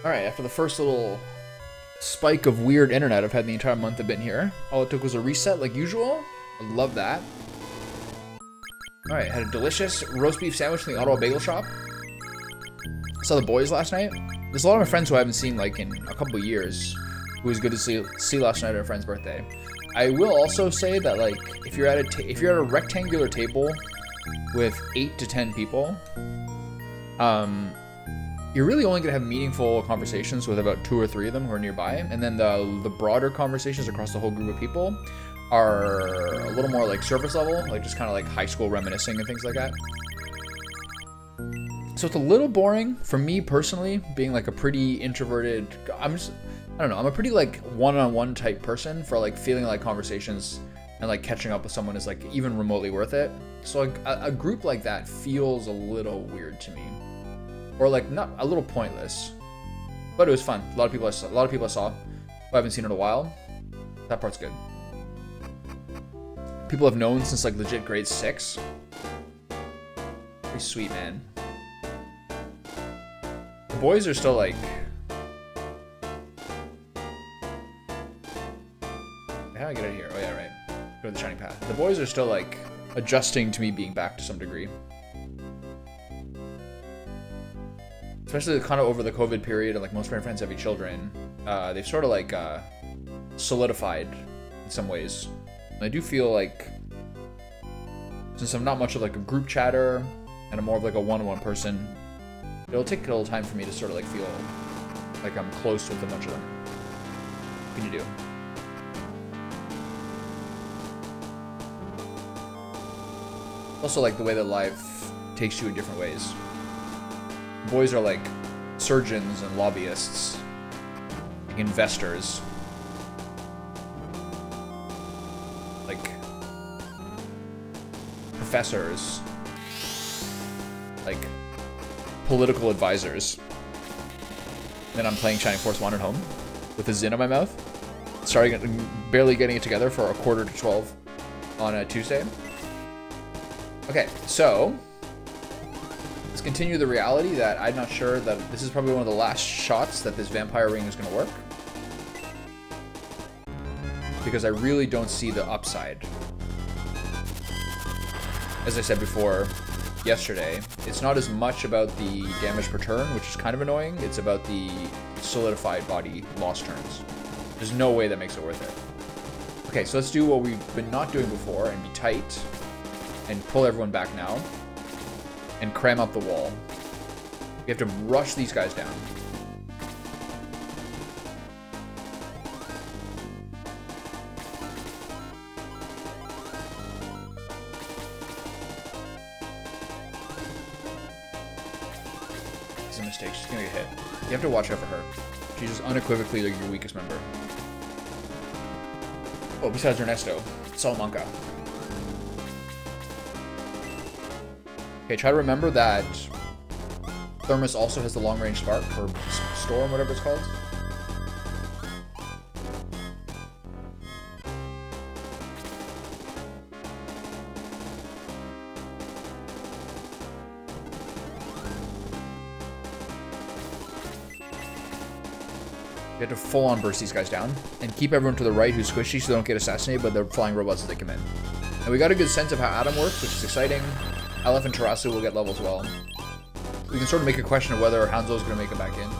Alright, after the first little spike of weird internet I've had the entire month I've been here, all it took was a reset like usual. I love that. Alright, had a delicious roast beef sandwich from the Ottawa Bagel Shop. Saw the boys last night. There's a lot of my friends who I haven't seen like in a couple years, who was good to see last night at a friend's birthday. I will also say that like if you're at a rectangular table with 8 to 10 people, you're really only gonna have meaningful conversations with about 2 or 3 of them who are nearby, and then the broader conversations across the whole group of people are a little more like surface level, like just kind of like high school reminiscing and things like that. So it's a little boring for me personally, being like a pretty introverted. I don't know. I'm a pretty like one-on-one type person for like feeling like conversations and like catching up with someone is like even remotely worth it. So like a group like that feels a little weird to me, or like not a little pointless, but it was fun. A lot of people I saw who I haven't seen in a while. That part's good. People I've known since like legit grade 6. Pretty sweet, man. The boys are still like... How do I get out of here? Oh yeah, right. Go to the Shining Path. The boys are still like adjusting to me being back to some degree. Especially kind of over the COVID period, and like most of my friends have children. They've sort of like solidified in some ways. And I do feel like, since I'm not much of like a group chatter and I'm more of like a one-on-one person, it'll take a little time for me to sort of like feel like I'm close with a bunch of them. What can you do? Also like the way that life takes you in different ways. Boys are like surgeons and lobbyists, like investors, like professors, like political advisors. Then I'm playing Shining Force Wandered Home with a Zin in my mouth, barely getting it together for a 11:45 on a Tuesday. Okay, so let's continue the reality that I'm not sure that this is probably one of the last shots that this vampire ring is going to work, because I really don't see the upside. As I said before yesterday, it's not as much about the damage per turn, which is kind of annoying. It's about the solidified body lost turns. There's no way that makes it worth it. Okay, so let's do what we've been not doing before and be tight and pull everyone back now and cram up the wall. We have to rush these guys down. It's a mistake. She's gonna get hit. You have to watch out for her. She's just unequivocally like your weakest member. Oh, besides Ernesto, Salamanca. Okay, try to remember that Thermos also has the long-range spark, or storm, whatever it's called. You have to full-on burst these guys down, and keep everyone to the right who's squishy so they don't get assassinated by the flying robots as they come in. And we got a good sense of how Adam works, which is exciting. Aleph and Tarasu will get level as well. We can sort of make a question of whether Hanzo's going to make it back in.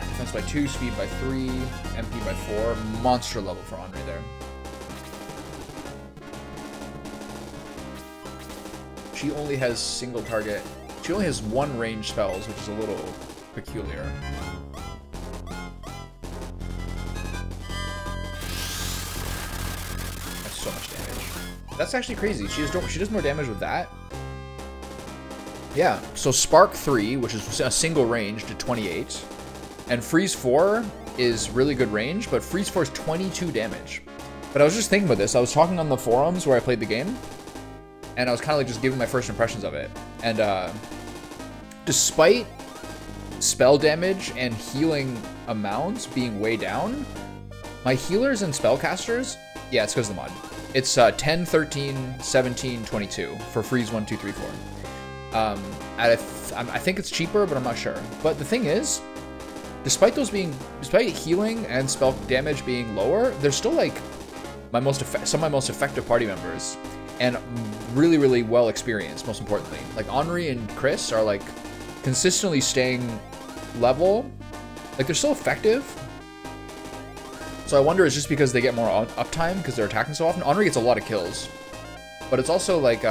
Defense by 2, speed by 3, MP by 4. Monster level for Henri there. She only has single target. She only has 1 range spells, which is a little peculiar. That's so much damage. That's actually crazy. She does more damage with that. Yeah, so Spark 3, which is a single range, to 28. And Freeze 4 is really good range, but Freeze 4 is 22 damage. But I was just thinking about this. I was talking on the forums where I played the game, and I was kind of like just giving my first impressions of it. And despite spell damage and healing amounts being way down, my healers and spellcasters, yeah, it's because of the mod. It's 10, 13, 17, 22 for Freeze 1, 2, 3, 4. I think it's cheaper, but I'm not sure. But the thing is, despite healing and spell damage being lower, they're still like some of my most effective party members, and really, really well experienced. Most importantly, like Henri and Chris are like consistently staying level. Like they're still effective. So I wonder it's just because they get more uptime because they're attacking so often. Henri gets a lot of kills, but it's also like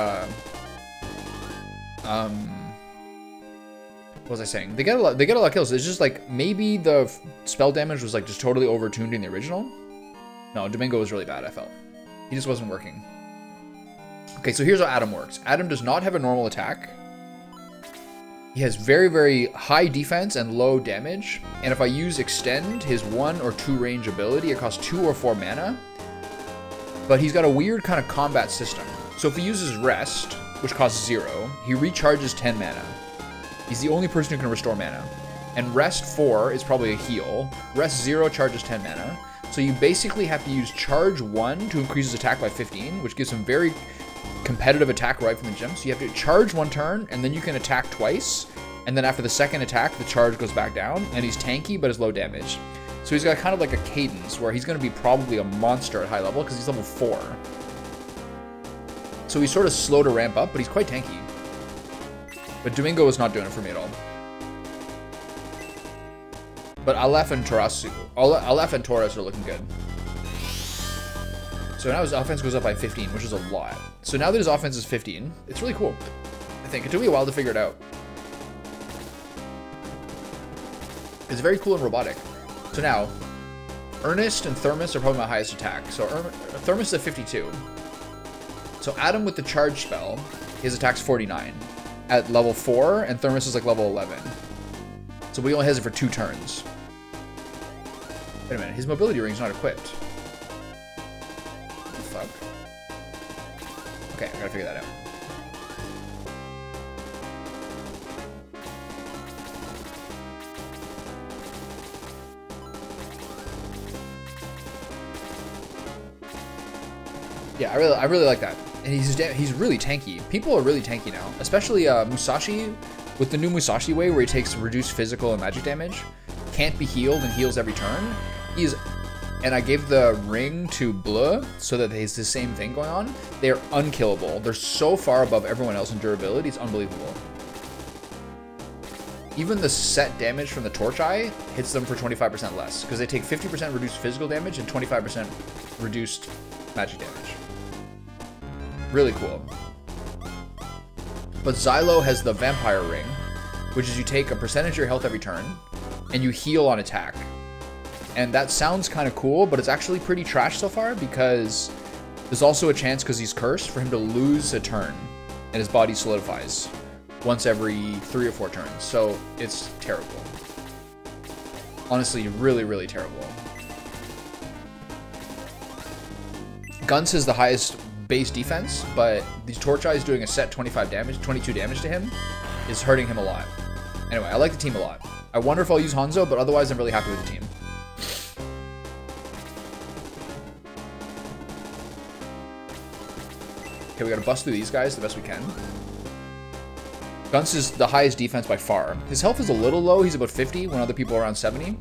what was I saying? They get a lot of kills. It's just like maybe the spell damage was like just totally overtuned in the original. No, Domingo was really bad, I felt. He just wasn't working. Okay, so here's how Adam works. Adam does not have a normal attack. He has very, very high defense and low damage. And if I use Extend, his 1 or 2 range ability, it costs 2 or 4 mana. But he's got a weird kind of combat system. So if he uses Rest, which costs 0, he recharges 10 mana. He's the only person who can restore mana. And Rest 4 is probably a heal. Rest 0 charges 10 mana. So you basically have to use Charge 1 to increase his attack by 15, which gives him very competitive attack right from the gym. So you have to charge 1 turn, and then you can attack twice. And then after the second attack, the charge goes back down, and he's tanky but is low damage. So he's got kind of like a cadence where he's going to be probably a monster at high level because he's level 4. So he's sort of slow to ramp up, but he's quite tanky. But Domingo is not doing it for me at all. But Aleph and Taurus are looking good. So now his offense goes up by 15, which is a lot. So now that his offense is 15, it's really cool. I think it took me a while to figure it out. It's very cool and robotic. So now, Ernest and Thermus are probably my highest attack. So Thermus is at 52. So Adam with the charge spell, his attack's 49 at level 4, and Thermus is like level 11. So he only has it for 2 turns. Wait a minute, his mobility ring's not equipped. What the fuck? Okay, I gotta figure that out. Yeah, I really like that. And he's really tanky. People are really tanky now, especially Musashi with the new Musashi way where he takes reduced physical and magic damage, can't be healed and heals every turn. And I gave the ring to Bleu so that it's the same thing going on. They're unkillable. They're so far above everyone else in durability, it's unbelievable. Even the set damage from the Torch Eye hits them for 25% less because they take 50% reduced physical damage and 25% reduced magic damage. Really cool. But Xylo has the Vampire Ring, which is you take a percentage of your health every turn, and you heal on attack. And that sounds kind of cool, but it's actually pretty trash so far because there's also a chance, because he's cursed, for him to lose a turn, and his body solidifies once every 3 or 4 turns. So it's terrible. Honestly, really, really terrible. Guns has the highest base defense, but the Torch Eye is doing a set 22 damage to him is hurting him a lot. Anyway, I like the team a lot. I wonder if I'll use Hanzo, but otherwise I'm really happy with the team. Okay, we gotta bust through these guys the best we can. Guns is the highest defense by far. His health is a little low, he's about 50 when other people are around 70.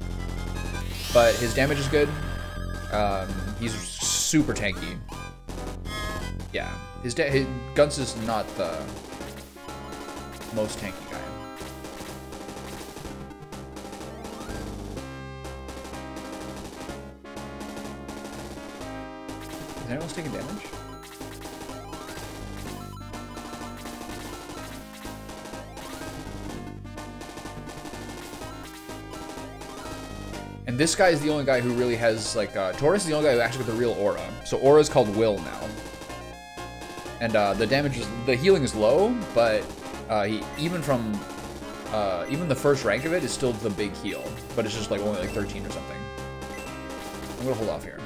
But his damage is good. He's super tanky. Yeah, his Guns is not the most tanky guy. Is anyone else taking damage? And this guy is the only guy who really has, like, Taurus is the only guy who actually got the real aura. So aura is called Will now. And the healing is low, but even the first rank of it is still the big heal. But it's just like only like 13 or something. I'm gonna hold off here.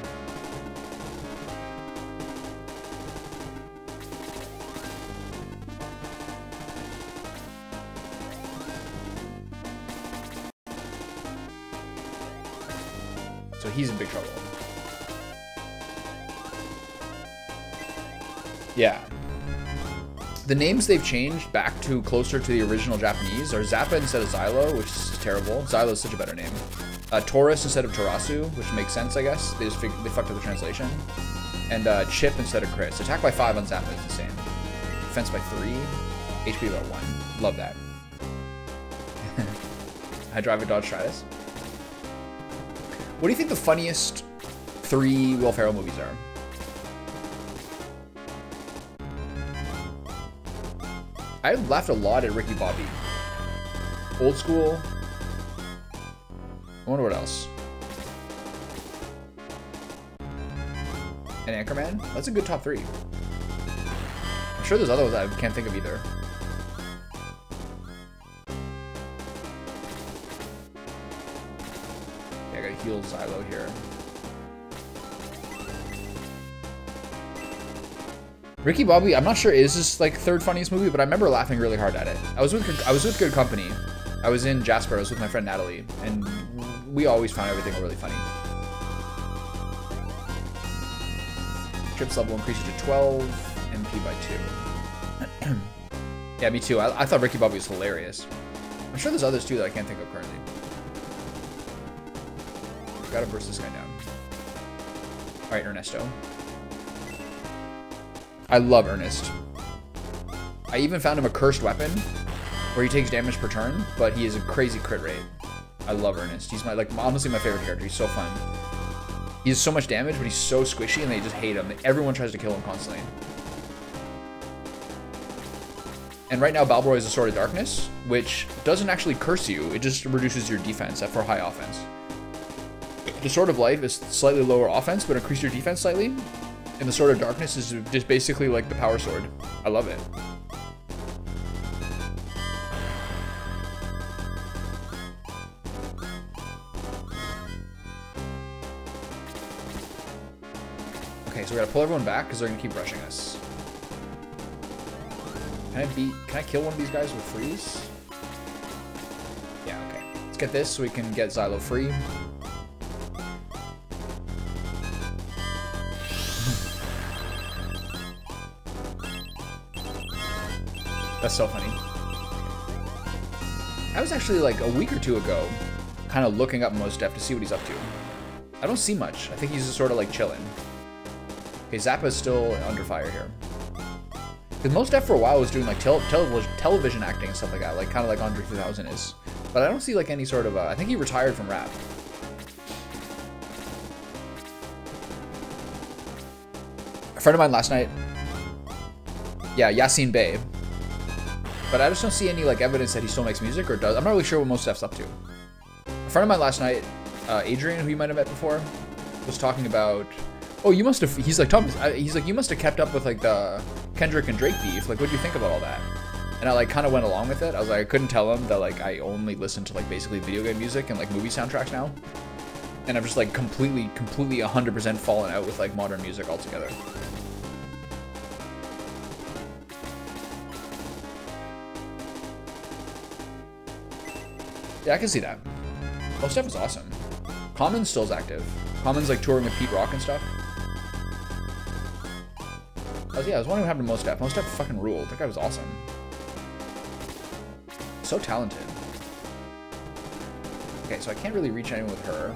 So he's in big trouble. Yeah. The names they've changed back to closer to the original Japanese are Zappa instead of Xylo, which is terrible. Xylo is such a better name. Taurus instead of Tarasu, which makes sense, I guess. They fucked up the translation. And Chip instead of Chris. Attack by 5 on Zappa is insane. Defense by 3. HP by 1. Love that. I drive a Dodge Stratus. What do you think the funniest 3 Will Ferrell movies are? I laughed a lot at Ricky Bobby. Old School. I wonder what else. And Anchorman? That's a good top 3. I'm sure there's other ones I can't think of either. Yeah, I gotta heal Xylo here. Ricky Bobby, I'm not sure is this like 3rd funniest movie, but I remember laughing really hard at it. I was with good company. I was in Jasper. I was with my friend Natalie, and we always found everything really funny. Trips level increases to 12, MP by 2. Yeah, me too. I thought Ricky Bobby was hilarious. I'm sure there's others too that I can't think of currently. Gotta burst this guy down. All right, Ernesto. I love Ernest. I even found him a cursed weapon where he takes damage per turn, but he has a crazy crit rate. I love Ernest. He's honestly my favorite character. He's so fun. He has so much damage, but he's so squishy and they just hate him. Everyone tries to kill him constantly. And right now Balbroy is a Sword of Darkness, which doesn't actually curse you. It just reduces your defense for high offense. The Sword of Life is slightly lower offense, but increase your defense slightly. And the Sword of Darkness is just basically like the Power Sword. I love it. Okay, so we gotta pull everyone back because they're gonna keep rushing us. Can I kill one of these guys with freeze? Yeah, okay. Let's get this so we can get Xylo free. That's so funny. I was actually like a week or 2 ago kind of looking up Mos Def to see what he's up to. I don't see much. I think he's just sort of like chilling. Okay, Zappa's still under fire here. Because Mos Def for a while was doing like television acting and stuff like that, like kind of like Andre 3000 is. But I don't see like any sort of, I think he retired from rap. A friend of mine last night, yeah, Yasin Bey. But I just don't see any like evidence that he still makes music or does. I'm not really sure what Mos Def's up to. A friend of mine last night, Adrian, who you might have met before, was talking about, oh, you must have, he's like, Thomas, he's like, you must have kept up with like the Kendrick and Drake beef. Like, what do you think about all that? And I like kind of went along with it. I was like, I couldn't tell him that like I only listen to like basically video game music and like movie soundtracks now. And I'm just like completely 100% fallen out with like modern music altogether. Yeah, I can see that. Mos Def is awesome. Common still's active. Common's like touring with Pete Rock and stuff. I was wondering what happened to Mos Def. Mos Def fucking ruled. That guy was awesome. So talented. Okay, so I can't really reach anyone with her.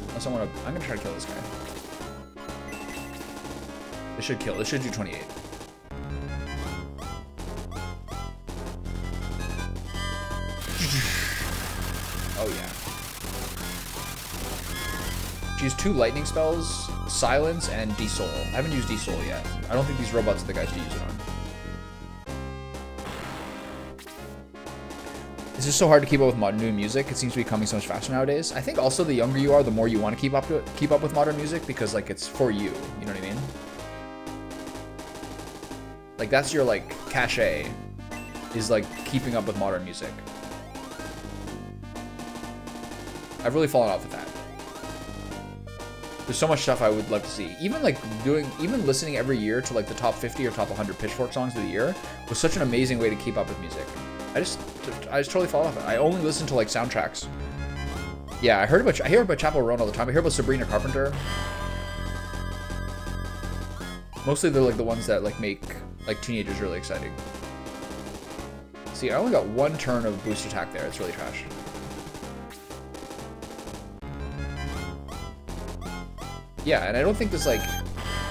Unless I want to... I'm going to try to kill this guy. This should kill. This should do 28. Oh, yeah. She has 2 lightning spells, Silence and Desoul. I haven't used Desoul yet. I don't think these robots are the guys to use it on. It's just so hard to keep up with modern new music. It seems to be coming so much faster nowadays. I think also the younger you are, the more you want to keep up with modern music because like it's for you. You know what I mean? Like that's your like cachet, is like keeping up with modern music. I've really fallen off with that. There's so much stuff I would love to see. Even like even listening every year to like the top 50 or top 100 Pitchfork songs of the year was such an amazing way to keep up with music. I just totally fall off it. I only listen to like soundtracks. Yeah, I hear about Chappell Roan all the time. I hear about Sabrina Carpenter. Mostly they're like the ones that like make like teenagers really exciting. See, I only got 1 turn of boost attack there. It's really trash. Yeah, and I don't think there's like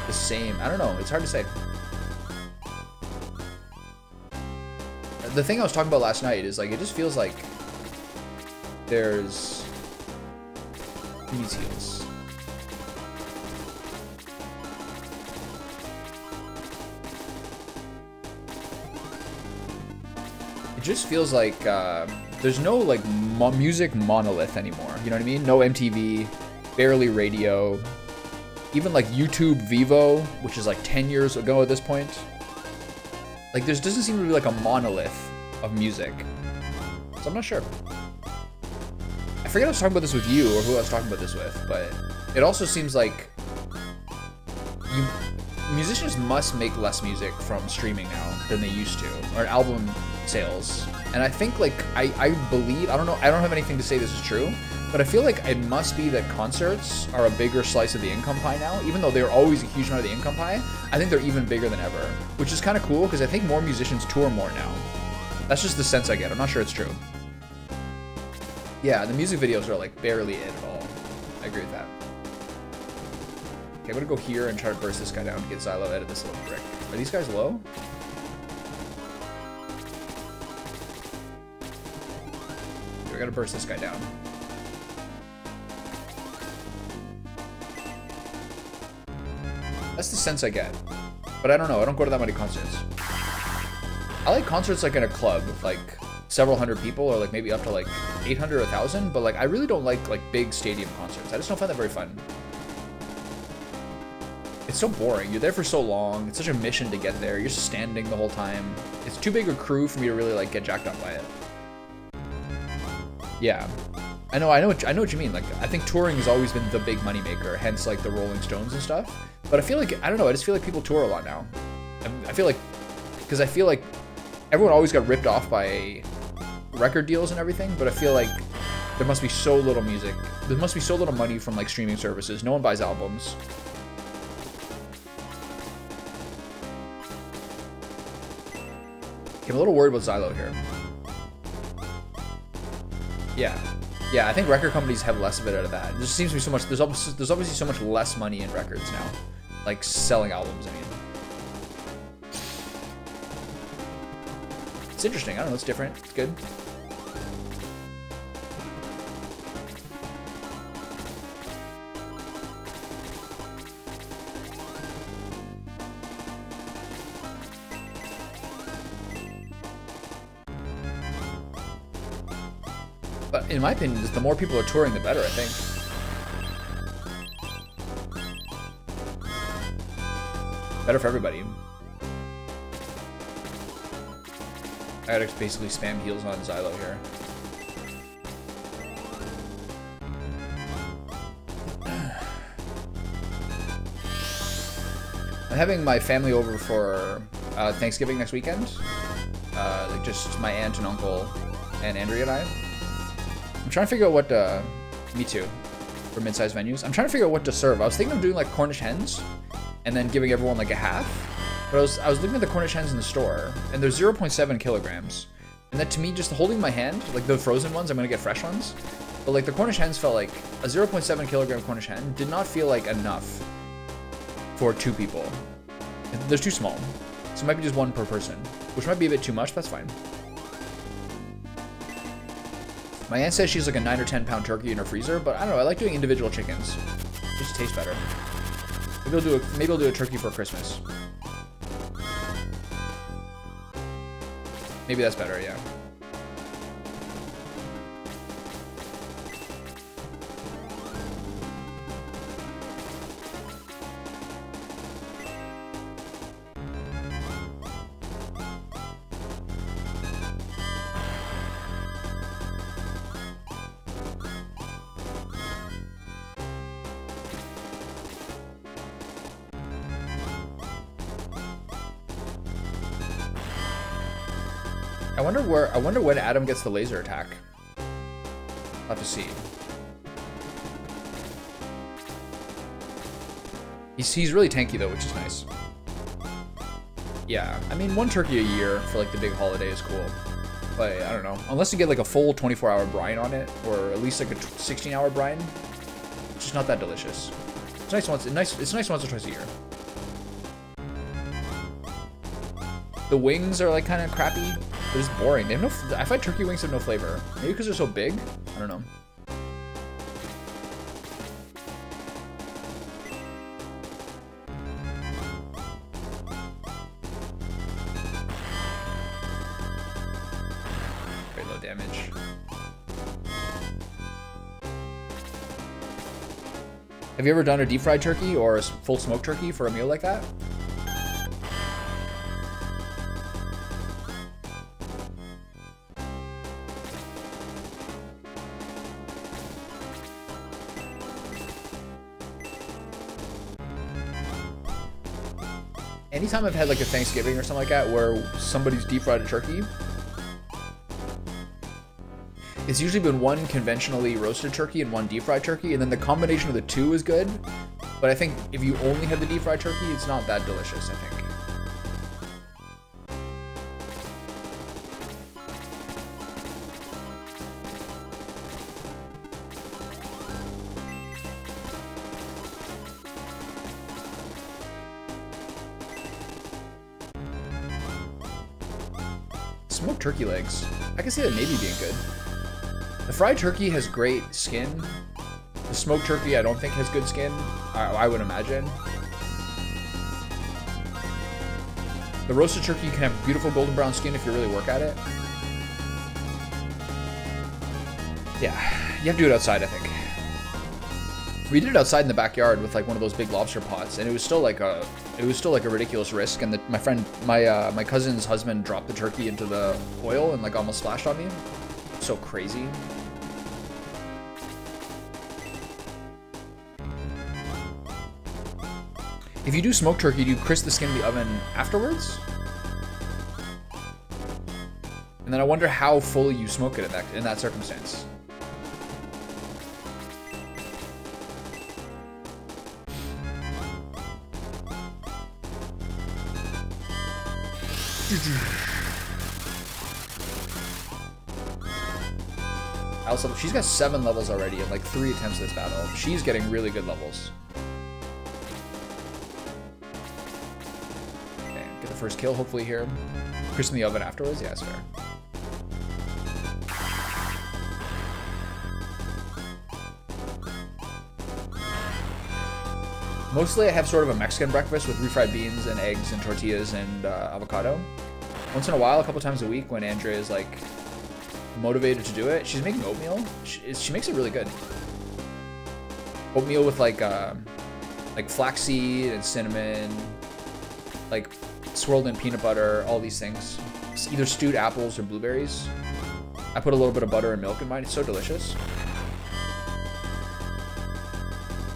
the same. I don't know. It's hard to say. The thing I was talking about last night is like it just feels like there's these heals. It just feels like there's no like music monolith anymore. You know what I mean? No MTV, barely radio, even like YouTube Vivo, which is like 10 years ago at this point. Like there doesn't seem to be like a monolith of music. So I'm not sure. I forget I was talking about this with you or who I was talking about this with, but it also seems like musicians must make less music from streaming now than they used to, or album sales. And I think like I believe, I don't know, I don't have anything to say this is true, but I feel like it must be that concerts are a bigger slice of the income pie now. Even though they're always a huge amount of the income pie, I think they're even bigger than ever, which is kind of cool because I think more musicians tour more now. That's just the sense I get. I'm not sure it's true. Yeah, the music videos are like barely it at all. I agree with that. Okay, I'm gonna go here and try to burst this guy down to get Xylo out of this little brick. Are these guys low? Okay, we gotta burst this guy down. That's the sense I get. But I don't know, I don't go to that many concerts. I like concerts like in a club, like several hundred people, or like maybe up to like 800 or 1,000, but like I really don't like big stadium concerts. I just don't find that very fun. It's so boring. You're there for so long. It's such a mission to get there. You're just standing the whole time. It's too big a crew for me to really like get jacked up by it. Yeah. I know what you mean. Like I think touring has always been the big money maker, hence like the Rolling Stones and stuff. But I feel like, I don't know, I just feel like people tour a lot now. I feel like, because I feel like everyone always got ripped off by record deals and everything, but I feel like there must be so little music. There must be so little money from like streaming services. No one buys albums. I'm a little worried about Xylo here. Yeah. Yeah, I think record companies have less of it out of that. There just seems to be so much, there's obviously so much less money in records now. Like selling albums, I mean. It's interesting, I don't know, it's different, it's good. But in my opinion, just the more people are touring, the better, I think. Better for everybody. I gotta basically spam heals on Xylo here. I'm having my family over for Thanksgiving next weekend. Like just my aunt and uncle and Andrea and I. I'm trying to figure out what to... Me too. For mid-sized venues. I'm trying to figure out what to serve. I was thinking of doing like Cornish hens and then giving everyone like a half. But I was looking at the Cornish hens in the store and they're 0.7 kilograms. And that to me, just holding my hand, like the frozen ones, I'm going to get fresh ones. But like the Cornish hens felt like a 0.7 kilogram Cornish hen did not feel like enough for 2 people. They're too small. So it might be just 1 per person, which might be a bit too much. That's fine. My aunt says she's like a 9 or 10 pound turkey in her freezer, but I don't know, I like doing individual chickens. It just tastes better. Maybe I'll do a turkey for Christmas. Maybe that's better, yeah. I wonder when Adam gets the laser attack. I'll have to see. He's really tanky though, which is nice. Yeah, I mean 1 turkey a year for like the big holiday is cool. But I don't know. Unless you get like a full 24-hour brine on it, or at least like a 16-hour brine, it's just not that delicious. It's nice once. It's nice once or twice a year. The wings are like kind of crappy. They're just boring. They have no. I find turkey wings have no flavor. Maybe because they're so big. I don't know. Very low damage. Have you ever done a deep fried turkey or a full smoked turkey for a meal like that? Anytime I've had like a Thanksgiving or something like that where somebody's deep fried a turkey, it's usually been one conventionally roasted turkey and one deep fried turkey, and then the combination of the two is good. But I think if you only have the deep fried turkey, it's not that delicious, I think. Smoked turkey legs. I can see that maybe being good. The fried turkey has great skin. The smoked turkey I don't think has good skin, I would imagine. The roasted turkey can have beautiful golden brown skin if you really work at it. Yeah, you have to do it outside, I think. We did it outside in the backyard with like one of those big lobster pots, and it was still like a ridiculous risk. And my cousin's husband dropped the turkey into the oil and like almost splashed on me. So crazy. If you do smoked turkey, do you crisp the skin in the oven afterwards? And then I wonder how fully you smoke it in that circumstance. Also, she's got 7 levels already in like 3 attempts this battle. She's getting really good levels. Okay, get the first kill hopefully here. Crisp in the oven afterwards? Yeah, that's fair. Mostly I have sort of a Mexican breakfast with refried beans and eggs and tortillas and avocado. Once in a while, a couple times a week when Andrea is like motivated to do it, she's making oatmeal. She makes it really good. Oatmeal with like flaxseed and cinnamon, like swirled in peanut butter, all these things. It's either stewed apples or blueberries. I put a little bit of butter and milk in mine. It's so delicious.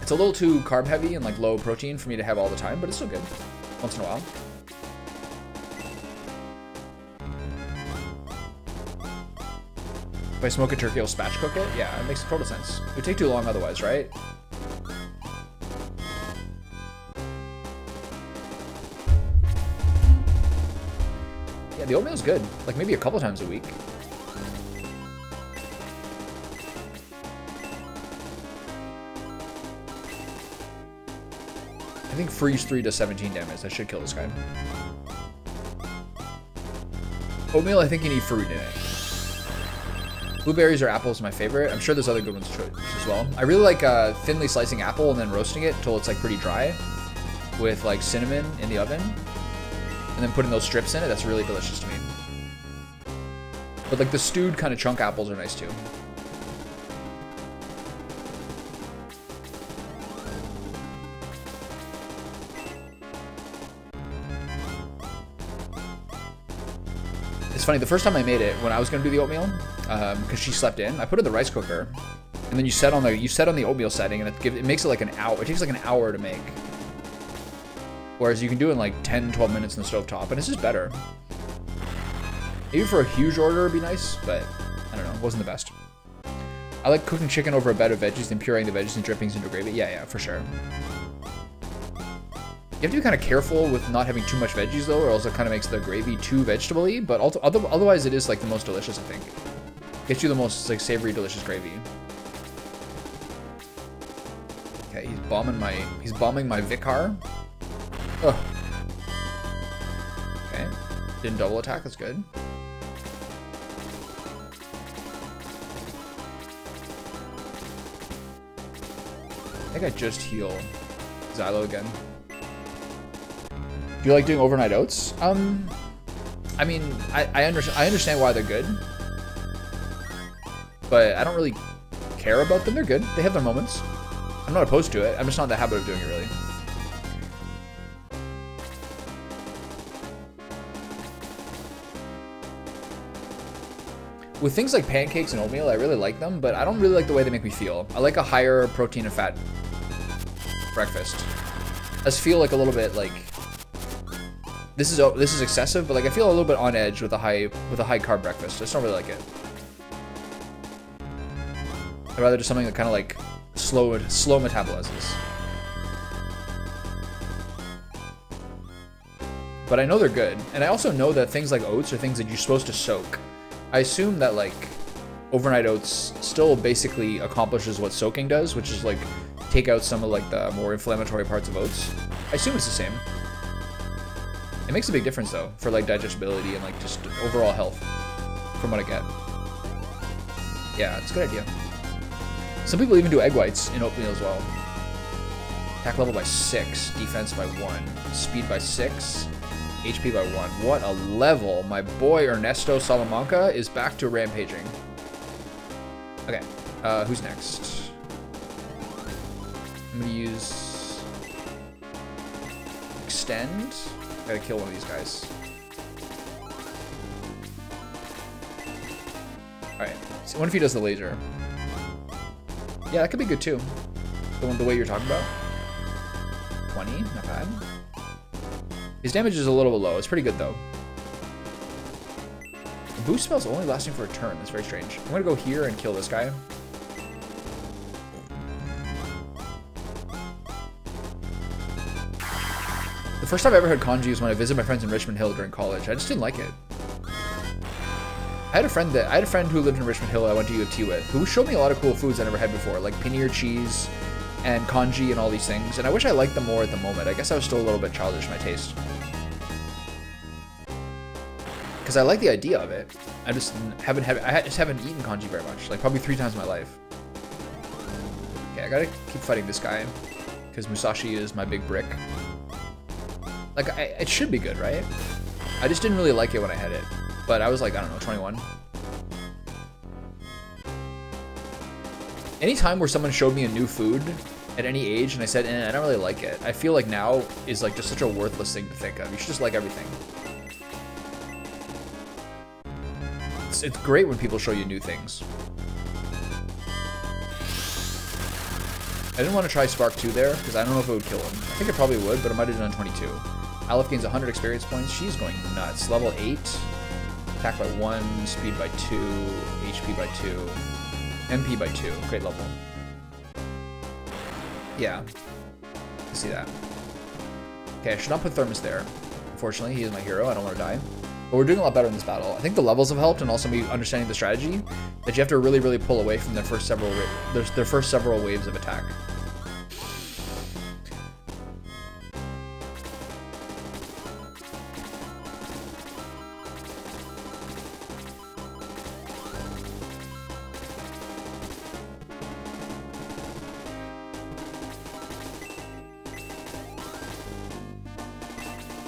It's a little too carb heavy and like low protein for me to have all the time, but it's still good once in a while. If I smoke a turkey, I'll spatch cook it. Yeah, it makes total sense. It would take too long otherwise, right? Yeah, the oatmeal's good. Like maybe a couple times a week. I think freeze 3 does 17 damage. That should kill this guy. Oatmeal, I think you need fruit in it. Blueberries or apples are my favorite. I'm sure there's other good ones as well. I really like thinly slicing apple and then roasting it until it's like pretty dry with like cinnamon in the oven. And then putting those strips in it. That's really delicious to me. But like the stewed kind of chunk apples are nice too. It's funny, the first time I made it, when I was gonna do the oatmeal, because she slept in, I put it in the rice cooker, and then you set on the oatmeal setting, and it makes it like an hour. It takes like an hour to make. Whereas you can do it in like 10, 12 minutes in the stovetop, and it's just better. Maybe for a huge order it'd be nice, but I don't know, it wasn't the best. I like cooking chicken over a bed of veggies, then pureeing the veggies and drippings into gravy. Yeah, for sure. You have to be kind of careful with not having too much veggies though, or else it kind of makes the gravy too vegetable-y, but otherwise it is like the most delicious, I think. Gets you the most like savory, delicious gravy. Okay, he's bombing my Vicar. Ugh. Okay, didn't double attack, that's good. I think I just heal Xylo again. Do you like doing overnight oats? I mean, I understand why they're good, but I don't really care about them. They're good. They have their moments. I'm not opposed to it. I'm just not in the habit of doing it, really. With things like pancakes and oatmeal, I really like them, but I don't really like the way they make me feel. I like a higher protein and fat breakfast. I just feel like a little bit like this is excessive, but like I feel a little bit on edge with a high carb breakfast. I just don't really like it. I'd rather do something that kind of like slow metabolizes. But I know they're good, and I also know that things like oats are things that you're supposed to soak. I assume that like overnight oats still basically accomplishes what soaking does, which is like take out some of like the more inflammatory parts of oats. I assume it's the same. It makes a big difference though for like digestibility and like just overall health from what I get. Yeah, it's a good idea. Some people even do egg whites in oatmeal as well. Attack level by 6, defense by 1, speed by 6, HP by 1. What a level. My boy Ernesto Salamanca is back to rampaging. Okay, who's next? I'm gonna use extend. Gotta kill one of these guys. Alright, so what if he does the laser? Yeah, that could be good too. The way you're talking about. 20, not bad. His damage is a little bit low. It's pretty good though. The boost spell's only lasting for a turn. That's very strange. I'm gonna go here and kill this guy. The first time I ever had kanji was when I visited my friends in Richmond Hill during college. I just didn't like it. I had a friend who lived in Richmond Hill I went to U of T with, who showed me a lot of cool foods I never had before, like paneer cheese and kanji and all these things, and I wish I liked them more at the moment. I guess I was still a little bit childish in my taste. Because I like the idea of it. I just haven't eaten kanji very much, like probably 3 times in my life. Okay, I gotta keep fighting this guy, because Musashi is my big brick. Like, it should be good, right? I just didn't really like it when I had it. But I was like, I don't know, 21. Anytime where someone showed me a new food at any age and I said, I don't really like it, I feel like now is like just such a worthless thing to think of. You should just like everything. It's great when people show you new things. I didn't want to try Spark 2 there, because I don't know if it would kill him. I think it probably would, but it might have done 22. Aleph gains 100 experience points. She's going nuts. Level 8. Attack by 1, speed by 2, HP by 2, MP by 2. Great level. Yeah. I see that. Okay, I should not put Thermos there. Unfortunately, he is my hero. I don't want to die. But we're doing a lot better in this battle. I think the levels have helped, and also me understanding the strategy that you have to really, really pull away from their first several waves of attack.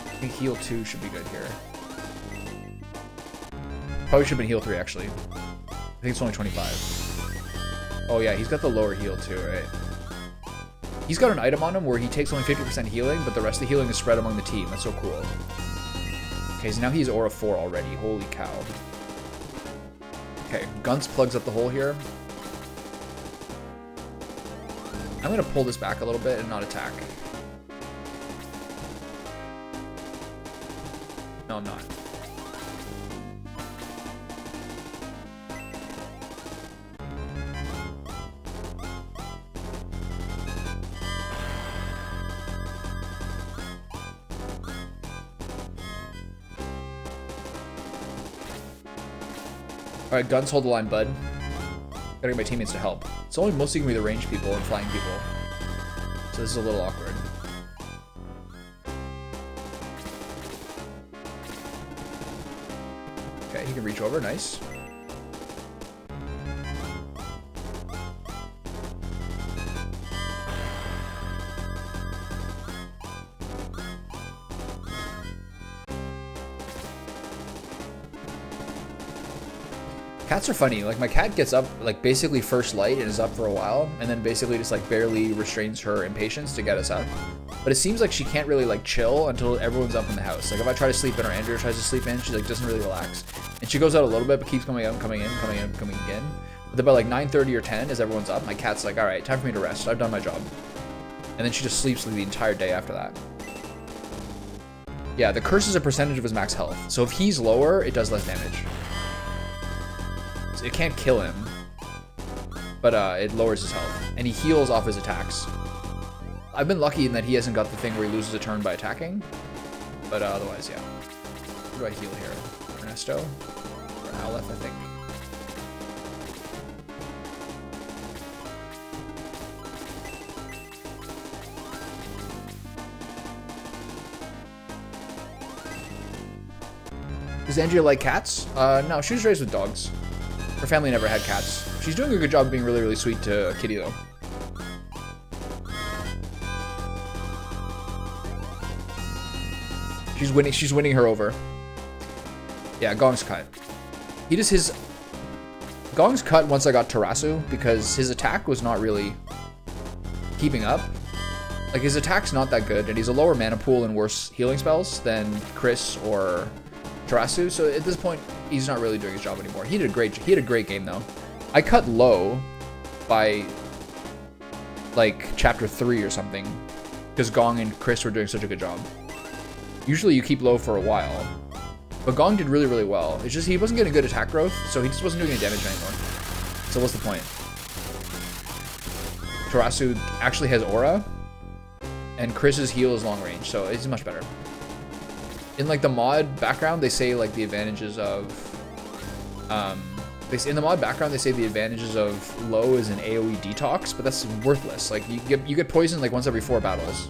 I think heal 2 should be good here. Probably should have been heal 3 actually. I think it's only 25. Oh yeah, he's got the lower heal too, right? He's got an item on him where he takes only 50% healing, but the rest of the healing is spread among the team. That's so cool. Okay, so now he's Aura 4 already. Holy cow. Okay, Gunts plugs up the hole here. I'm gonna pull this back a little bit and not attack. No, I'm not. Alright, guns hold the line, bud. Gotta get my teammates to help. It's only mostly gonna be the ranged people and flying people. So this is a little awkward. Okay, he can reach over, nice. Cats are funny. Like, my cat gets up, like, basically first light and is up for a while, and then basically just, like, barely restrains her impatience to get us up. But it seems like she can't really, like, chill until everyone's up in the house. Like, if I try to sleep in or Andrea tries to sleep in, she, like, doesn't really relax. And she goes out a little bit, but keeps coming out, coming in, coming in, coming again. But about, like, 9:30 or 10, as everyone's up, my cat's like, all right, time for me to rest. I've done my job. And then she just sleeps like, the entire day after that. Yeah, the curse is a percentage of his max health. So if he's lower, it does less damage. It can't kill him, but it lowers his health, and he heals off his attacks. I've been lucky in that he hasn't got the thing where he loses a turn by attacking, but otherwise, yeah. Who do I heal here? Ernesto? Or Aleph, I think. Does Andrea like cats? No, she was raised with dogs. Her family never had cats. She's doing a good job of being really, really sweet to Kitty, though. She's winning her over. Yeah, Gong's cut. He just his... Gong's cut once I got Tarasu, because his attack was not really keeping up. Like, his attack's not that good, and he's a lower mana pool and worse healing spells than Chris or Tarasu, so at this point, he's not really doing his job anymore. He had a great game, though. I cut low by, like, chapter 3 or something, because Gong and Chris were doing such a good job. Usually you keep low for a while, but Gong did really, really well. It's just he wasn't getting good attack growth, so he just wasn't doing any damage anymore. So what's the point? Tarasu actually has aura, and Chris's heal is long range, so it's much better. In, like, the mod background, they say, like, the advantages of... in the mod background, they say the advantages of low is an AoE detox, but that's worthless. Like, you get poisoned, like, once every 4 battles.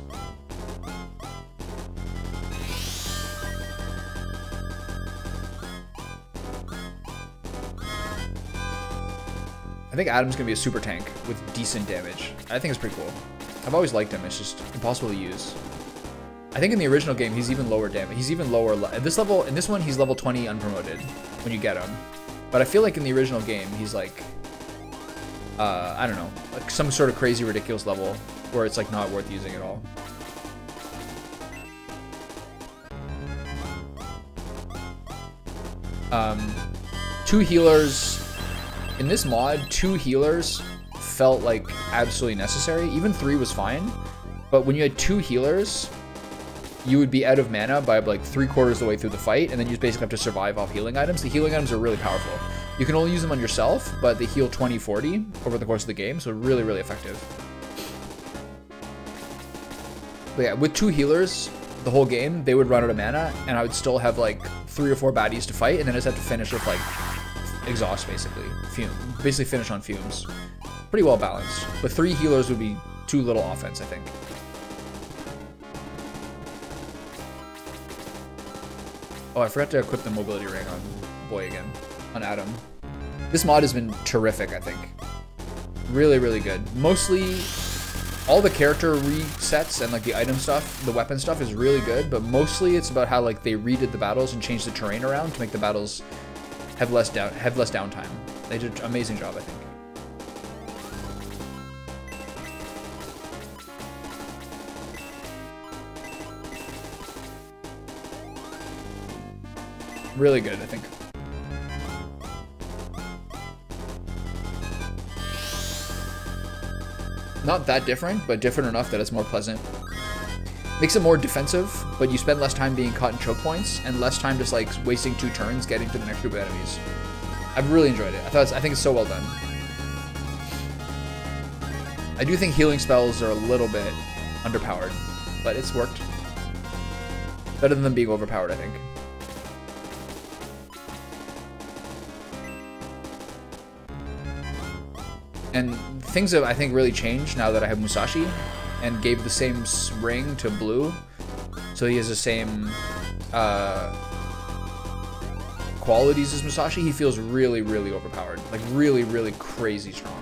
I think Adam's gonna be a super tank with decent damage. I think it's pretty cool. I've always liked him, it's just impossible to use. I think in the original game, he's even lower damage. He's even lower. At this level, in this one, he's level 20 unpromoted when you get him. But I feel like in the original game, he's like, I don't know, like some sort of crazy, ridiculous level where it's like not worth using at all. Two healers. In this mod, 2 healers felt like absolutely necessary. Even 3 was fine. But when you had 2 healers, you would be out of mana by like 3/4 of the way through the fight, and then you just basically have to survive off healing items. The healing items are really powerful. You can only use them on yourself, but they heal 20-40 over the course of the game, so really, really effective. But yeah, with 2 healers, the whole game, they would run out of mana, and I would still have like 3 or 4 baddies to fight, and then I just have to finish with like exhaust, basically. Basically finish on fumes. Pretty well balanced. But 3 healers would be too little offense, I think. Oh, I forgot to equip the mobility ring on Boy again. On Adam. This mod has been terrific, I think. Really, really good. Mostly, all the character resets and like the item stuff, the weapon stuff is really good, but mostly it's about how like they redid the battles and changed the terrain around to make the battles have less downtime. They did an amazing job, I think. Really good, I think. Not that different, but different enough that it's more pleasant. Makes it more defensive, but you spend less time being caught in choke points and less time just like wasting 2 turns getting to the next group of enemies. I've really enjoyed it. I think it's so well done. I do think healing spells are a little bit underpowered, but it's worked. Better than them being overpowered, I think. And things have, I think, really changed now that I have Musashi, and gave the same ring to Blue, so he has the same qualities as Musashi. He feels really, really overpowered, like really, really crazy strong.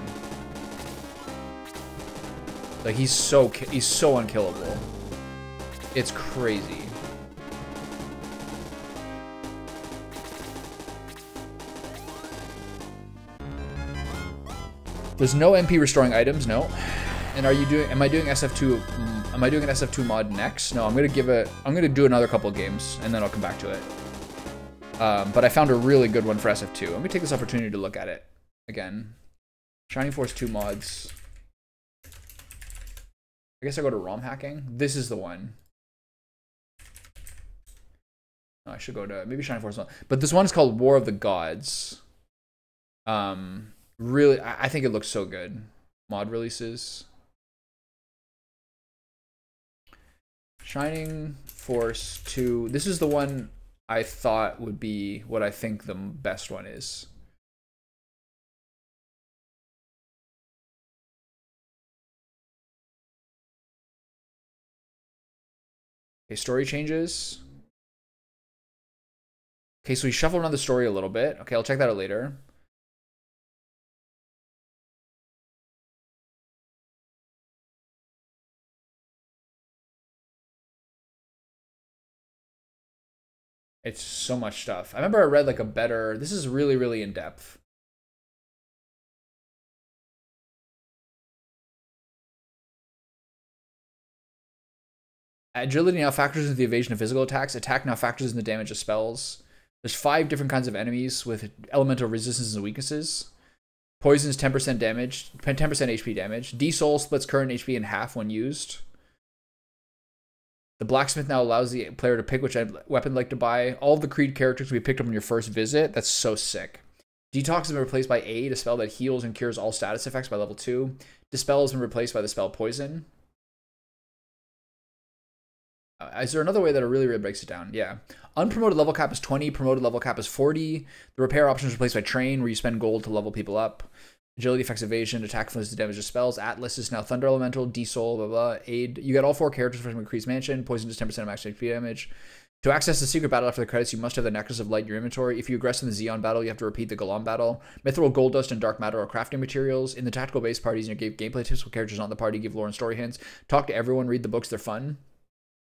Like he's so unkillable. It's crazy. There's no MP restoring items, no. And am I doing SF2? Am I doing an SF2 mod next? No, I'm gonna do another couple of games and then I'll come back to it. But I found a really good one for SF2. Let me take this opportunity to look at it again. Shining Force 2 mods. I guess I go to ROM hacking. This is the one. Oh, I should go to maybe Shining Force 1. But this one's called War of the Gods. Really, I think it looks so good. Mod releases. Shining Force 2. This is the one I thought would be what I think the best one is. Okay, story changes. Okay, so we shuffled around the story a little bit. Okay, I'll check that out later. It's so much stuff. I remember I read like a better... This is really, really in-depth. Agility now factors into the evasion of physical attacks. Attack now factors in the damage of spells. There's 5 different kinds of enemies with elemental resistances and weaknesses. Poison is 10% damage, 10% HP damage. D-Soul splits current HP in half when used. The Blacksmith now allows the player to pick which weapon like to buy. All of the Creed characters will be picked up on your first visit. That's so sick. Detox has been replaced by Aid, a spell that heals and cures all status effects by level 2. Dispel has been replaced by the spell Poison. Is there another way that it really, really breaks it down? Yeah. Unpromoted level cap is 20. Promoted level cap is 40. The repair option is replaced by Train, where you spend gold to level people up. Agility affects evasion. Attack inflicts the damage of spells. Atlas is now Thunder Elemental. D-Soul, blah, blah. Aid. You get all 4 characters from Increased Mansion. Poison does 10% of max HP damage. To access the secret battle after the credits, you must have the Necklace of Light in your inventory. If you aggress in the Xeon battle, you have to repeat the Golem battle. Mithril, Gold Dust, and Dark Matter are crafting materials. In the tactical base parties, you give gameplay tips with characters on the party, give lore and story hints. Talk to everyone, read the books, they're fun.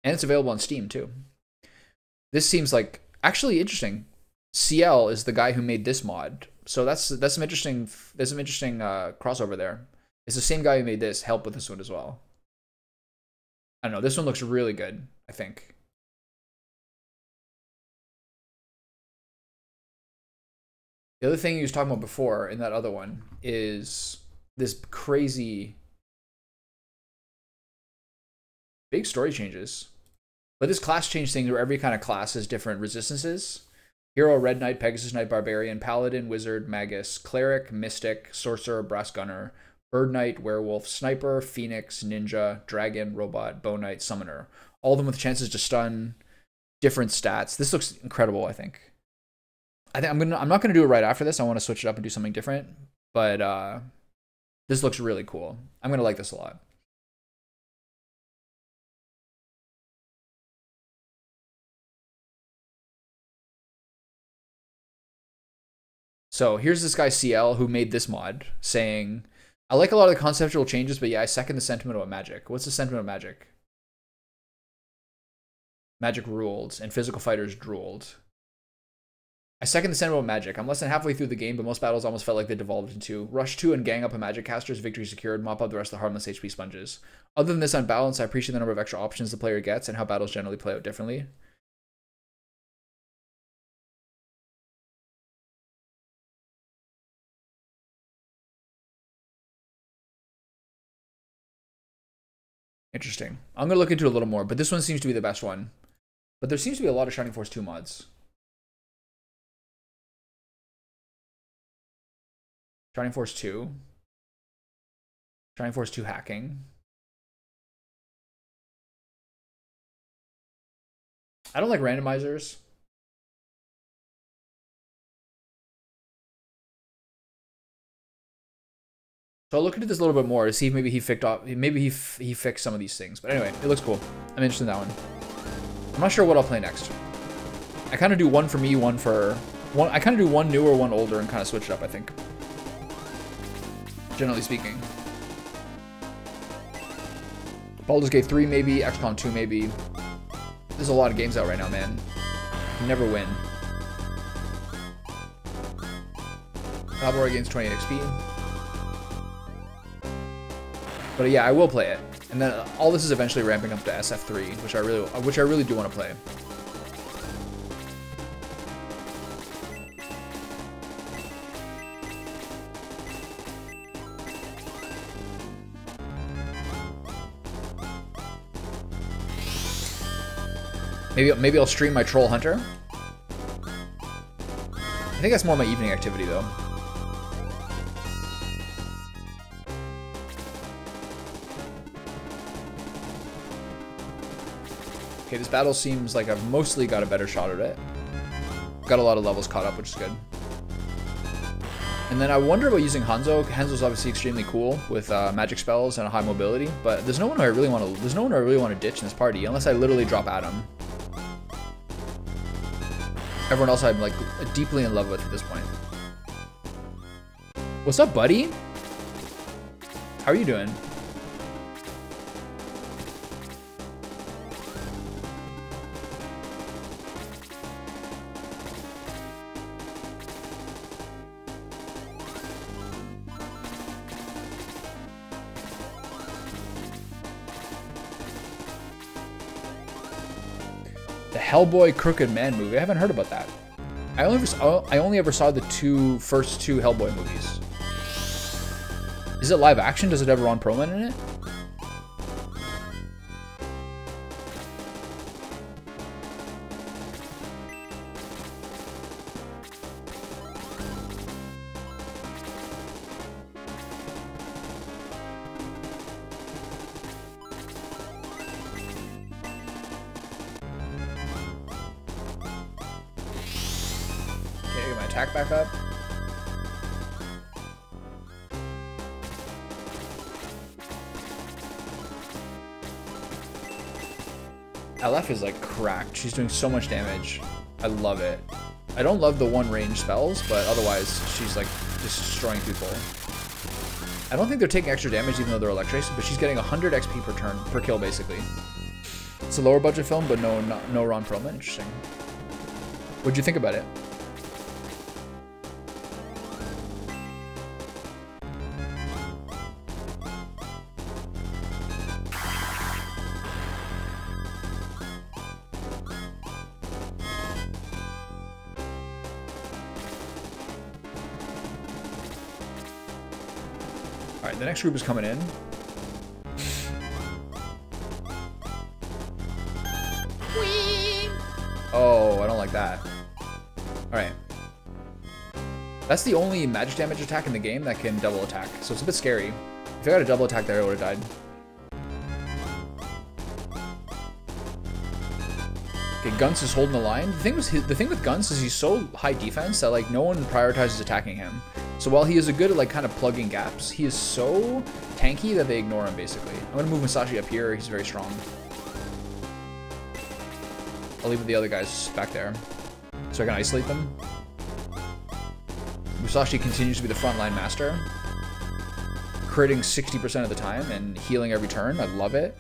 And it's available on Steam, too. This seems like actually interesting. CL is the guy who made this mod. So that's some interesting crossover there. It's the same guy who made this, help with this one as well. I don't know, this one looks really good, I think. The other thing he was talking about before in that other one is this crazy big story changes. But this class change thing where every kind of class has different resistances. Hero, Red Knight, Pegasus Knight, Barbarian, Paladin, Wizard, Magus, Cleric, Mystic, Sorcerer, Brass Gunner, Bird Knight, Werewolf, Sniper, Phoenix, Ninja, Dragon, Robot, Bow Knight, Summoner. All of them with chances to stun, different stats. This looks incredible, I think. I'm not gonna do it right after this. I want to switch it up and do something different. But this looks really cool. I'm gonna like this a lot. So here's this guy CL who made this mod saying, I like a lot of the conceptual changes, but yeah, I second the sentiment about Magic. What's the sentiment of Magic? Magic ruled and physical fighters drooled. I second the sentiment of Magic. I'm less than halfway through the game, but most battles almost felt like they devolved into rush 2 and gang up a Magic casters, victory secured, mop up the rest of the harmless HP sponges. Other than this unbalance, I appreciate the number of extra options the player gets and how battles generally play out differently. Interesting. I'm going to look into it a little more, but this one seems to be the best one. But there seems to be a lot of Shining Force 2 mods. Shining Force 2. Shining Force 2 hacking. I don't like randomizers. So I'll look into this a little bit more to see if maybe he fixed some of these things. But anyway, it looks cool. I'm interested in that one. I'm not sure what I'll play next. I kind of do one for me, one for one. I kind of do one newer, one older, and kind of switch it up, I think. Generally speaking. Baldur's Gate 3 maybe, XCOM 2 maybe. There's a lot of games out right now, man. You never win. Cowboy gains 28 XP. But yeah, I will play it. And then all this is eventually ramping up to SF3, which I really do want to play. Maybe I'll stream my Troll Hunter. I think that's more my evening activity though. Okay, this battle seems like I've mostly got a better shot at it. Got a lot of levels caught up, which is good. And then I wonder about using Hanzo. Hanzo's obviously extremely cool with magic spells and a high mobility, but there's no one I really want to ditch in this party unless I literally drop Adam. Everyone else I'm like deeply in love with at this point. What's up, buddy? How are you doing? The Hellboy Crooked Man movie. I haven't heard about that. I only ever saw the first two Hellboy movies. Is it live action? Does it have Ron Perlman in it? Attack back up. LF is like cracked. She's doing so much damage. I love it. I don't love the one range spells, but otherwise she's like just destroying people. I don't think they're taking extra damage even though they're electric, but she's getting 100 XP per turn, per kill basically. It's a lower budget film, but no Ron Perlman. Interesting. What'd you think about it? Alright, the next group is coming in. Whee! Oh, I don't like that. Alright. That's the only magic damage attack in the game that can double attack, so it's a bit scary. If I got a double attack there, I would have died. Okay, Gunz is holding the line. The thing with Gunz is he's so high defense that like no one prioritizes attacking him. So while he is good at like kind of plugging gaps, he is so tanky that they ignore him basically. I'm gonna move Musashi up here. He's very strong. I'll leave the other guys back there so I can isolate them. Musashi continues to be the frontline master, critting 60% of the time and healing every turn. I love it.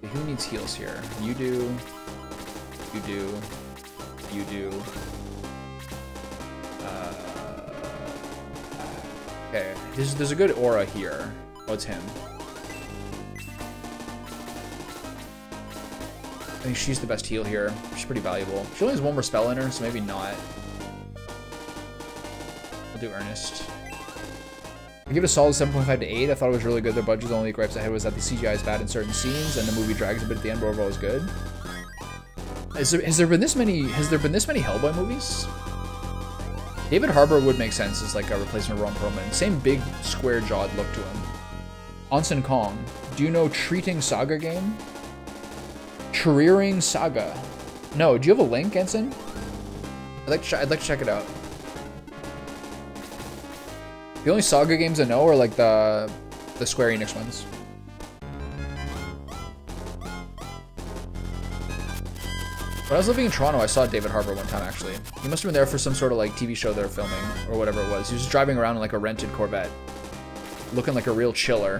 Who needs heals here? You do. You do. You do. Okay, there's a good aura here. Oh, it's him. I think she's the best heal here. She's pretty valuable. She only has one more spell in her, so maybe not. I'll do Ernest. I give it a solid 7.5 to 8. I thought it was really good. Their budget's only gripes I had was that the CGI is bad in certain scenes, and the movie drags a bit at the end, but overall is good. Has there been this many Hellboy movies? David Harbour would make sense as like a replacement of Ron Perlman. Same big square-jawed look to him. Onsen Kong. Do you know Treating Saga game? Careering Saga. No, do you have a link, Ensign? I'd like to check it out. The only Saga games I know are like the Square Enix ones. When I was living in Toronto, I saw David Harbour one time, actually. He must have been there for some sort of like TV show they were filming or whatever it was. He was just driving around in like a rented Corvette, looking like a real chiller.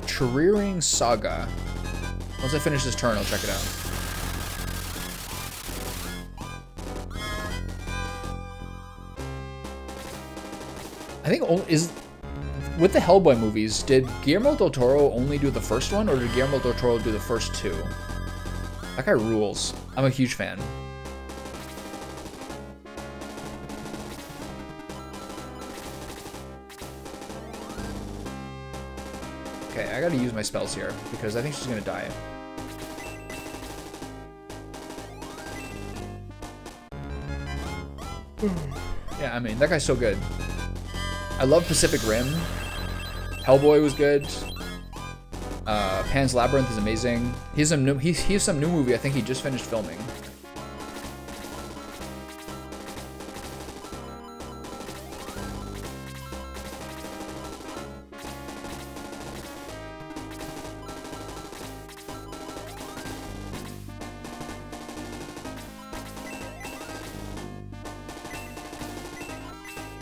Careering Saga. Once I finish this turn, I'll check it out. I think with the Hellboy movies, did Guillermo del Toro only do the first one, or did Guillermo del Toro do the first two? That guy rules. I'm a huge fan. Okay, I gotta use my spells here, because I think she's gonna die. Yeah, I mean, that guy's so good. I love Pacific Rim. Hellboy was good. Pan's Labyrinth is amazing. He has some new movie I think he just finished filming.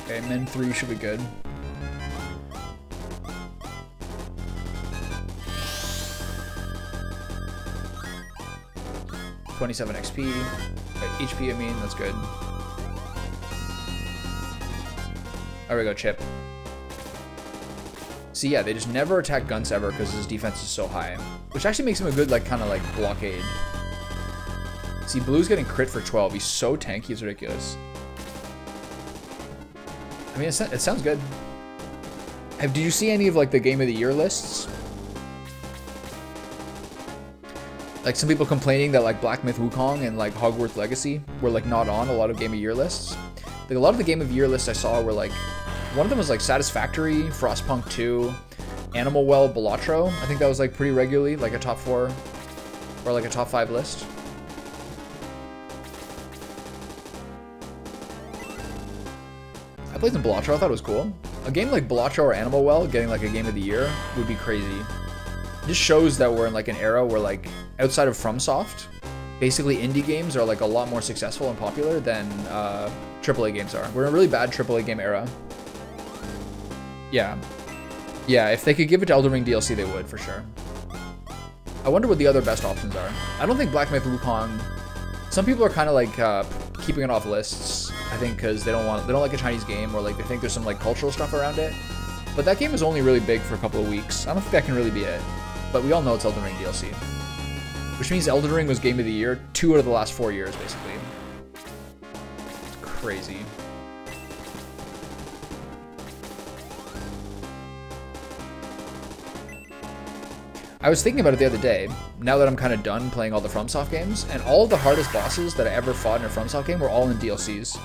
Okay, Men 3 should be good. $27 XP. HP, I mean, that's good. There we go, Chip. See, yeah, they just never attack Gunts ever because his defense is so high. Which actually makes him a good, like, kind of like blockade. See, Blue's getting crit for 12. He's so tanky, it's ridiculous. I mean, it sounds good. Did you see any of, like, the Game of the Year lists? Like, some people complaining that, like, Black Myth Wukong and, like, Hogwarts Legacy were, like, not on a lot of Game of Year lists. Like, a lot of the Game of Year lists I saw were, like, one of them was, like, Satisfactory, Frostpunk 2, Animal Well, Balatro. I think that was, like, pretty regularly, like, a top 4 or, like, a top 5 list. I played some Balatro, I thought it was cool. A game like Balatro or Animal Well getting, like, a Game of the Year would be crazy. This shows that we're in, like, an era where, like, outside of FromSoft, basically indie games are, like, a lot more successful and popular than AAA games are. We're in a really bad AAA game era. Yeah. Yeah, if they could give it to Elden Ring DLC, they would, for sure. I wonder what the other best options are. I don't think Black Myth Wukong... Some people are kind of, like, keeping it off lists, I think, because they don't like a Chinese game, or, like, they think there's some, like, cultural stuff around it. But that game is only really big for a couple of weeks. I don't think that can really be it. But we all know it's Elden Ring DLC. Which means Elden Ring was Game of the Year 2 out of the last 4 years, basically. It's crazy. I was thinking about it the other day, now that I'm kind of done playing all the FromSoft games, and all of the hardest bosses that I ever fought in a FromSoft game were all in DLCs.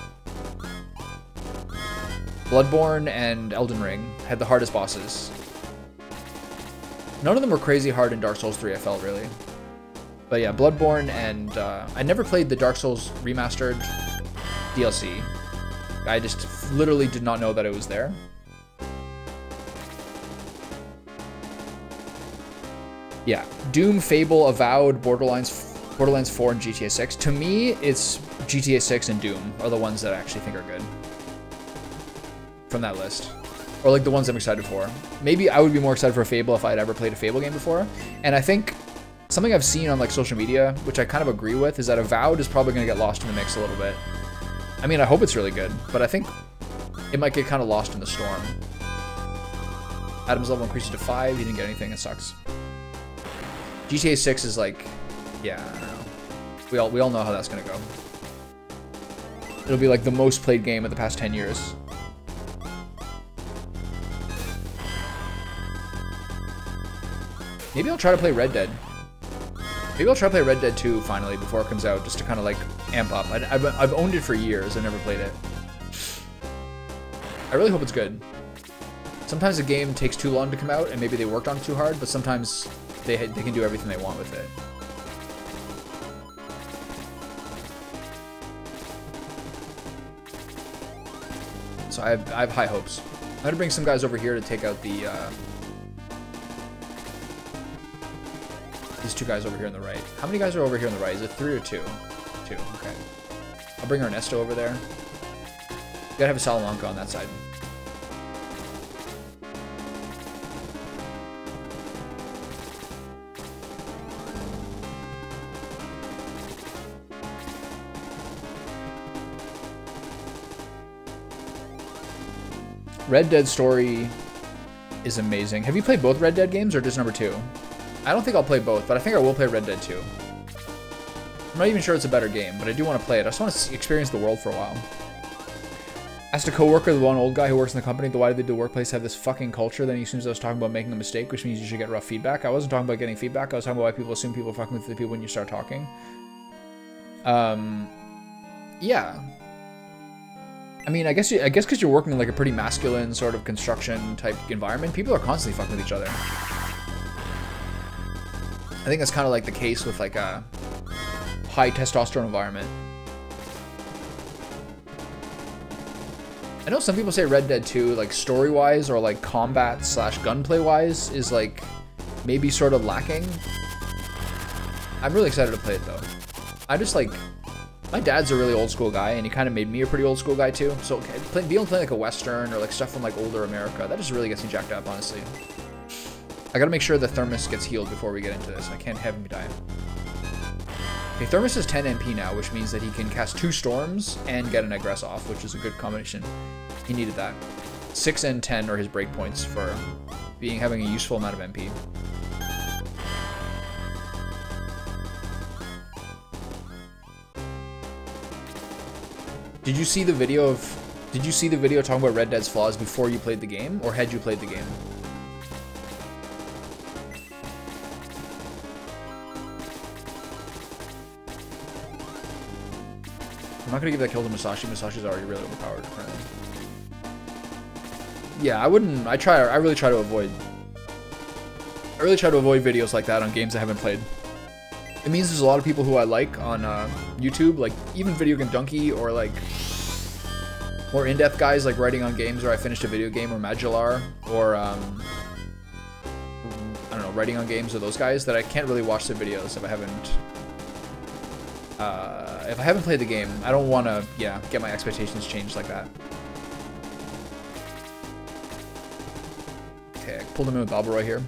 Bloodborne and Elden Ring had the hardest bosses. None of them were crazy hard in Dark Souls 3, I felt, really. But yeah, Bloodborne and... I never played the Dark Souls Remastered DLC. I just literally did not know that it was there. Yeah, Doom, Fable, Avowed, Borderlands 4, and GTA 6. To me, it's GTA 6 and Doom are the ones that I actually think are good. From that list. Or like the ones I'm excited for. Maybe I would be more excited for Fable if I had ever played a Fable game before. And I think something I've seen on like social media, which I kind of agree with, is that Avowed is probably going to get lost in the mix a little bit. I mean, I hope it's really good, but I think it might get kind of lost in the storm. Adam's level increases to 5. He didn't get anything. It sucks. GTA 6 is like, yeah, I don't know. We all know how that's going to go. It'll be like the most played game of the past 10 years. Maybe I'll try to play Red Dead. Maybe I'll try to play Red Dead 2 finally before it comes out, just to kind of like amp up. I've owned it for years. I've never played it. I really hope it's good. Sometimes a game takes too long to come out, and maybe they worked on it too hard, but sometimes they can do everything they want with it. So I have high hopes. I'm gonna bring some guys over here to take out the these two guys over here on the right. How many guys are over here on the right? Is it 3 or 2? 2. Okay. I'll bring Ernesto over there. You gotta have a Salamanca on that side. Red Dead story is amazing. Have you played both Red Dead games or just number 2? I don't think I'll play both, but I think I will play Red Dead 2. I'm not even sure it's a better game, but I do want to play it. I just want to experience the world for a while. Asked a coworker, the one old guy who works in the company, why do they do workplace have this fucking culture? Then he assumes I was talking about making a mistake, which means you should get rough feedback. I wasn't talking about getting feedback. I was talking about why people assume people are fucking with the people when you start talking. Yeah. I mean, I guess because you're working in like a pretty masculine sort of construction type environment, people are constantly fucking with each other. I think that's kind of like the case with like a high testosterone environment. I know some people say Red Dead 2, like story-wise or like combat/gunplay-wise, is like maybe sort of lacking. I'm really excited to play it though. I just like, my dad's a really old school guy, and he kind of made me a pretty old school guy too. So being able to play like a Western or like stuff from like older America, that just really gets me jacked up, honestly. I gotta make sure the Thermos gets healed before we get into this. I can't have him die. Okay, Thermos is 10 MP now, which means that he can cast 2 Storms and get an Aggress off, which is a good combination. He needed that. 6 and 10 are his breakpoints for having a useful amount of MP. Did you see the video talking about Red Dead's flaws before you played the game, or had you played the game? I'm not gonna give that kill to Musashi. Musashi's already really overpowered, apparently. Yeah, I wouldn't. I really try to avoid videos like that on games I haven't played. It means there's a lot of people who I like on YouTube, like even Video Game Donkey, or like more in-depth guys like writing on games where I finished a video game, or Madular, or I don't know, writing on games, or those guys that I can't really watch their videos if I haven't played the game. I don't want to, get my expectations changed like that. Okay, I pulled him in with Balborough here.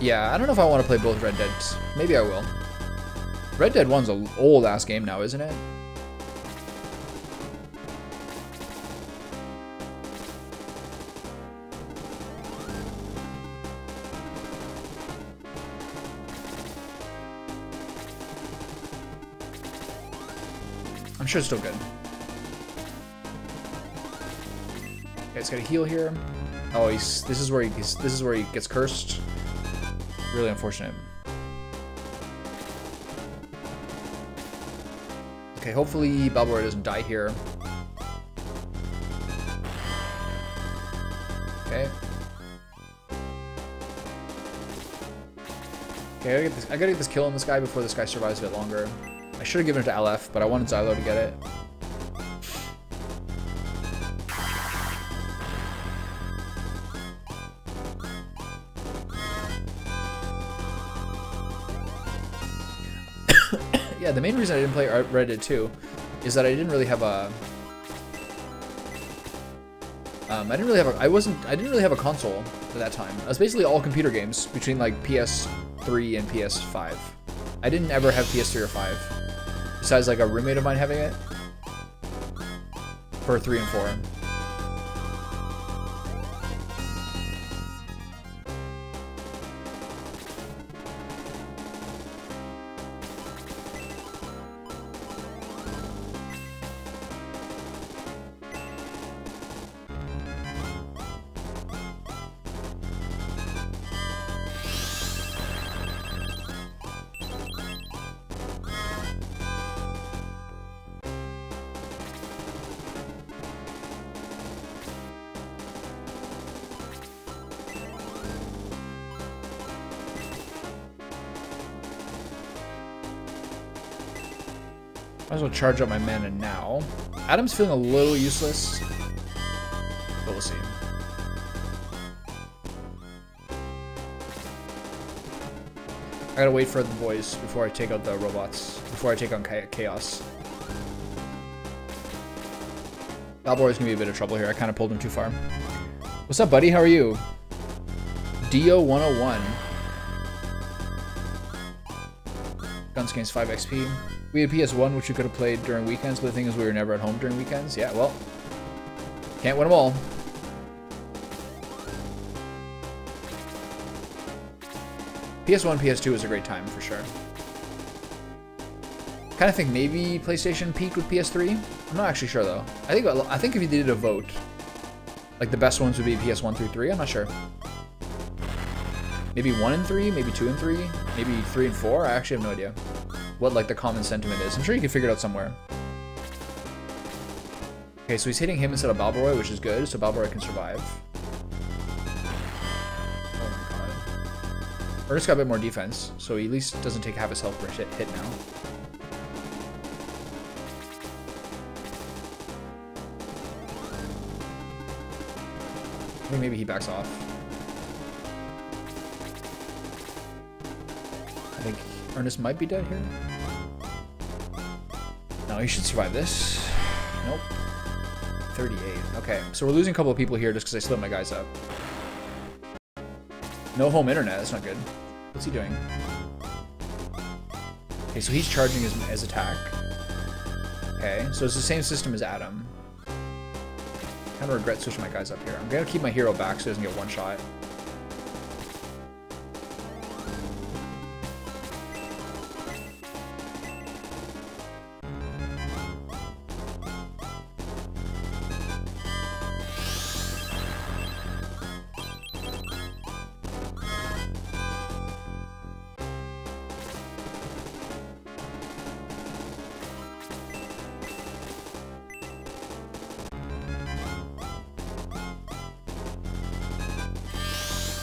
Yeah, I don't know if I want to play both Red Deads. Maybe I will. Red Dead 1's an old-ass game now, isn't it? I'm sure it's still good. Okay, it's got a heal here. Oh, this is where he gets cursed. Really unfortunate. Okay, hopefully Balborough doesn't die here. Okay. Okay, I gotta get this kill on this guy before this guy survives a bit longer. I should have given it to LF, but I wanted Xylo to get it. Yeah, the main reason I didn't play Red Dead 2 is that I didn't really have a I didn't really have a console at that time. I was basically all computer games between like PS3 and PS5. I didn't ever have PS3 or 5. Besides like a roommate of mine having it for 3 and 4. Might as well charge up my mana now. Adam's feeling a little useless, but we'll see. I gotta wait for the boys before I take out the robots, before I take on Chaos. Balbor's gonna be a bit of trouble here. I kind of pulled him too far. What's up, buddy? How are you? Dio 101. Guns gains 5 XP. We had PS1, which we could have played during weekends, but the thing is we were never at home during weekends. Yeah, well, can't win them all. PS1, PS2 was a great time for sure. Kind of think maybe PlayStation peaked with PS3. I'm not actually sure though. I think if you did a vote, like the best ones would be PS1 through 3. I'm not sure. Maybe 1 and 3, maybe 2 and 3, maybe 3 and 4. I actually have no idea what like the common sentiment is. I'm sure you can figure it out somewhere. Okay, so he's hitting him instead of Balboroy, which is good, so Balboroy can survive. Oh my god. Ernest got a bit more defense, so he at least doesn't take half his health per hit now. I think maybe he backs off. I think Ernest might be dead here. No, he should survive this. Nope. 38. Okay, so we're losing a couple of people here just because I split my guys up. No home internet. That's not good. What's he doing? Okay, so he's charging his attack. Okay, so it's the same system as Adam. Kind of regret switching my guys up here. I'm gonna keep my hero back so he doesn't get one shot.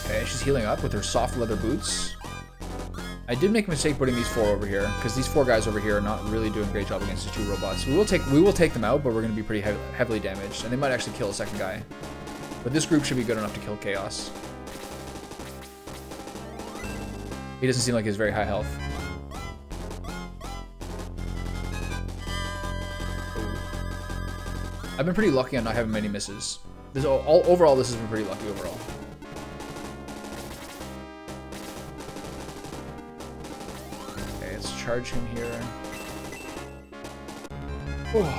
Okay, she's healing up with her soft leather boots. I did make a mistake putting these 4 over here because these 4 guys over here are not really doing a great job against these 2 robots. We will take them out, but we're going to be pretty heavily damaged, and they might actually kill a second guy. But this group should be good enough to kill Chaos. He doesn't seem like he has very high health. Ooh. I've been pretty lucky on not having many misses. Overall, this has been pretty lucky overall. Charge him here. Oh.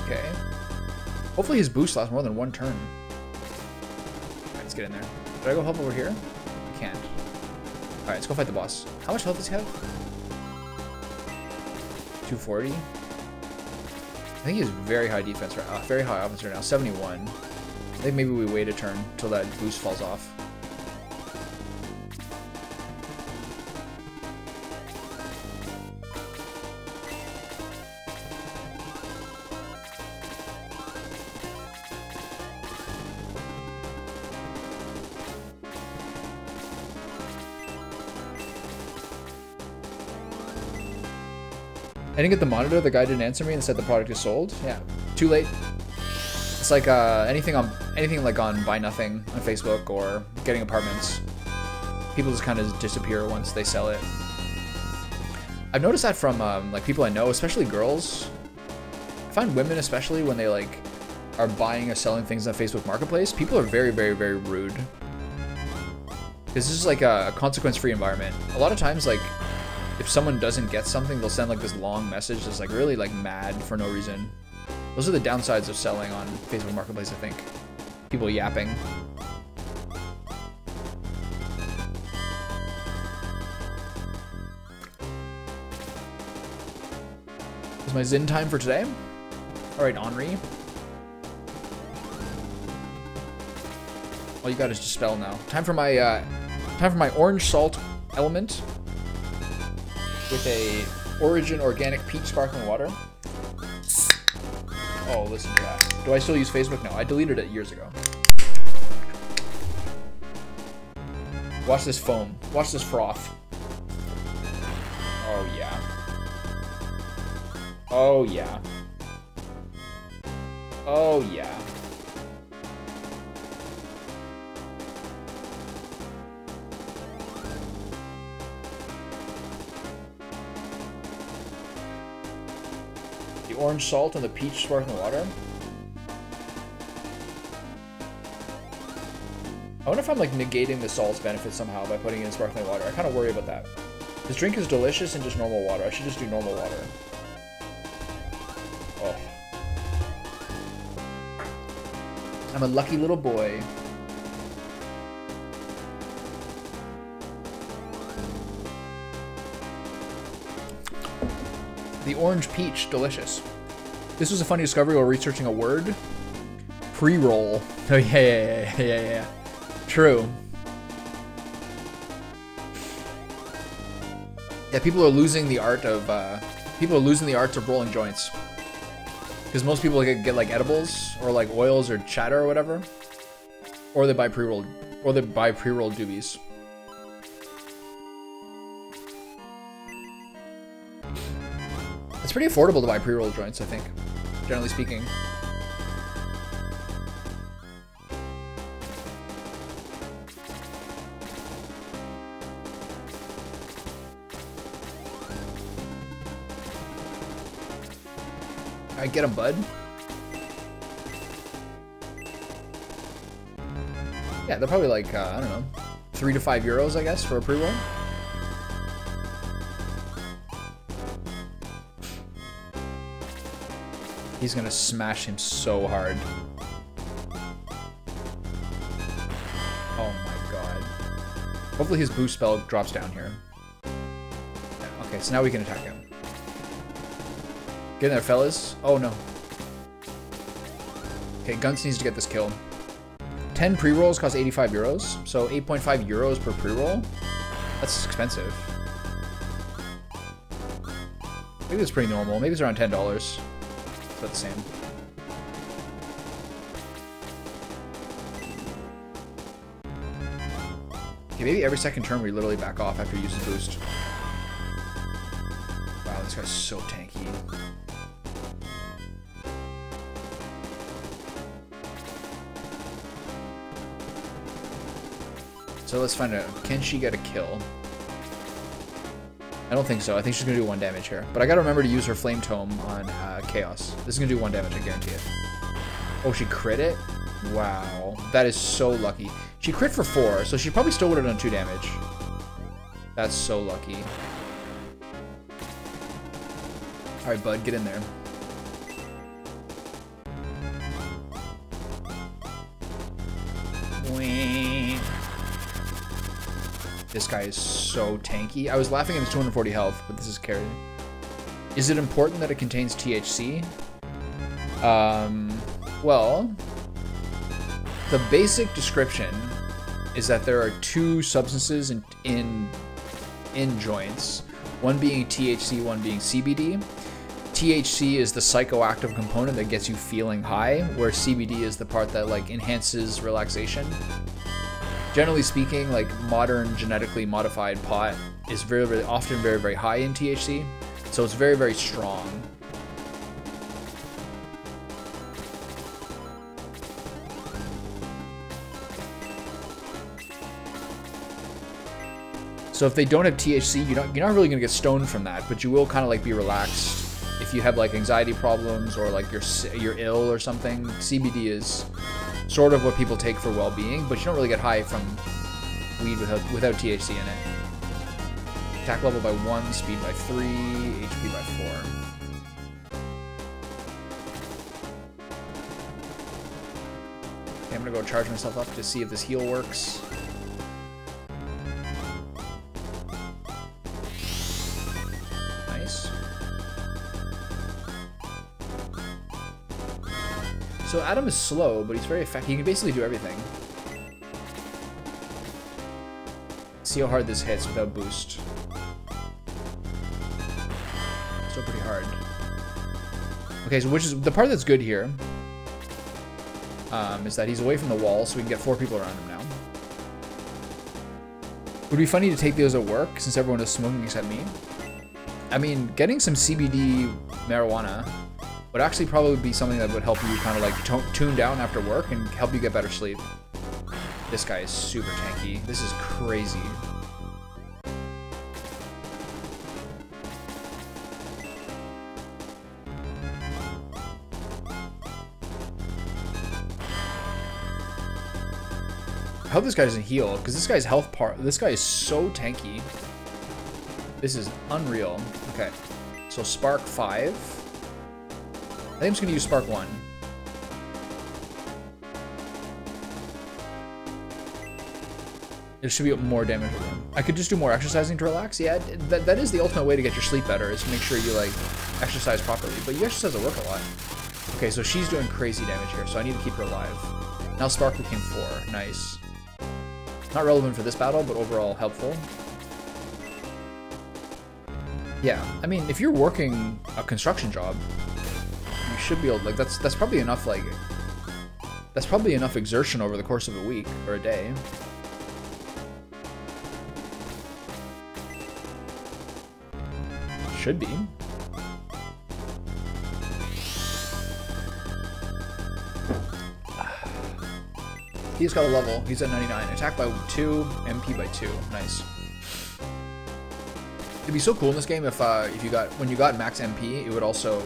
Okay. Hopefully his boost lasts more than 1 turn. Alright, let's get in there. Did I go help over here? I can't. Alright, let's go fight the boss. How much health does he have? 240. I think he has very high defense right now. Very high offense right now. 71. I think maybe we wait a turn until that boost falls off. I didn't get the monitor. The guy didn't answer me and said the product is sold. Yeah, too late. It's like anything like on Buy Nothing on Facebook or Getting Apartments. People just kind of disappear once they sell it. I've noticed that from like people I know, especially girls. I find women, especially when they like are buying or selling things on Facebook Marketplace, people are very, very, very rude. Because this is like a consequence-free environment. A lot of times, like, if someone doesn't get something, they'll send like this long message that's like really like mad for no reason. Those are the downsides of selling on Facebook Marketplace, I think. People yapping. Is my Zin time for today? Alright, Henri. All you got is Dispel now. Time for my orange salt element. With a Origin Organic Peach Sparkling Water. Oh, listen to that. Do I still use Facebook? No, I deleted it years ago. Watch this foam. Watch this froth. Oh, yeah. Oh, yeah. Oh, yeah. The orange salt and the peach sparkling water. I wonder if I'm like negating the salt's benefit somehow by putting it in sparkling water. I kind of worry about that. This drink is delicious in just normal water. I should just do normal water. Oh. I'm a lucky little boy. The orange peach, delicious. This was a funny discovery while researching a word. Pre-roll. Oh, yeah. True. Yeah, people are losing the art of rolling joints. Because most people get like edibles or like oils or chatter or whatever, or they buy pre-rolled doobies. It's pretty affordable to buy pre-rolled joints, I think, generally speaking. Alright, get him, bud. Yeah, they're probably like, I don't know, 3 to 5 euros, I guess, for a pre-roll. He's gonna smash him so hard. Oh my god. Hopefully his boost spell drops down here. Okay, so now we can attack him. Get in there, fellas. Oh, no. Okay, Gunts needs to get this kill. 10 pre-rolls cost 85 euros, so 8.5 euros per pre-roll. That's expensive. Maybe it's pretty normal. Maybe it's around $10. It's about the same. Okay, maybe every second turn we literally back off after you use the boost. Wow, this guy's so tanky. So let's find out. Can she get a kill? I don't think so. I think she's going to do 1 damage here. But I got to remember to use her Flame Tome on Chaos. This is going to do 1 damage, I guarantee it. Oh, she crit it? Wow. That is so lucky. She crit for 4, so she probably still would have done 2 damage. That's so lucky. Alright, bud, get in there. This guy is so tanky. I was laughing at his 240 health, but this is carried. Is it important that it contains THC? Well, the basic description is that there are 2 substances in joints, one being THC, one being CBD. THC is the psychoactive component that gets you feeling high, where CBD is the part that like enhances relaxation. Generally speaking, like modern genetically modified pot is often very high in THC, so it's very strong. So if they don't have THC, you're not really gonna get stoned from that, but you will kind of like be relaxed if you have like anxiety problems or like you're ill or something. CBD is sort of what people take for well-being, but you don't really get high from weed without THC in it. Attack level by 1, speed by 3, HP by 4. Okay, I'm gonna go charge myself up to see if this heal works. Nice. So Adam is slow, but he's very effective. He can basically do everything. See how hard this hits without boost. Still pretty hard. Okay, so which is the part that's good here, is that he's away from the wall, so we can get 4 people around him now. Would be funny to take those at work, since everyone is smoking except me. I mean, getting some CBD marijuana would actually probably be something that would help you kind of like tune down after work and help you get better sleep. This guy is super tanky. This is crazy. I hope this guy doesn't heal, because this guy's this guy is so tanky. This is unreal. Okay, so Spark 5. I think I'm just gonna use Spark 1. There should be more damage. I could just do more exercising to relax. Yeah, that is the ultimate way to get your sleep better, is to make sure you like exercise properly. But you exercise at work a lot. Okay, so she's doing crazy damage here, so I need to keep her alive. Now Spark became 4. Nice. Not relevant for this battle, but overall helpful. Yeah, I mean, if you're working a construction job, you should be able, like, that's probably enough, like, that's probably enough exertion over the course of a week or a day. Should be. He's got a level. He's at 99. Attack by 2, MP by 2. Nice. It'd be so cool in this game if you got, when you got max MP, it would also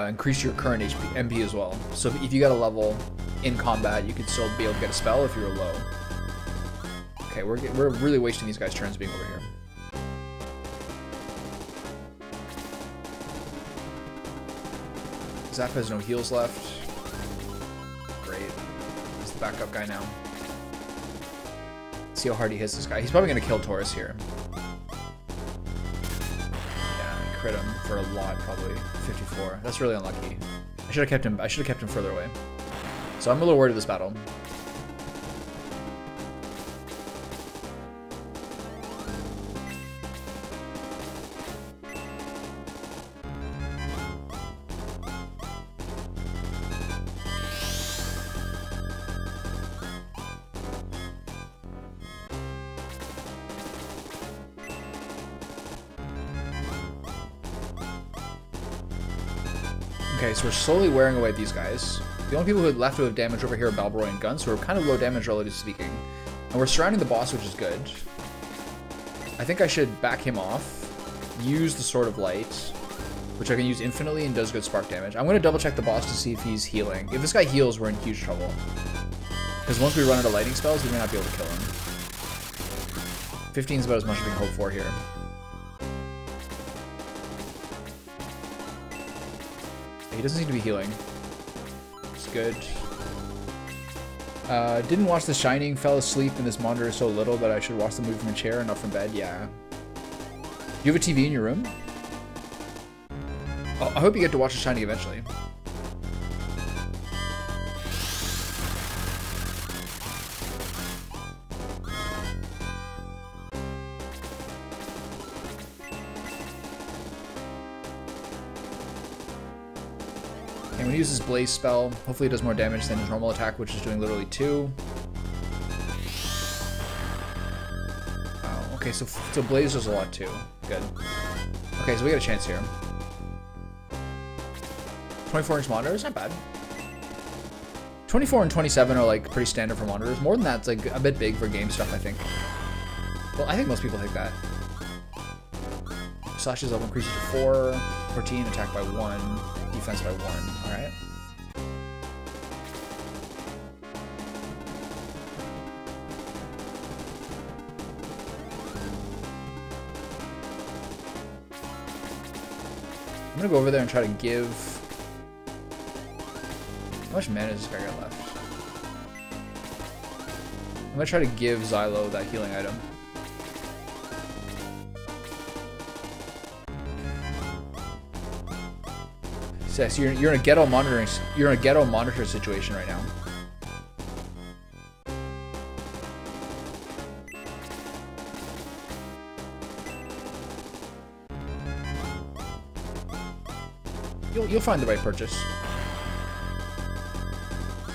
increase your current MP as well. So if you got a level in combat, you could still be able to get a spell if you were low. Okay, we're really wasting these guys' turns being over here. Zappa has no heals left. Backup guy now. See how hard he hits this guy. He's probably gonna kill Taurus here. Yeah, crit him for a lot, probably 54. That's really unlucky. I should have kept him. I should have kept him further away. So I'm a little worried of this battle. Okay, so we're slowly wearing away at these guys. The only people who are left who have damage over here are Balborough and Guns, who are kind of low damage relatively speaking. And we're surrounding the boss, which is good. I think I should back him off, use the Sword of Light, which I can use infinitely and does good spark damage. I'm going to double check the boss to see if he's healing. If this guy heals, we're in huge trouble. Because once we run out of lightning spells, we may not be able to kill him. 15 is about as much as we can hope for here. He doesn't seem to be healing. It's good. Didn't watch The Shining. Fell asleep and this monitor is so little that I should watch the movie from a chair and not from bed. Yeah. You have a TV in your room? Oh, I hope you get to watch The Shining eventually. And when he uses Blaze spell, hopefully it does more damage than his normal attack, which is doing literally 2. Oh, okay, so Blaze does a lot too. Good. Okay, so we got a chance here. 24-inch monitors, not bad. 24 and 27 are like pretty standard for monitors. More than that, it's like a bit big for game stuff, I think. Well, I think most people think that. Slash's level increases to 4, 14, attack by 1. Defense by 1, alright. I'm gonna go over there and try to give... How much mana does this guy got left? I'm gonna try to give Xylo that healing item. So you're in a ghetto monitoring. You're in a ghetto monitor situation right now. You'll find the right purchase.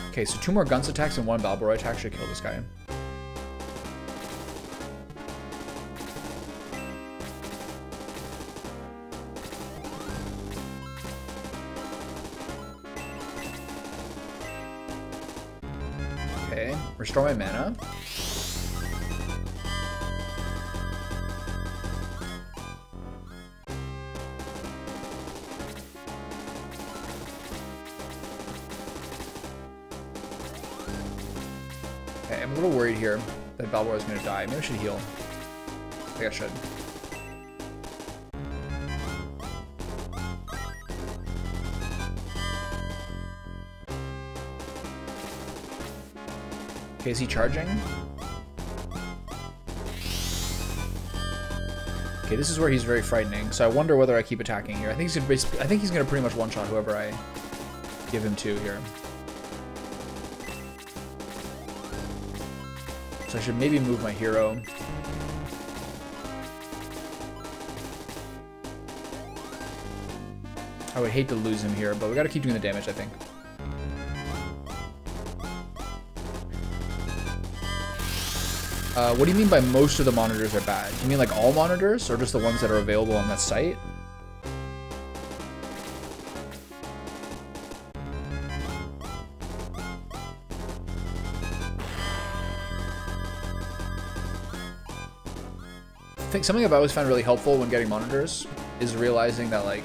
Okay, so 2 more Guns attacks and 1 Balborough attack should kill this guy. Okay, restore my mana. Okay, I'm a little worried here that Balboa is going to die. Maybe I should heal. I think I should. Okay, is he charging? Okay, this is where he's very frightening. So I wonder whether I keep attacking here. I think he's gonna pretty much one-shot whoever I give him to here. So I should maybe move my hero. I would hate to lose him here, but we gotta keep doing the damage, I think. What do you mean by most of the monitors are bad? Do you mean like all monitors, or just the ones that are available on that site? I think something I've always found really helpful when getting monitors is realizing that, like,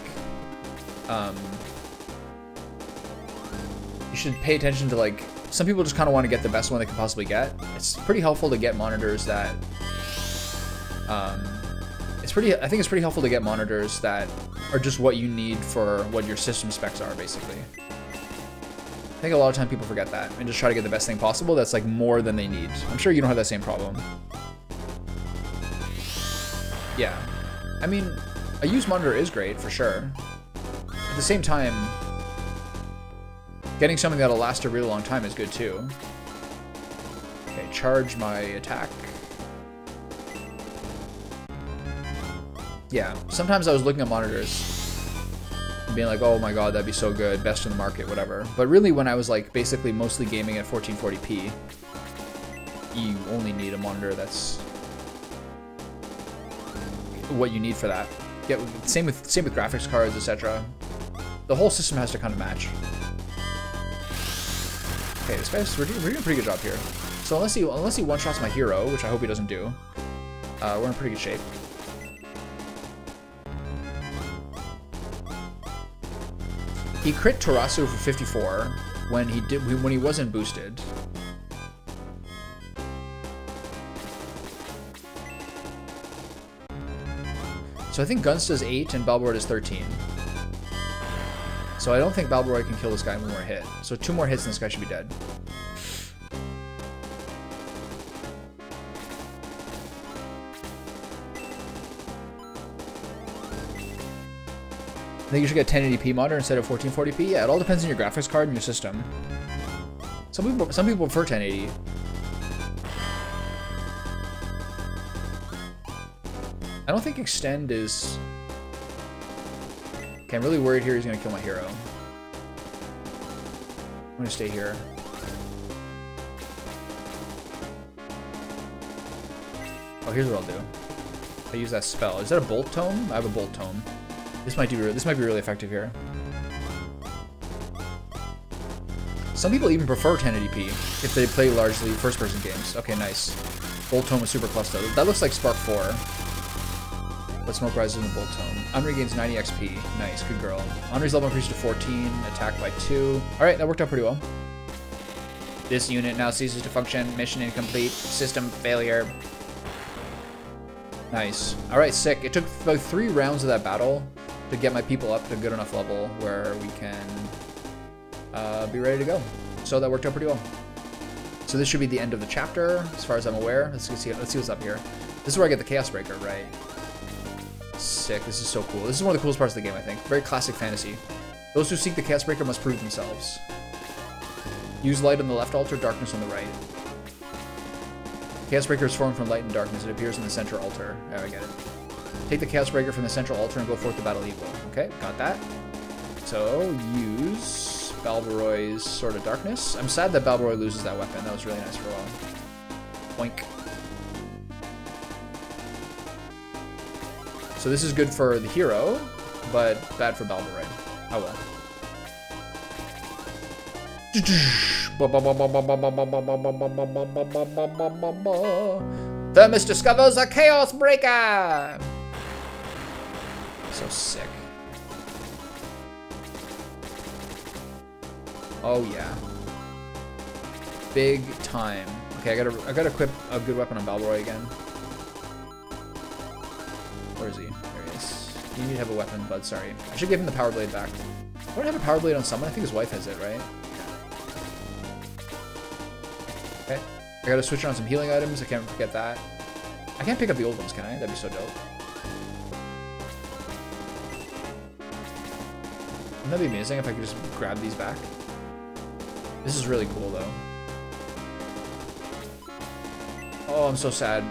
you should pay attention to, like, some people just kind of want to get the best one they can possibly get. It's pretty helpful to get monitors that, I think it's pretty helpful to get monitors that are just what you need for what your system specs are, basically. I think a lot of time people forget that and just try to get the best thing possible that's, like, more than they need. I'm sure you don't have that same problem. Yeah. I mean, a used monitor is great, for sure. At the same time, getting something that'll last a really long time is good too. Okay, charge my attack. Yeah, sometimes I was looking at monitors and being like, oh my god, that'd be so good, best in the market, whatever. But really, when I was like basically mostly gaming at 1440p, you only need a monitor that's what you need for that. Same with graphics cards, etc. The whole system has to kind of match. Okay, this guy's we're doing a pretty good job here. So unless he one-shots my hero, which I hope he doesn't do, we're in pretty good shape. He crit Tarasu for 54 when he wasn't boosted. So I think Guns does 8 and Balborough does 13. So I don't think Balborough can kill this guy in one more hit. So 2 more hits and this guy should be dead. I think you should get 1080p monitor instead of 1440p. Yeah, it all depends on your graphics card and your system. Some people prefer 1080. I don't think extend is... Okay, I'm really worried here he's gonna kill my hero. I'm gonna stay here. Oh, here's what I'll do. I use that spell. Is that a bolt tome? I have a bolt tome. This might be really effective here. Some people even prefer 1080p if they play largely first-person games. Okay, nice. Bolt tome with super cluster. That looks like Spark 4. But Smoke rises in the Bolt Tome. Henri gains 90 XP. Nice, good girl. Henri's level increased to 14, attack by 2. Alright, that worked out pretty well. This unit now ceases to function. Mission incomplete. System failure. Nice. Alright, sick. It took about 3 rounds of that battle to get my people up to a good enough level where we can be ready to go. So that worked out pretty well. So this should be the end of the chapter, as far as I'm aware. Let's see what's up here. This is where I get the Chaos Breaker, right? Sick. This is so cool. This is one of the coolest parts of the game, I think. Very classic fantasy. Those who seek the Chaos Breaker must prove themselves. Use light on the left altar, darkness on the right. Chaos Breaker is formed from light and darkness. It appears in the center altar. Oh, I get it. Take the Chaos Breaker from the central altar and go forth to battle evil. Okay, got that. So, use Balboroy's Sword of Darkness. I'm sad that Balboroy loses that weapon. That was really nice for a while. Boink. So this is good for the hero, but bad for Balboroy. Oh well. Thermos discovers a chaos breaker. So sick. Oh yeah. Big time. Okay, I gotta equip a good weapon on Balroy again. Where is he? There he is. You need to have a weapon, bud. Sorry. I should give him the power blade back. I don't have a power blade on someone. I think his wife has it, right? Okay. I gotta switch on some healing items. I can't forget that. I can't pick up the old ones, can I? That'd be so dope. Wouldn't that be amazing if I could just grab these back? This is really cool, though. Oh, I'm so sad.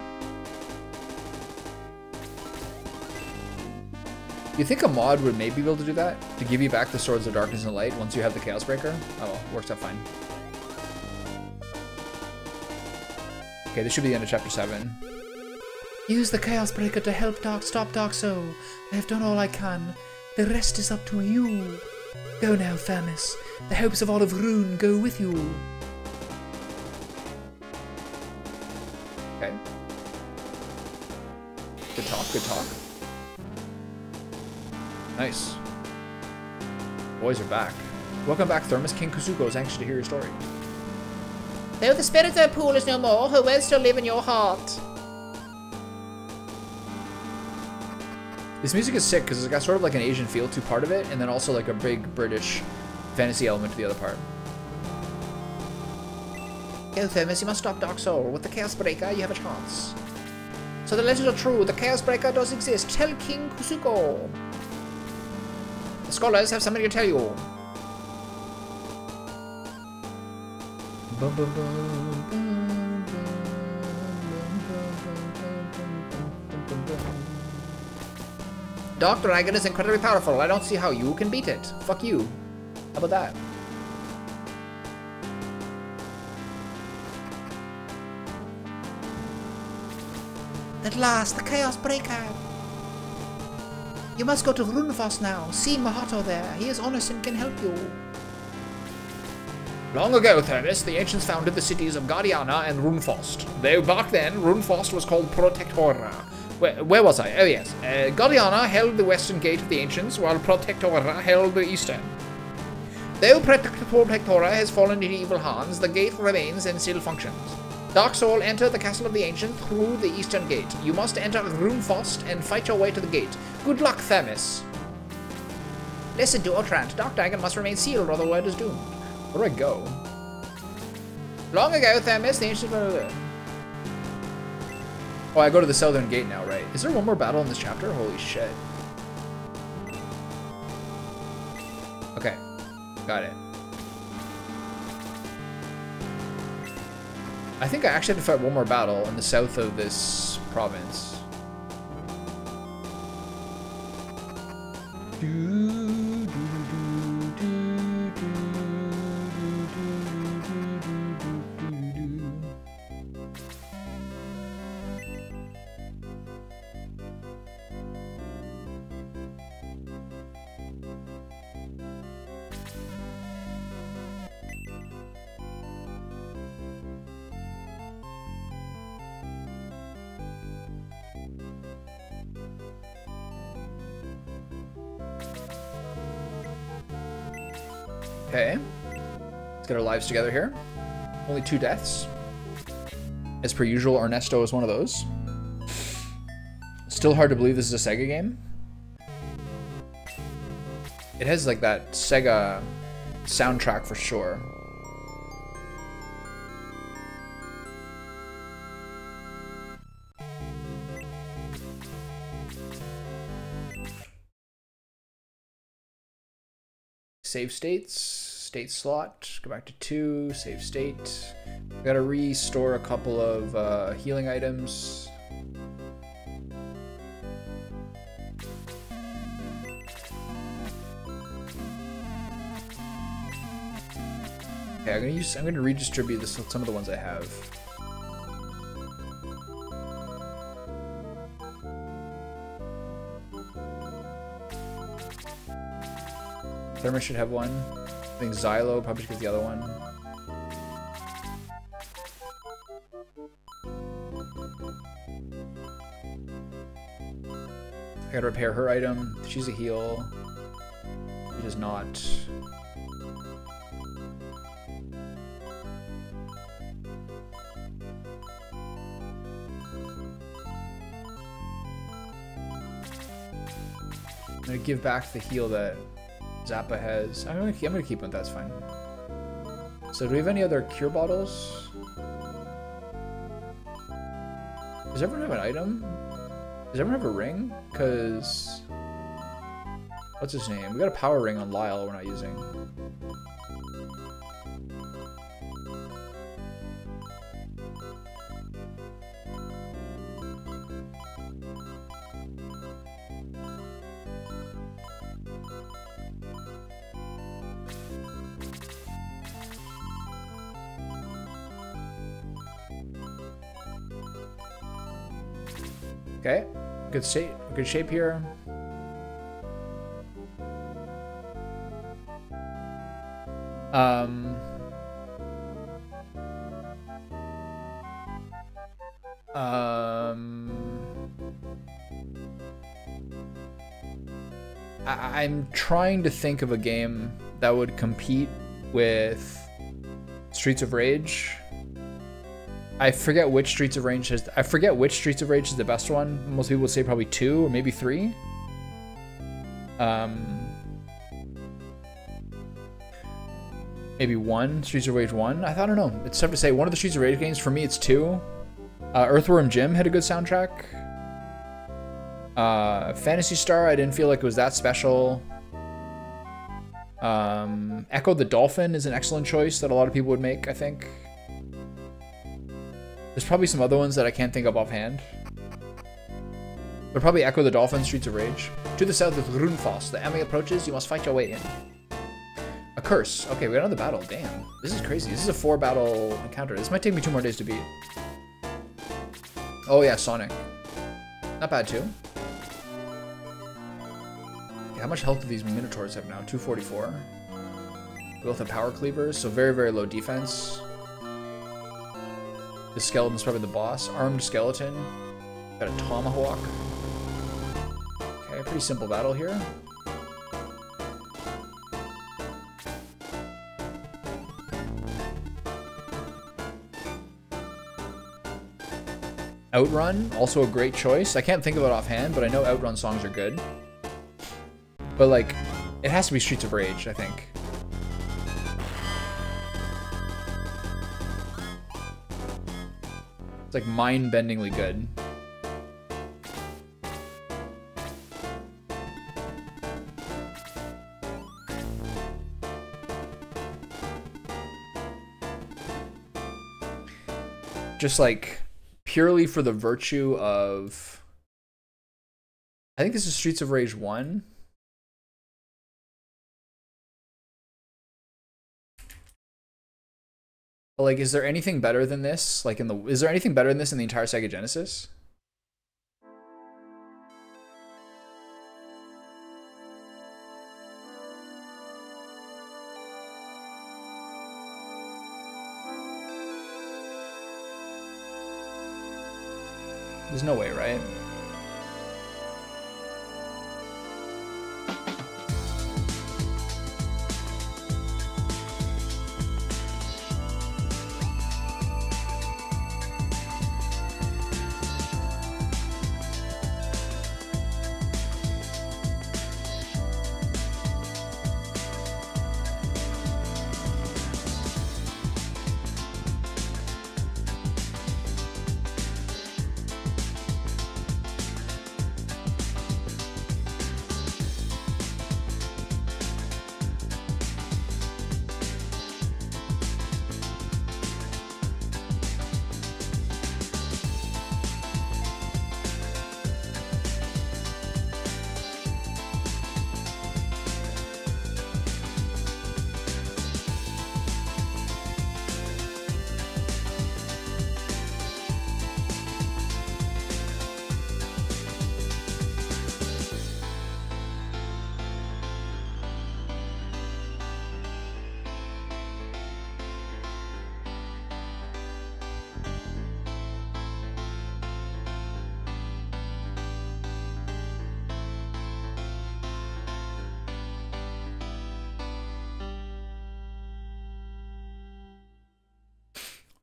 You think a mod would maybe be able to do that? To give you back the Swords of Darkness and Light once you have the Chaos Breaker? Oh, well, works out fine. Okay, this should be the end of Chapter 7. Use the Chaos Breaker to help stop Dark Soul. I have done all I can. The rest is up to you. Go now, Thermos. The hopes of all of Rune go with you. Okay. Good talk, good talk. Nice. Boys are back. Welcome back, Thermos. King Kusuko is anxious to hear your story. Though the spirit of the pool is no more, her words still live in your heart. This music is sick because it's got sort of like an Asian feel to part of it, and then also like a big British fantasy element to the other part. Go, Thermos, you must stop Dark Soul. With the Chaos Breaker, you have a chance. So the legends are true. The Chaos Breaker does exist. Tell King Kusuko. The scholars have something to tell you. Dark Dragon is incredibly powerful. I don't see how you can beat it. Fuck you. How about that? At last, the Chaos Breaker. You must go to Runefoss now. See Mahato there. He is honest and can help you. Long ago, Thermos, the ancients founded the cities of Guardiana and Runefoss. Though back then, Runefoss was called Protectora. Where was I? Oh yes. Guardiana held the western gate of the ancients, while Protectora held the eastern. Though Protectora has fallen into evil hands, the gate remains and still functions. Dark Soul, enter the castle of the ancients through the eastern gate. You must enter Runefoss and fight your way to the gate. Good luck, Thermos. Listen to Otrant. Dark Dragon must remain sealed, or the world is doomed. Where do I go? Long ago, Thermos, the ancients... Oh, I go to the southern gate now, right? Is there one more battle in this chapter? Holy shit. Okay. Got it. I think I actually have to fight one more battle in the south of this province. Okay. Let's get our lives together here. Only 2 deaths. As per usual, Ernesto is one of those. Still hard to believe this is a Sega game. It has like that Sega soundtrack for sure. Save states, state slot, go back to 2, save state. Gotta restore a couple of healing items. Okay, I'm gonna redistribute this with some of the ones I have. Thermos should have one. I think Xylo probably should get the other one. I gotta repair her item. She's a heal. She does not. I'm gonna give back the heal that Zappa has. I'm gonna keep it. That's fine. So do we have any other cure bottles? Does everyone have an item? Does everyone have a ring? Cause what's his name? We got a power ring on Lyle we're not using. Okay, good shape here. I'm trying to think of a game that would compete with Streets of Rage. I forget which Streets of Rage is. I forget which Streets of Rage is the best one. Most people would say probably 2 or maybe 3. Maybe 1 Streets of Rage 1. I don't know. It's tough to say. One of the Streets of Rage games for me, it's 2. Earthworm Jim had a good soundtrack. Phantasy Star, I didn't feel like it was that special. Echo the Dolphin is an excellent choice that a lot of people would make, I think. There's probably some other ones that I can't think of offhand. But probably Echo the Dolphin, Streets of Rage. To the south is Runfoss. The enemy approaches, you must fight your way in. A curse. Okay, we got another battle. Damn. This is crazy. This is a 4-battle encounter. This might take me 2 more days to beat. Oh yeah, Sonic. Not bad too. Okay, how much health do these Minotaurs have now? 244. We both have power cleavers, so very, very low defense. The skeleton's probably the boss. Armed skeleton. Got a tomahawk. Okay, pretty simple battle here. Outrun, also a great choice. I can't think of it offhand, but I know Outrun songs are good. But like, it has to be Streets of Rage, I think. It's like mind-bendingly good. Just like purely for the virtue of, I think this is Streets of Rage 1. Like, is there anything better than this? Like is there anything better than this in the entire Sega Genesis? There's no way, right?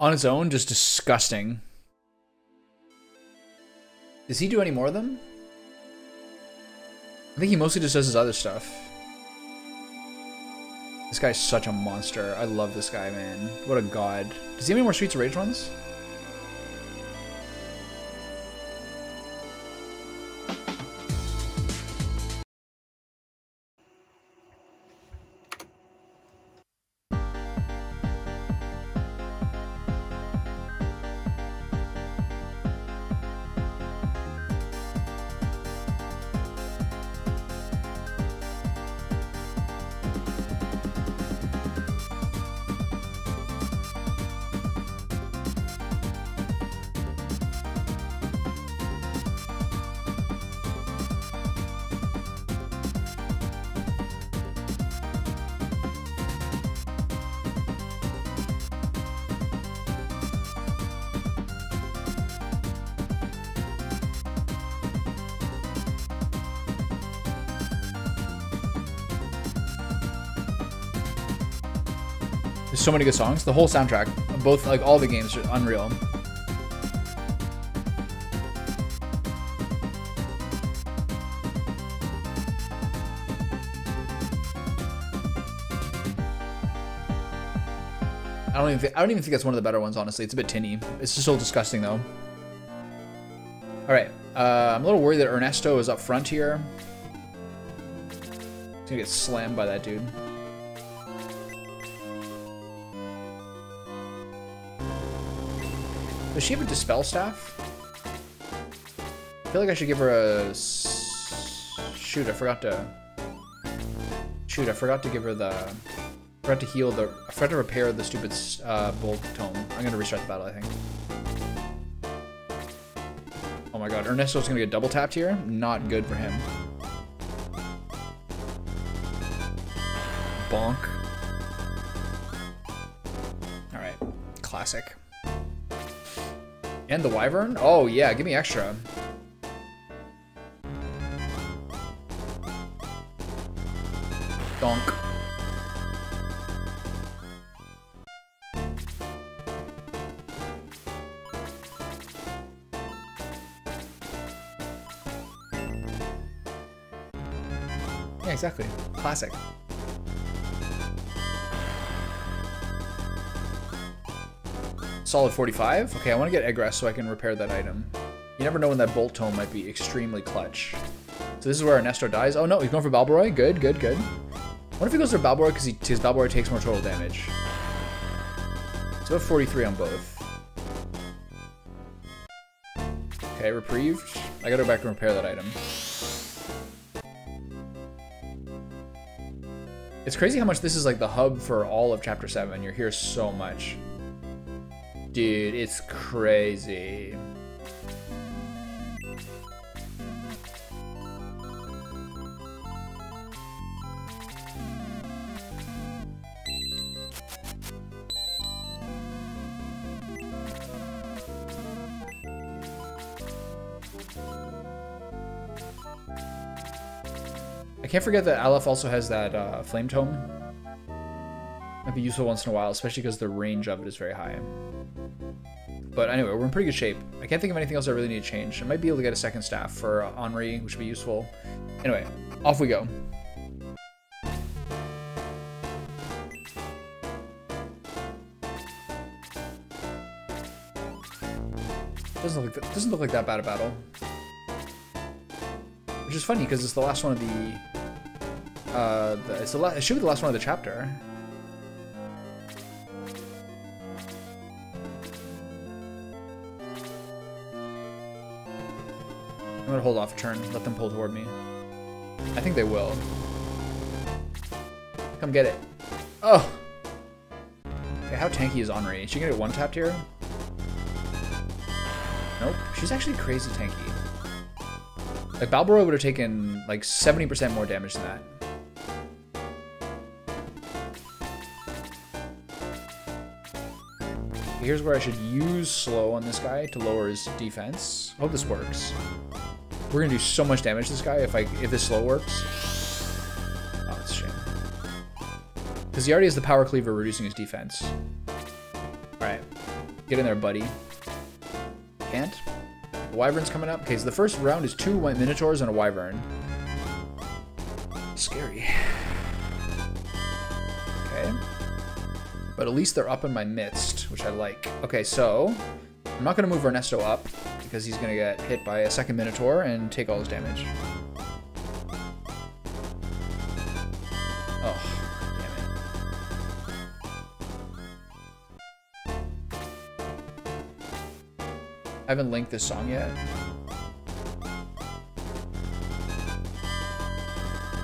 On its own, just disgusting. Does he do any more of them? I think he mostly just does his other stuff. This guy's such a monster. I love this guy, man. What a god. Does he have any more Streets of Rage ones? There's so many good songs. The whole soundtrack, both, like, all the games are unreal. I don't even think that's one of the better ones, honestly. It's a bit tinny. It's just so disgusting, though. All right, I'm a little worried that Ernesto is up front here. He's gonna get slammed by that dude. Does she have a Dispel Staff? I feel like I should give her a... Shoot, I forgot to... Shoot, I forgot to give her the... I forgot to heal the... I forgot to repair the stupid Bolt Tome. I'm gonna restart the battle, I think. Oh my god, Ernesto's gonna get double tapped here. Not good for him. Bonk. Alright, classic. And the Wyvern? Oh yeah, give me extra. Donk. Yeah, exactly. Classic. Solid 45? Okay, I want to get Egress so I can repair that item. You never know when that Bolt Tome might be extremely clutch. So this is where Ernesto dies. Oh no, he's going for Balboroy. Good, good, good. What if he goes for Balboroy because his Balboroy takes more total damage? It's about 43 on both. Okay, reprieved. I gotta go back and repair that item. It's crazy how much this is like the hub for all of Chapter 7. You're here so much. Dude, it's crazy. I can't forget that Aleph also has that Flame Tome. Might be useful once in a while, especially because the range of it is very high. But anyway, we're in pretty good shape. I can't think of anything else I really need to change. I might be able to get a second staff for Henri, which would be useful. Anyway, off we go. Doesn't look like that bad a battle. Which is funny because it's the last one of the. It should be the last one of the chapter. I'm gonna hold off a turn, let them pull toward me. I think they will. Come get it. Oh! Okay, how tanky is Henri? Is she gonna get one tapped here? Nope. She's actually crazy tanky. Like, Balboroy would have taken, like, 70% more damage than that. Here's where I should use slow on this guy to lower his defense. I hope this works. We're gonna do so much damage to this guy if this slow works. Oh, it's a shame. Because he already has the power cleaver reducing his defense. Alright. Get in there, buddy. Can't. The wyvern's coming up. Okay, so the first round is 2 white minotaurs and a wyvern. Scary. Okay. But at least they're up in my midst, which I like. Okay, so I'm not going to move Ernesto up because he's going to get hit by a second minotaur and take all his damage. Oh, damn it. I haven't linked this song yet.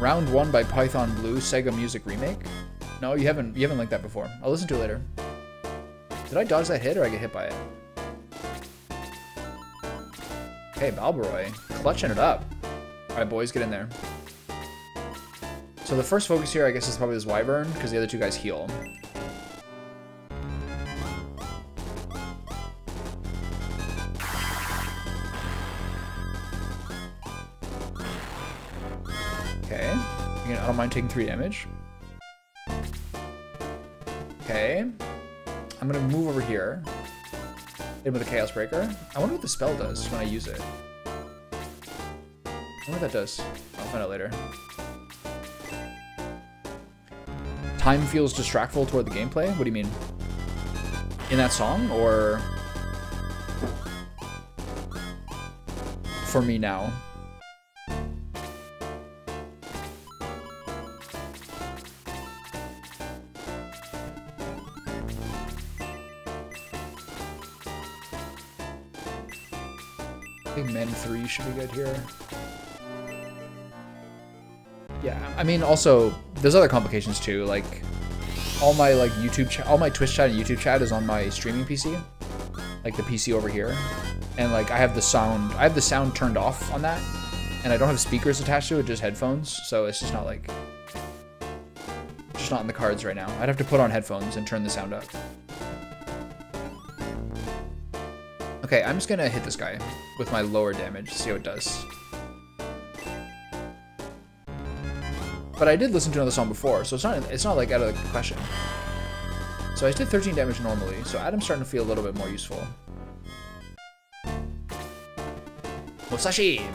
Round 1 by Python Blue, Sega Music Remake. No, you haven't linked that before. I'll listen to it later. Did I dodge that hit or I get hit by it? Okay, Balbaroy. Clutching it up. Alright, boys, get in there. So the first focus here, I guess, is probably this wyvern, because the other 2 guys heal. Okay. Again, I don't mind taking 3 damage. Okay. I'm gonna move over here. Hit him with a Chaos Breaker. I wonder what the spell does when I use it. I wonder what that does. I'll find out later. Time feels distractful toward the gameplay? What do you mean? In that song, or for me now? I think Men 3 should be good here. Yeah, I mean, also, there's other complications too. Like, all my all my Twitch chat and YouTube chat is on my streaming PC, like the PC over here, and like I have the sound turned off on that, and I don't have speakers attached to it, just headphones. So it's just not like, just not in the cards right now. I'd have to put on headphones and turn the sound up. Okay, I'm just gonna hit this guy with my lower damage, see how it does. But I did listen to another song before, so it's not like out of the question. So I did 13 damage normally, so Adam's starting to feel a little bit more useful. Musashi!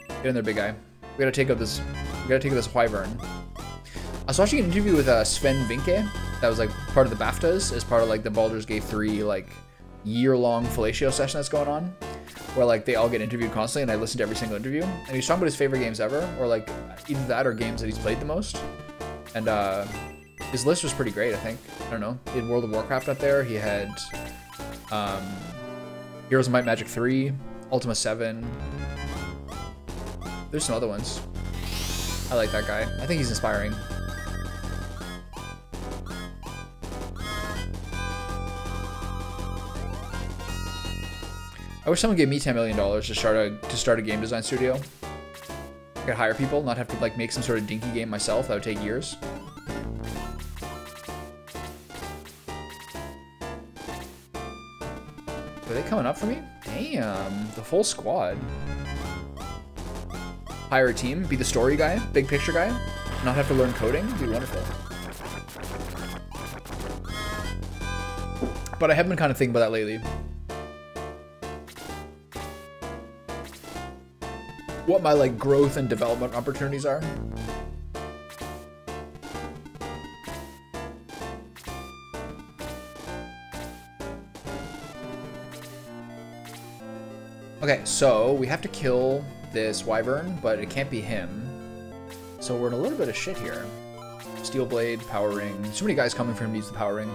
Get in there, big guy. We gotta take out this wyvern. I was watching an interview with Sven Vinke, that was like part of the BAFTAs, as part of like the Baldur's Gate 3 like year-long fellatio session that's going on, where like they all get interviewed constantly, and I listened to every single interview. And he's talking about his favorite games ever, or like either that or games that he's played the most. And his list was pretty great, I think. I don't know. He had World of Warcraft up there. He had Heroes of Might and Magic 3, Ultima 7. There's some other ones. I like that guy. I think he's inspiring. I wish someone gave me $10 million to start a game design studio. I could hire people, not have to like make some sort of dinky game myself. That would take years. Are they coming up for me? Damn, the full squad. Hire a team, be the story guy, big picture guy, not have to learn coding. It'd be wonderful. But I have been kind of thinking about that lately. What my like growth and development opportunities are. Okay, so we have to kill this wyvern, but it can't be him. So we're in a little bit of shit here. Steel blade, power ring. So many guys coming for him to use the power ring.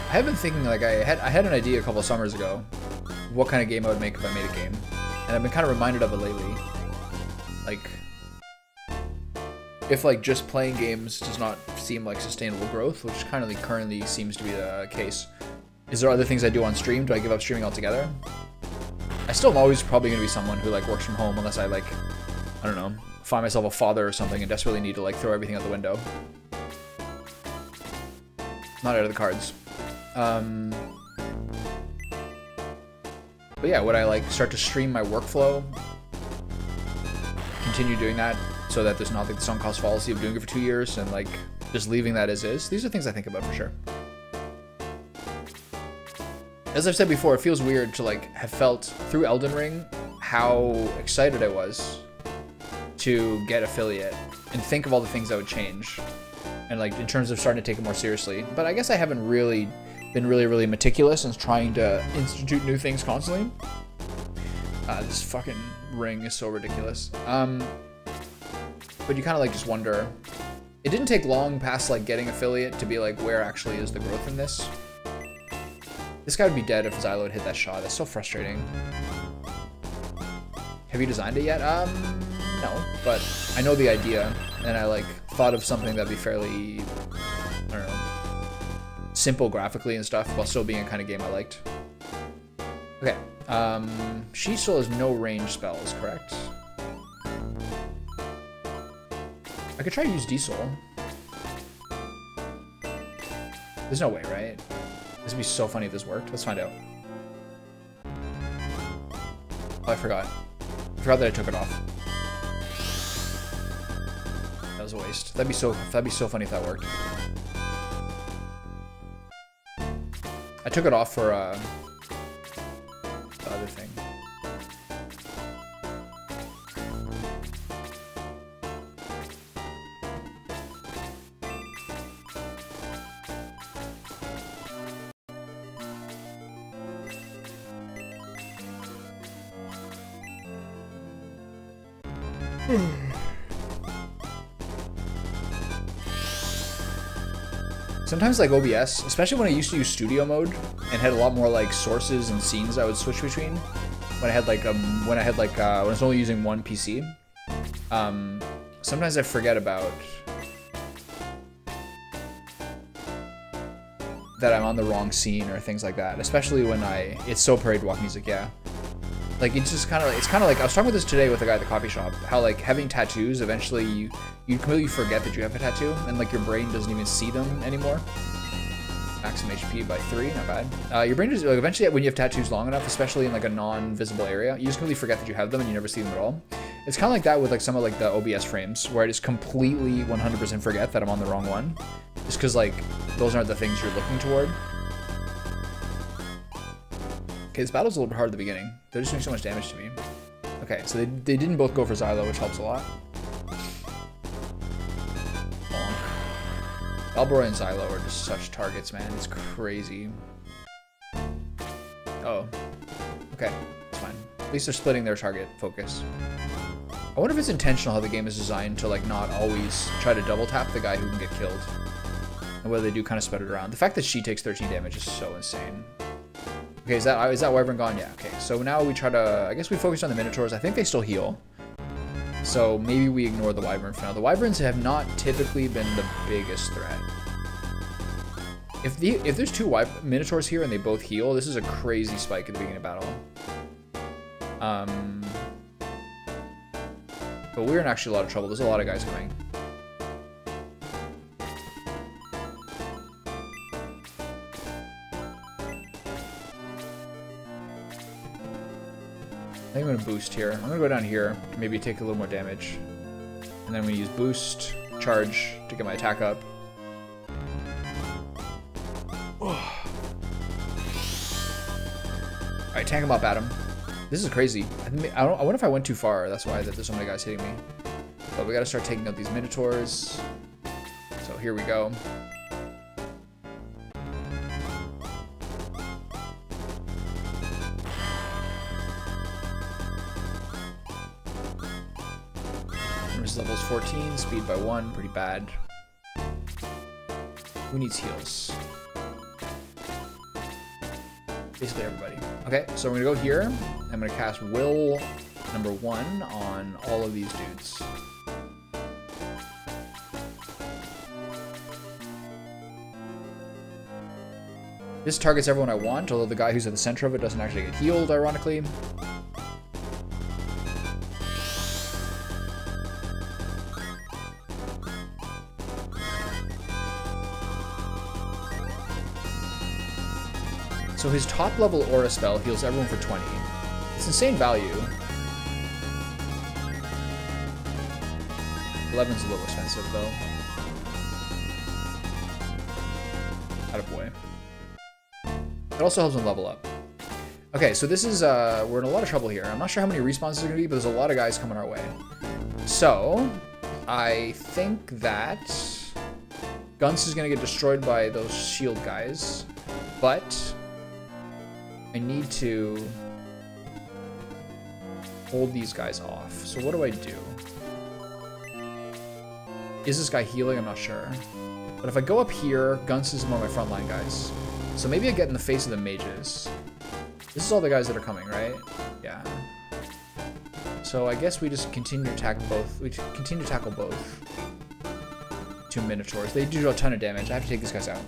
I have been thinking, like, I had an idea a couple of summers ago what kind of game I would make if I made a game, and I've been kind of reminded of it lately. Like, if like just playing games does not seem like sustainable growth, which kind of currently seems to be the case, is there other things I do on stream? Do I give up streaming altogether? I still am always probably going to be someone who like works from home unless I like, I don't know, find myself a father or something and desperately need to like throw everything out the window. Not out of the cards. But yeah, would I like start to stream my workflow? Continue doing that so that there's not like the sunk cost fallacy of doing it for 2 years and like just leaving that as is. These are things I think about for sure. As I've said before, it feels weird to like have felt through Elden Ring how excited I was to get affiliate and think of all the things that would change. And like in terms of starting to take it more seriously. But I guess I haven't really been really meticulous and trying to institute new things constantly. This fucking ring is so ridiculous. But you kind of like just wonder. It didn't take long past like getting affiliate to be like, where actually is the growth in this? This guy would be dead if Xylo had hit that shot. That's so frustrating. Have you designed it yet? No, but I know the idea, and I like thought of something that'd be fairly, I don't know, simple graphically and stuff, while still being a kind of game I liked. Okay, she still has no range spells, correct? I could try to use Diesel. There's no way, right? This would be so funny if this worked. Let's find out. Oh, I forgot. I forgot that I took it off. That was a waste. That'd be so funny if that worked. I took it off for the other thing. Sometimes like OBS, especially when I used to use studio mode and had a lot more like sources and scenes I would switch between. When I had like when I was only using one PC. Sometimes I forget about that I'm on the wrong scene or things like that. Especially when it's so Parade Walk music, yeah. Like it's just kind of like I was talking about this today with a guy at the coffee shop. How like having tattoos, eventually you completely forget that you have a tattoo, and like your brain doesn't even see them anymore. Maximum HP by 3, not bad. Your brain just like, eventually when you have tattoos long enough, especially in like a non-visible area, you just completely forget that you have them and you never see them at all. It's kind of like that with like some of like the OBS frames, where I just completely 100% forget that I'm on the wrong one, just because like those aren't the things you're looking toward. Okay, this battle's a little bit hard at the beginning. They're just doing so much damage to me. Okay, so they didn't both go for Xylo, which helps a lot. Bonk. Balboroy and Xylo are just such targets, man. It's crazy. Oh. Okay, it's fine. At least they're splitting their target focus. I wonder if it's intentional how the game is designed to like not always try to double tap the guy who can get killed. And whether they do kind of spread it around. The fact that she takes 13 damage is so insane. Okay, is that Wyvern gone? Yeah, okay. So now we try to, I guess we focus on the Minotaurs. I think they still heal. So maybe we ignore the Wyvern for now. The Wyverns have not typically been the biggest threat. If there's two Minotaurs here and they both heal, this is a crazy spike at the beginning of battle. But we're in actually a lot of trouble. There's a lot of guys coming. I think I'm going to boost here. I'm going to go down here to maybe take a little more damage. And then I'm going to use boost, charge to get my attack up. Alright, tank him up at him. This is crazy. I wonder if I went too far. That's why there's so many guys hitting me. But we got to start taking out these Minotaurs. So here we go. Levels 14, speed by 1, pretty bad. Who needs heals? Basically everybody. Okay, so we're gonna go here. I'm gonna cast Will #1 on all of these dudes. This targets everyone I want, although the guy who's at the center of it doesn't actually get healed, ironically. So his top level aura spell heals everyone for 20. It's insane value. 11's a little expensive, though. Attaboy. It also helps him level up. Okay, so this is, we're in a lot of trouble here. I'm not sure how many respawns there's gonna be, but there's a lot of guys coming our way. So, I think that Guns is gonna get destroyed by those shield guys, but I need to hold these guys off. So what do I do? Is this guy healing? I'm not sure. But if I go up here, Guns is one of my frontline guys. So maybe I get in the face of the mages. This is all the guys that are coming, right? Yeah. So I guess we just continue to attack both. We continue to tackle both. Two Minotaurs. They do a ton of damage. I have to take these guys out.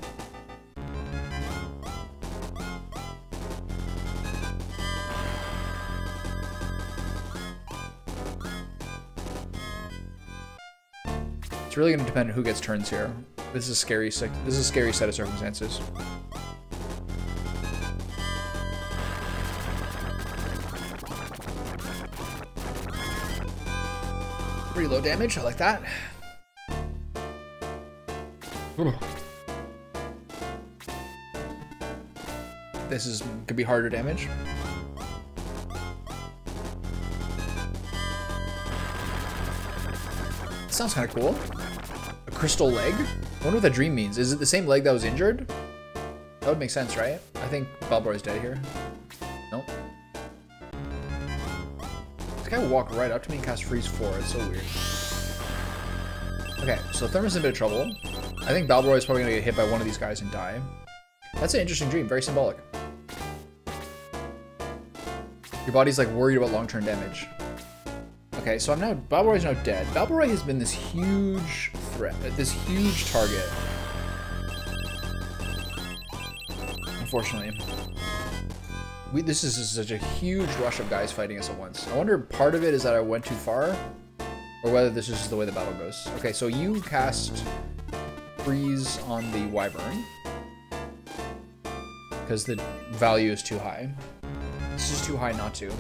It's really going to depend on who gets turns here. This is a scary set of circumstances. Pretty low damage, I like that. This could be harder damage. Sounds kind of cool. A crystal leg? I wonder what that dream means. Is it the same leg that was injured? That would make sense, right? I think Balbroy's dead here. Nope. This guy walked right up to me and cast Freeze 4. It's so weird. Okay, so Therma's in a bit of trouble. I think Balbroy is probably going to get hit by one of these guys and die. That's an interesting dream. Very symbolic. Your body's like worried about long-term damage. Okay, so Balbroy's now dead. Balbroy has been this huge threat, this huge target. Unfortunately. This is such a huge rush of guys fighting us at once. I wonder part of it is that I went too far, or whether this is just the way the battle goes. Okay, so you cast Freeze on the Wyvern, because the value is too high. This is too high not to.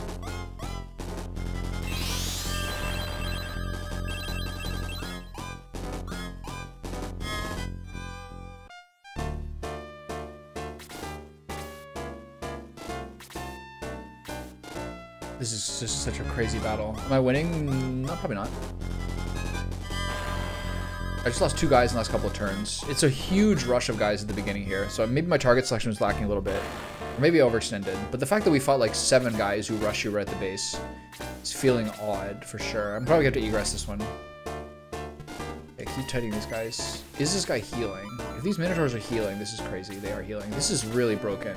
This is just such a crazy battle. Am I winning? No, probably not. I just lost 2 guys in the last couple of turns. It's a huge rush of guys at the beginning here, so maybe my target selection was lacking a little bit. Or maybe I overextended. But the fact that we fought like 7 guys who rush you right at the base is feeling odd for sure. I'm probably going to have to egress this one. Okay, keep tightening these guys. Is this guy healing? If these Minotaurs are healing, this is crazy. They are healing. This is really broken.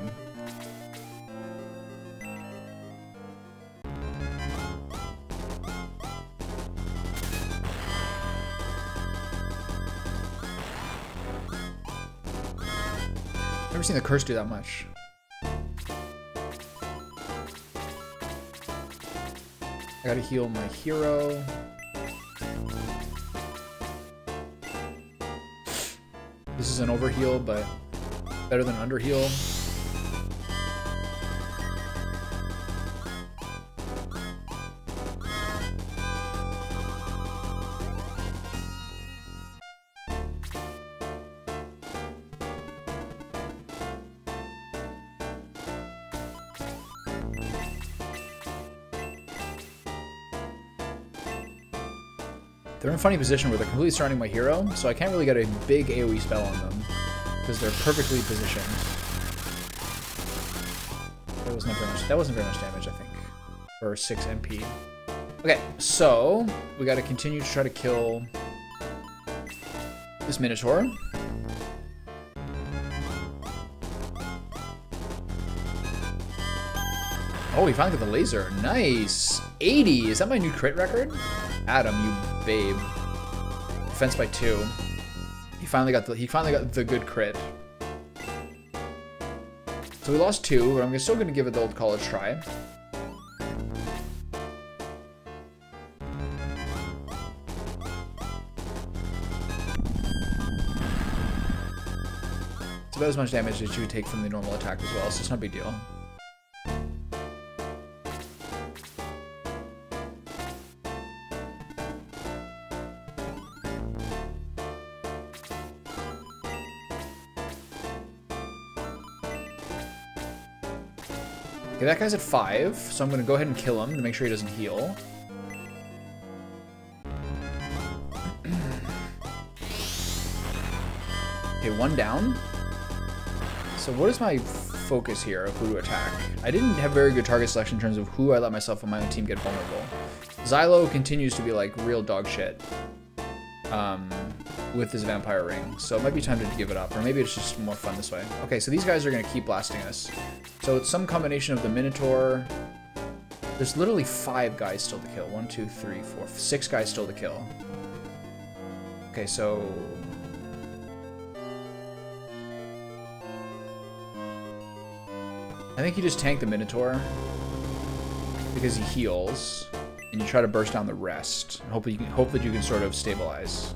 Never seen the curse do that much. I gotta heal my hero. This is an overheal, but better than underheal. They're in a funny position where they're completely surrounding my hero, so I can't really get a big AoE spell on them because they're perfectly positioned. That wasn't very much damage, I think, for 6 MP. Okay, so we got to continue to try to kill this Minotaur. Oh, we finally got the laser. Nice. 80. Is that my new crit record? Adam, you babe. Defense by 2. He finally got the good crit. So we lost 2, but I'm still gonna give it the old college try. It's about as much damage as you would take from the normal attack as well, so it's not a big deal. Okay, that guy's at 5, so I'm gonna go ahead and kill him to make sure he doesn't heal. Okay, 1 down. So what is my focus here of who to attack? I didn't have very good target selection in terms of who I let myself on my own team get vulnerable. Xylo continues to be like real dog shit with his vampire ring, so it might be time to give it up, or maybe it's just more fun this way. Okay, so these guys are gonna keep blasting us. So it's some combination of the Minotaur. There's literally 5 guys still to kill. 1, 2, 3, 4, 6 guys still to kill. Okay, so I think you just tank the Minotaur because he heals, and you try to burst down the rest. And hope that you can sort of stabilize.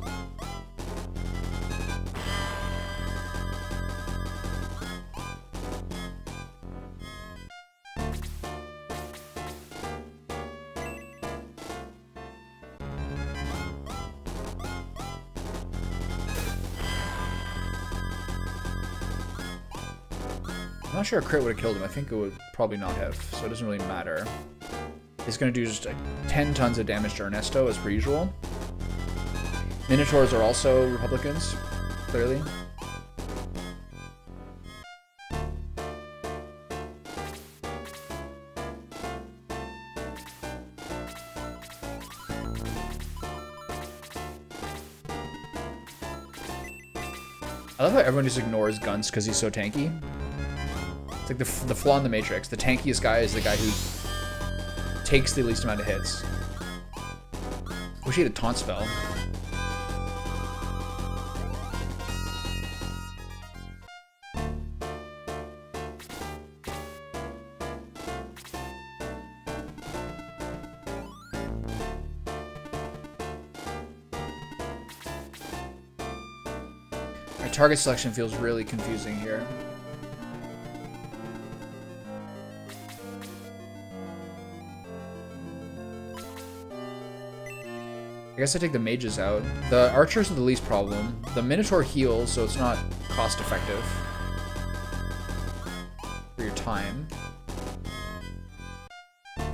I'm not sure a crit would have killed him. I think it would probably not have, so it doesn't really matter. It's going to do just 10 tons of damage to Ernesto, as per usual. Minotaurs are also Republicans, clearly. I love how everyone just ignores Guns because he's so tanky. It's like the flaw in the Matrix. The tankiest guy is the guy who takes the least amount of hits. Wish he had a taunt spell. My target selection feels really confusing here. I guess I take the mages out. The archers are the least problem. The Minotaur heals, so it's not cost effective for your time. I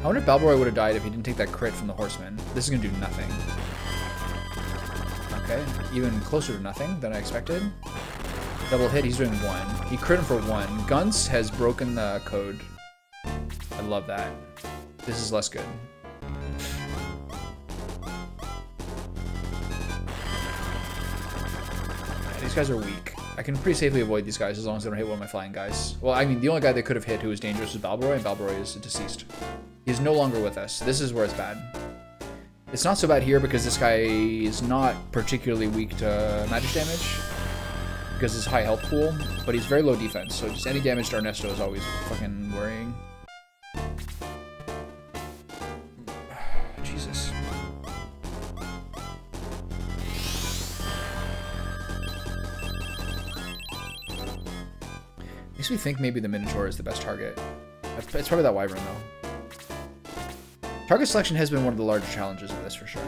wonder if Balboroy would have died if he didn't take that crit from the Horseman. This is going to do nothing. Okay, even closer to nothing than I expected. Double hit, he's doing 1. He crit him for 1. Guns has broken the code. I love that. This is less good. Yeah, these guys are weak. I can pretty safely avoid these guys as long as they don't hit one of my flying guys. Well, I mean, the only guy they could have hit who was dangerous was Balboroy, and Balboroy is deceased. He's no longer with us. This is where it's bad. It's not so bad here because this guy is not particularly weak to magic damage because his high health pool, but he's very low defense, so just any damage to Ernesto is always fucking worrying. Jesus. Makes me think maybe the Minotaur is the best target. It's probably that Wyvern, though. Target selection has been one of the larger challenges of this, for sure.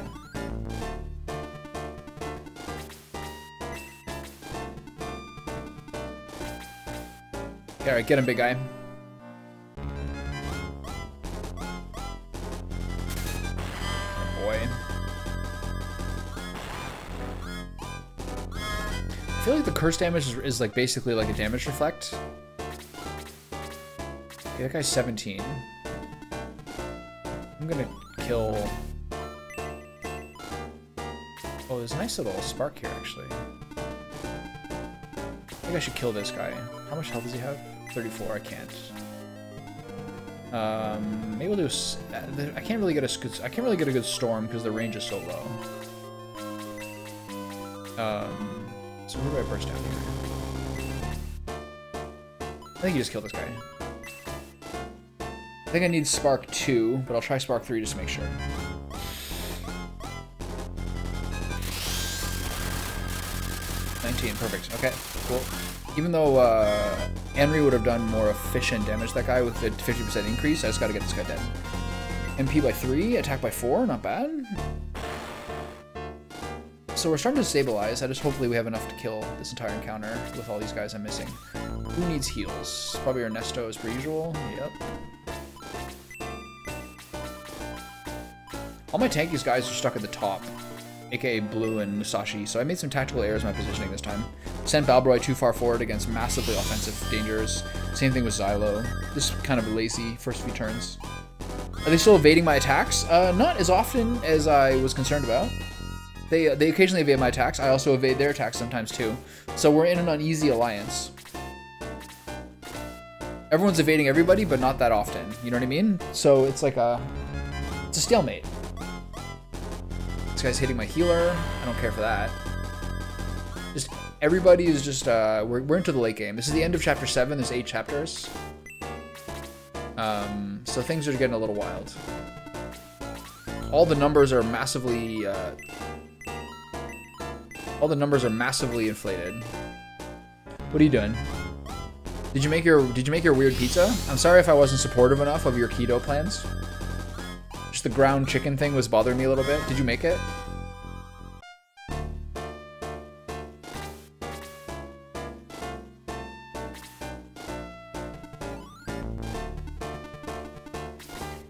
Alright, get him, big guy. I feel like the curse damage is like basically like a damage reflect. Okay, that guy's 17. I'm gonna kill... Oh, there's a nice little spark here, actually. I think I should kill this guy. How much health does he have? 34, I can't. Maybe we'll do a... I can't really get a good storm because the range is so low. So who do I burst down here? I think you just kill this guy. I think I need Spark 2, but I'll try Spark 3 just to make sure. Perfect. Okay, cool. Even though Henry would have done more efficient damage to that guy with the 50% increase, I just gotta get this guy dead. MP by 3, attack by 4, not bad. so we're starting to stabilize. Hopefully we have enough to kill this entire encounter with all these guys I'm missing. Who needs heals? Probably Ernesto as per usual. Yep. All my tankiest guys are stuck at the top, aka Blue and Musashi, so I made some tactical errors in my positioning this time. Sent Balbroy too far forward against massively offensive dangers. Same thing with Xylo. Just kind of lazy first few turns. Are they still evading my attacks? Not as often as I was concerned about. They occasionally evade my attacks. I also evade their attacks sometimes too. So we're in an uneasy alliance. Everyone's evading everybody, but not that often. You know what I mean? So it's like it's a stalemate. This guy's hitting my healer. I don't care for that. Just everybody is just we're into the late game. This is the end of chapter 7. There's 8 chapters. So things are getting a little wild. All the numbers are massively inflated. What are you doing? Did you make your weird pizza? I'm sorry if I wasn't supportive enough of your keto plans. Just the ground chicken thing was bothering me a little bit. Did you make it?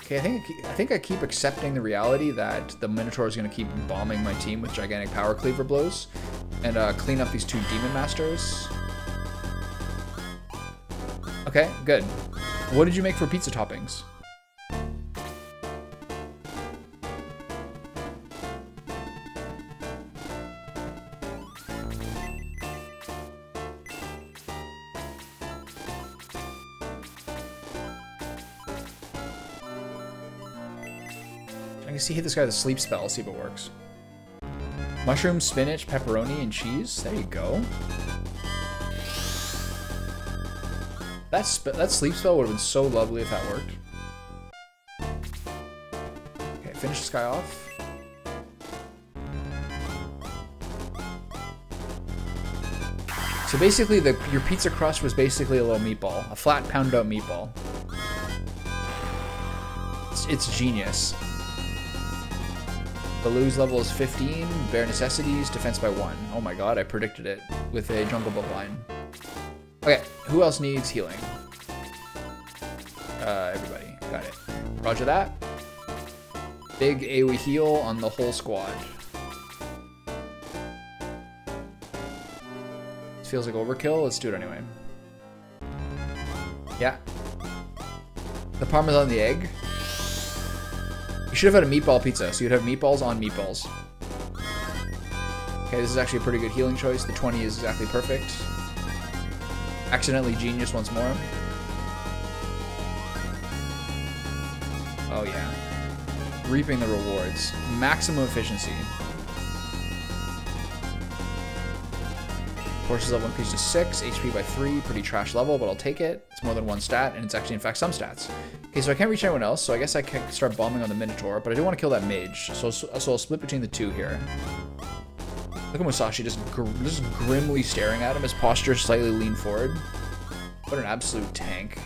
Okay, I think I keep accepting the reality that the Minotaur is going to keep bombing my team with gigantic power cleaver blows and clean up these 2 Demon Masters. Okay, good. What did you make for pizza toppings? Hit this guy with a sleep spell, see if it works. Mushroom, spinach, pepperoni, and cheese. There you go. That sleep spell would have been so lovely if that worked. Okay, finish this guy off. So basically, your pizza crust was basically a little meatball, a flat pounded out meatball. It's genius. Baloo's level is 15, bare necessities, defense by 1. Oh my god, I predicted it with a jungle boat line. Okay, who else needs healing? Everybody, got it. Roger that. Big AoE heal on the whole squad. This feels like overkill, let's do it anyway. Yeah. The Parmesan the egg. You should have had a meatball pizza, so you'd have meatballs on meatballs. Okay, this is actually a pretty good healing choice. The 20 is exactly perfect. Accidentally genius once more. Oh yeah. Reaping the rewards. Maximum efficiency. Forces level increased to 6, HP by 3, pretty trash level, but I'll take it. It's more than 1 stat, and it's actually in fact some stats. Okay, so I can't reach anyone else, so I guess I can start bombing on the Minotaur, but I do want to kill that mage, so I'll split between the 2 here. Look at Musashi just grimly staring at him, his posture slightly leaned forward. What an absolute tank.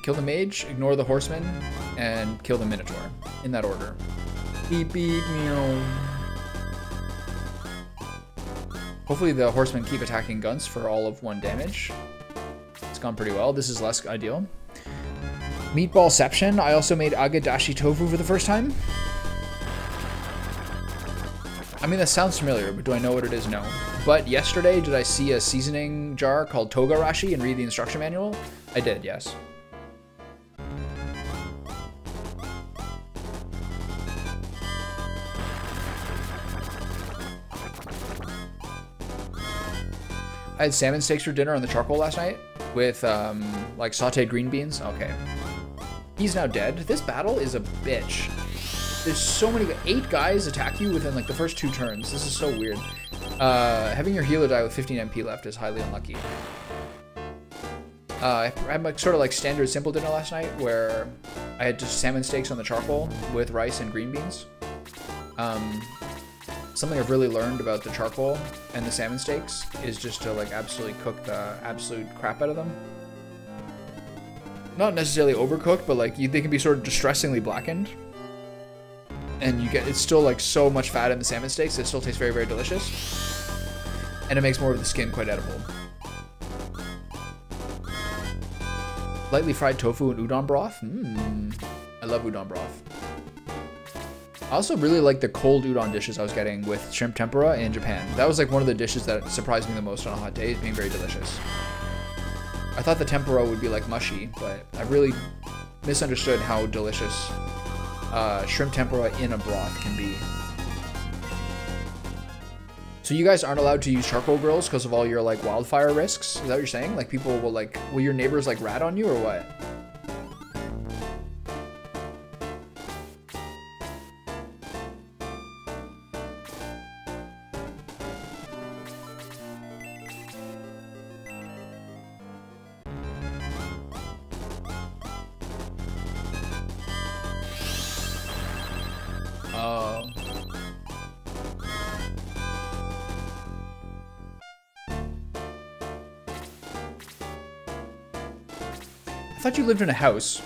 Kill the mage, ignore the horseman, and kill the Minotaur. In that order. Beep beep meow. Hopefully the horsemen keep attacking guns for all of 1 damage. It's gone pretty well. This is less ideal. Meatballception. I also made agadashi tofu for the first time. I mean, that sounds familiar, but do I know what it is? No. But yesterday, did I see a seasoning jar called Togarashi and read the instruction manual? I did, yes. I had salmon steaks for dinner on the charcoal last night with like sauteed green beans. Okay. He's now dead. This battle is a bitch. There's so many, 8 guys attack you within like the first 2 turns. This is so weird. Having your healer die with 15 MP left is highly unlucky. I had like sort of like standard simple dinner last night where I had just salmon steaks on the charcoal with rice and green beans. Something I've really learned about the charcoal and the salmon steaks is just to like absolutely cook the absolute crap out of them. Not necessarily overcooked, but like they can be sort of distressingly blackened. And it's still like so much fat in the salmon steaks, it still tastes very, very delicious. And it makes more of the skin quite edible. Lightly fried tofu and udon broth. I love udon broth. I also really like the cold udon dishes I was getting with shrimp tempura in Japan. That was like one of the dishes that surprised me the most on a hot day, as being very delicious. I thought the tempura would be like mushy, but I really misunderstood how delicious shrimp tempura in a broth can be. So you guys aren't allowed to use charcoal grills because of all your like wildfire risks? Is that what you're saying? Like people will your neighbors like rat on you or what? I thought you lived in a house.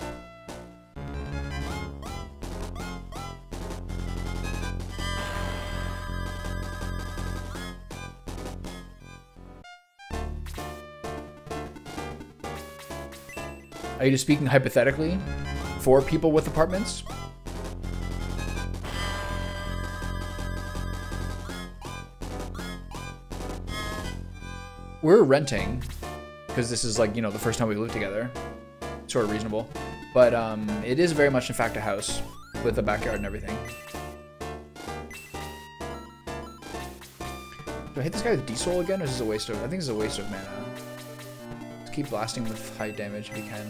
Are you just speaking hypothetically for people with apartments? We're renting because this is like, you know, the first time we live together. Sort of reasonable, but it is very much in fact a house with a backyard and everything. Do I hit this guy with D-Soul again, or is this a waste of? I think this is a waste of mana. Just keep blasting with high damage if you can.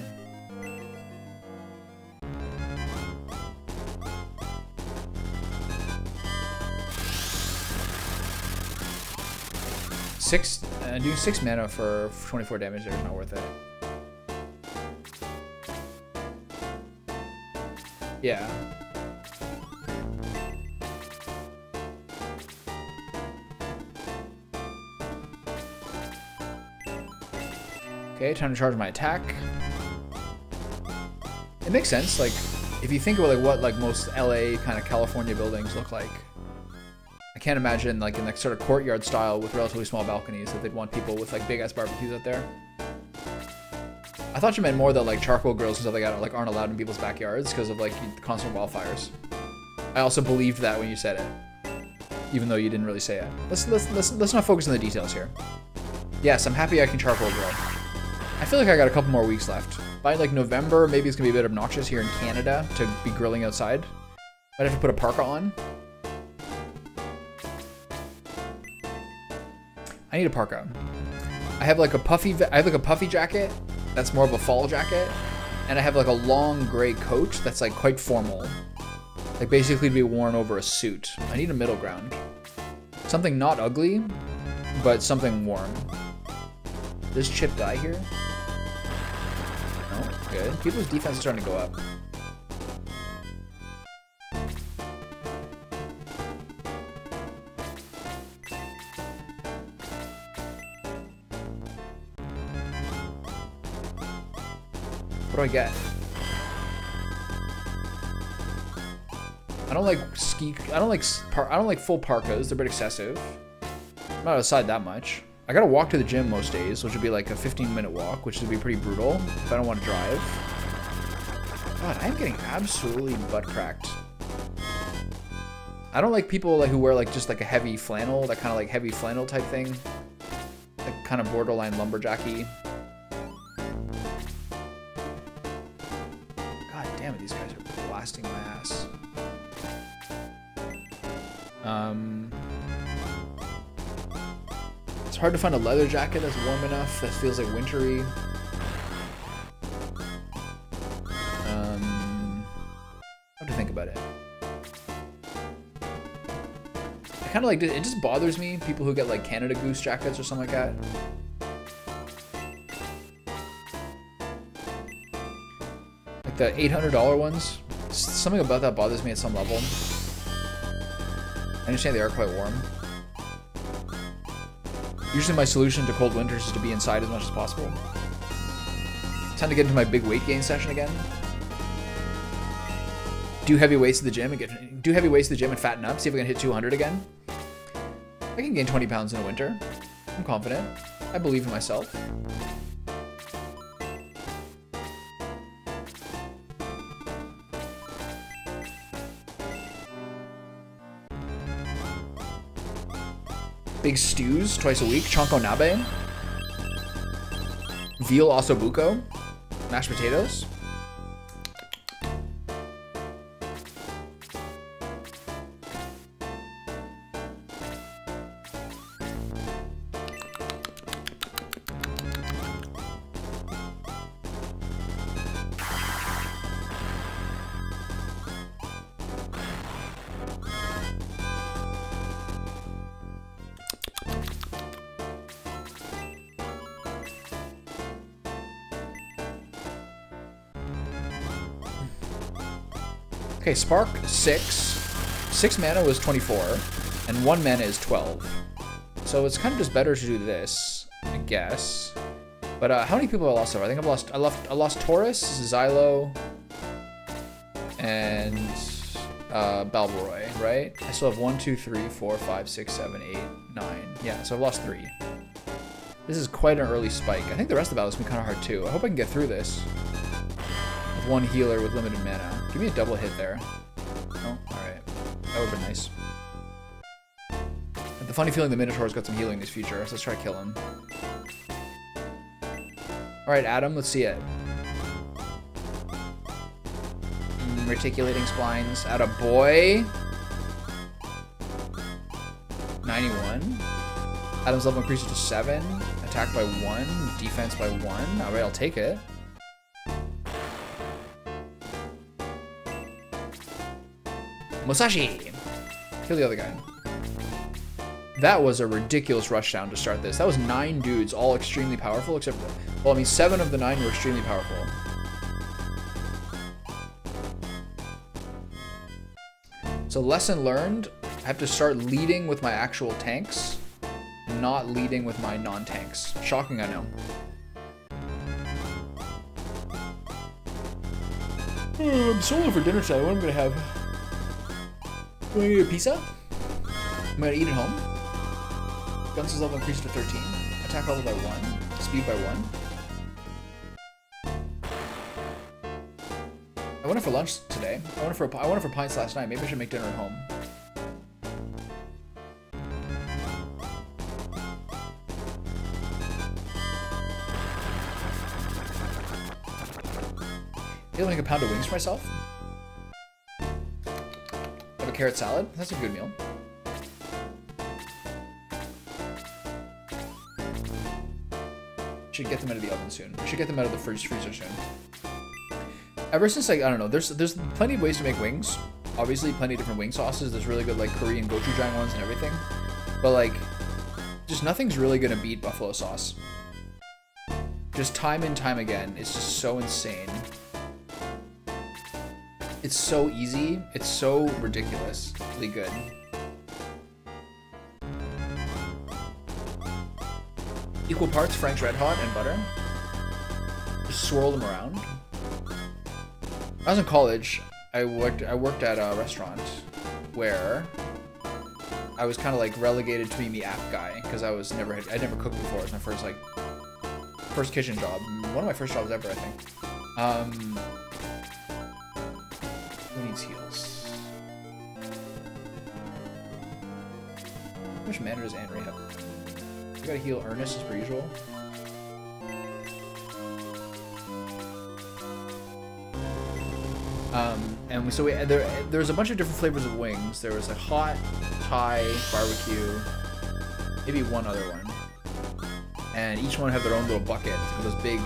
Doing 6 mana for 24 damage there is not worth it. Yeah. Okay, time to charge my attack. It makes sense, like, if you think about like what like most LA kind of California buildings look like. I can't imagine like in like sort of courtyard style with relatively small balconies that they'd want people with like big ass barbecues out there. I thought you meant more that like charcoal grills and stuff like that like aren't allowed in people's backyards because of like constant wildfires. I also believed that when you said it, even though you didn't really say it. Let's not focus on the details here. Yes, I'm happy I can charcoal grill. I feel like I got a couple more weeks left. By like November, maybe it's gonna be a bit obnoxious here in Canada to be grilling outside. Might have to put a parka on. I need a parka. I have like a puffy jacket. That's more of a fall jacket, and I have like a long gray coat that's like quite formal, like basically to be worn over a suit. I need a middle ground, something not ugly, but something warm. Does Chip die here? No, good. People's defense is starting to go up. What do I get? I don't like full parkas. They're a bit excessive. I'm not outside that much. I gotta walk to the gym most days, which would be like a 15-minute walk, which would be pretty brutal if I don't want to drive. God, I'm getting absolutely butt cracked. I don't like people like who wear like just like a heavy flannel, that kind of like heavy flannel type thing, like kind of borderline lumberjacky. These guys are blasting my ass. It's hard to find a leather jacket that's warm enough, that feels like wintry. How to think about it. I kind of like it just bothers me, people who get like Canada Goose jackets or something like that. The $800 ones, something about that bothers me at some level. understand they are quite warm. Usually my solution to cold winters is to be inside as much as possible. Time to get into my big weight gain session again. Do heavy weights at the gym and fatten up. See if I can hit 200 again. I can gain 20 pounds in the winter. I'm confident. I believe in myself. Big stews twice a week. Chonko nabe. Veal ossobuco. Mashed potatoes. Okay, Spark 6. 6 mana was 24, and 1 mana is 12. So it's kind of just better to do this, I guess. But how many people have I lost over? I think I lost Taurus, Xylo, and Balboroy, right? I still have 1, 2, 3, 4, 5, 6, 7, 8, 9. Yeah, so I've lost 3. This is quite an early spike. I think the rest of the battle's been kind of hard too. I hope I can get through this. With 1 healer with limited mana. Give me a double hit there. Oh, alright. That would've been nice. I have the funny feeling the Minotaur's got some healing in his future, so let's try to kill him. Alright, Adam, let's see it. Reticulating splines. Attaboy. 91. Adam's level increases to 7. Attack by 1. Defense by 1. Alright, I'll take it. Musashi! Kill the other guy. That was a ridiculous rushdown to start this. That was 9 dudes, all extremely powerful, except for, well, I mean, 7 of the 9 were extremely powerful. So lesson learned, I have to start leading with my actual tanks, not leading with my non-tanks. Shocking, I know. Oh, I'm solo for dinner tonight. What am I gonna have? I'm gonna eat a pizza. I'm gonna eat at home. Guns' level increased to 13. Attack level by 1. Speed by 1. I went out for lunch today. I went out for pints last night. Maybe I should make dinner at home. Maybe I'll make a pound of wings for myself. Have a carrot salad. That's a good meal. Should get them out of the oven soon. We should get them out of the freezer soon. Ever since, like, I don't know, there's plenty of ways to make wings. Obviously, plenty of different wing sauces. There's really good, like, Korean gochujang ones and everything. But, like, just nothing's really gonna beat buffalo sauce. Just time and time again. It's just so insane. It's so easy. It's so ridiculously good. Equal parts Frank's Red Hot and butter. Just swirl them around. When I was in college, I worked at a restaurant where I was kind of like relegated to being the app guy because I'd never cooked before. It was my first kitchen job. One of my first jobs ever, I think. Who needs heals? How much mana does Henry have? We gotta heal Ernest as per usual. There's a bunch of different flavors of wings. There was like hot, Thai, barbecue, maybe one other one. And each one have their own little bucket, those big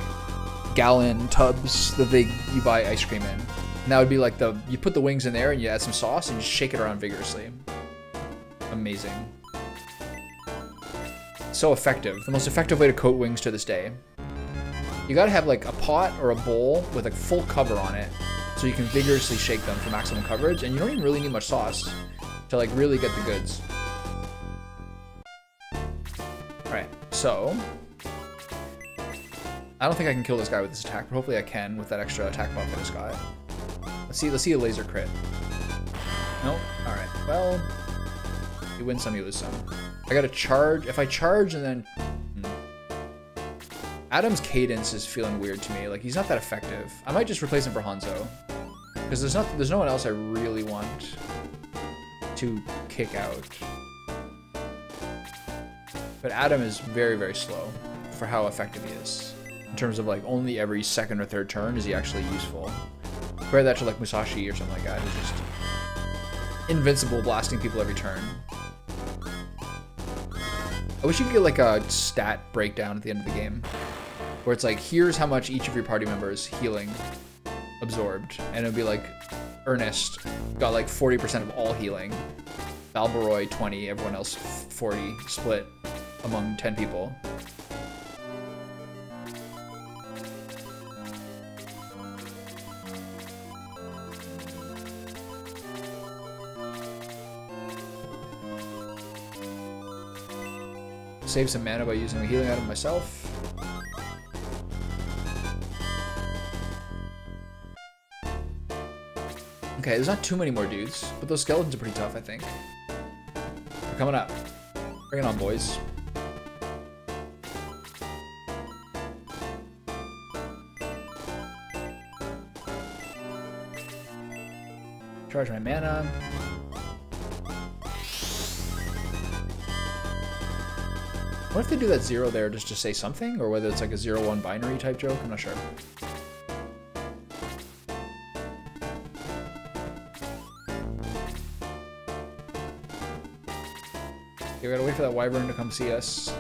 gallon tubs that you buy ice cream in. And that would be like you put the wings in there and you add some sauce and you shake it around vigorously. Amazing. So effective. The most effective way to coat wings to this day. You gotta have like a pot or a bowl with like full cover on it so you can vigorously shake them for maximum coverage, and you don't even really need much sauce. to like really get the goods. Alright, so I don't think I can kill this guy with this attack, but hopefully I can with that extra attack buff I just got. Let's see a laser crit. Nope. Alright, well, you win some, you lose some. I gotta charge. If I charge and then Adam's cadence is feeling weird to me. Like, he's not that effective. I might just replace him for Hanzo, because there's no one else I really want to kick out. But Adam is very, very slow for how effective he is. In terms of like only every second or third turn is he actually useful. Compare that to like Musashi or something like that, who's just invincible, blasting people every turn. I wish you could get like a stat breakdown at the end of the game, where it's like, here's how much each of your party members healing absorbed, and it'd be like, Ernest got like 40% of all healing, Balbaroy 20, everyone else 40, split among 10 people. Save some mana by using a healing item myself. Okay, there's not too many more dudes, but those skeletons are pretty tough, I think. They're coming up. Bring it on, boys. Charge my mana. What if they do that 0 there just to say something? Or whether it's like a 0-1 binary type joke? I'm not sure. Okay, we gotta wait for that wyvern to come see us.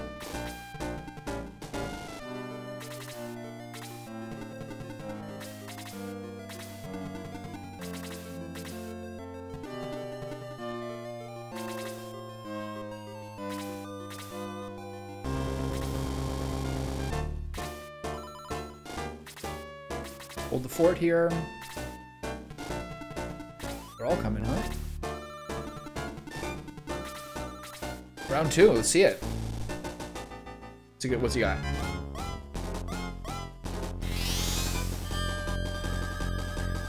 Hold the fort here. They're all coming, huh? Round 2, let's see it. What's he got?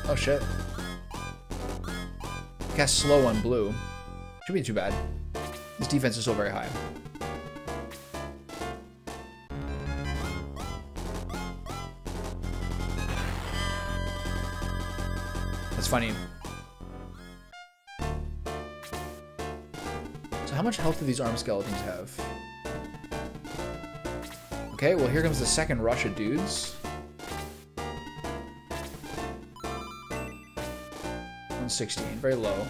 Oh shit. Cast slow on blue. Shouldn't be too bad. His defense is still very high. That's funny. So how much health do these armed skeletons have? Okay, well here comes the second rush of dudes. 116, very low.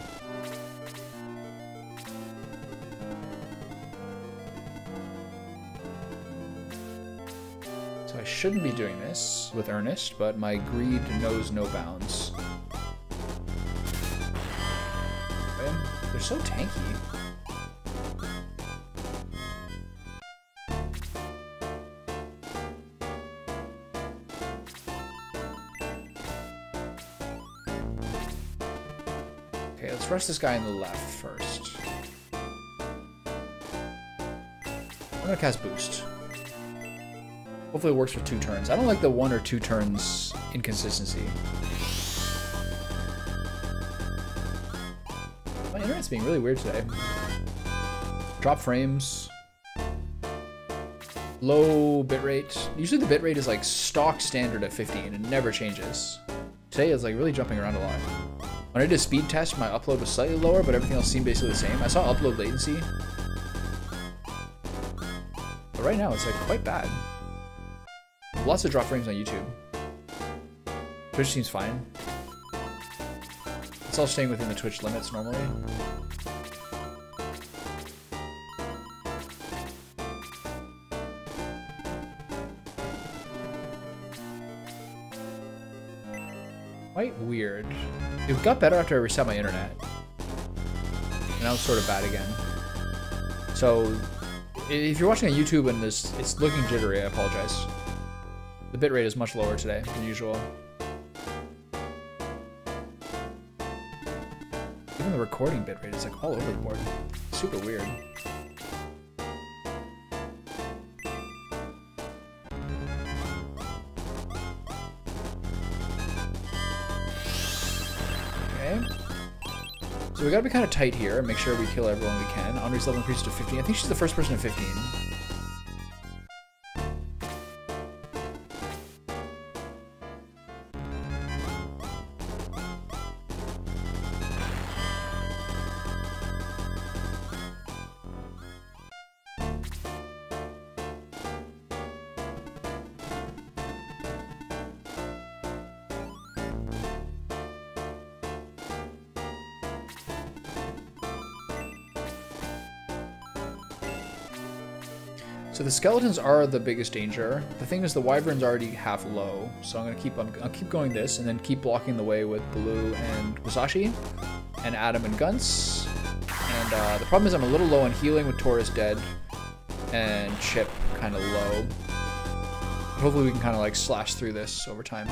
So I shouldn't be doing this with Ernest, but my greed knows no bounds. They're so tanky. Okay, let's rush this guy in the left first. I'm gonna cast Boost. Hopefully it works for 2 turns. I don't like the 1 or 2 turns inconsistency. My internet's being really weird today. Drop frames. Low bitrate. Usually the bitrate is like stock standard at 15 and never changes. Today it's like really jumping around a lot. When I did a speed test, my upload was slightly lower, but everything else seemed basically the same. I saw upload latency. But right now it's like quite bad. Lots of drop frames on YouTube. Twitch seems fine. It's all staying within the Twitch limits normally. Quite weird. It got better after I reset my internet. And now it's sort of bad again. So, if you're watching on YouTube and it's looking jittery, I apologize. The bitrate is much lower today than usual. Even the recording bitrate is like all over the board. Super weird. Okay. So we gotta be kind of tight here and make sure we kill everyone we can. Henri's level increases to 15. I think she's the first person at 15. So the skeletons are the biggest danger. The thing is the wyvern's already half low, so I'll keep going this and then keep blocking the way with Blue and Musashi and Adam and Gunts. And the problem is I'm a little low on healing with Taurus dead and Chip kind of low. Hopefully we can kind of like slash through this over time.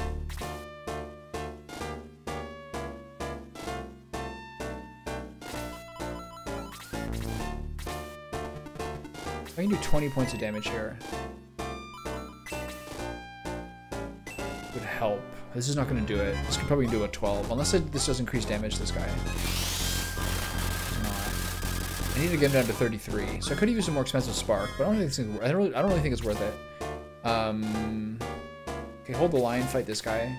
I can do 20 points of damage here. Would help. This is not going to do it. This could probably do a 12. Unless this does increase damage, this guy. I need to get him down to 33. So I could use a more expensive spark, but I don't think I don't really think it's worth it. Okay, hold the line, fight this guy.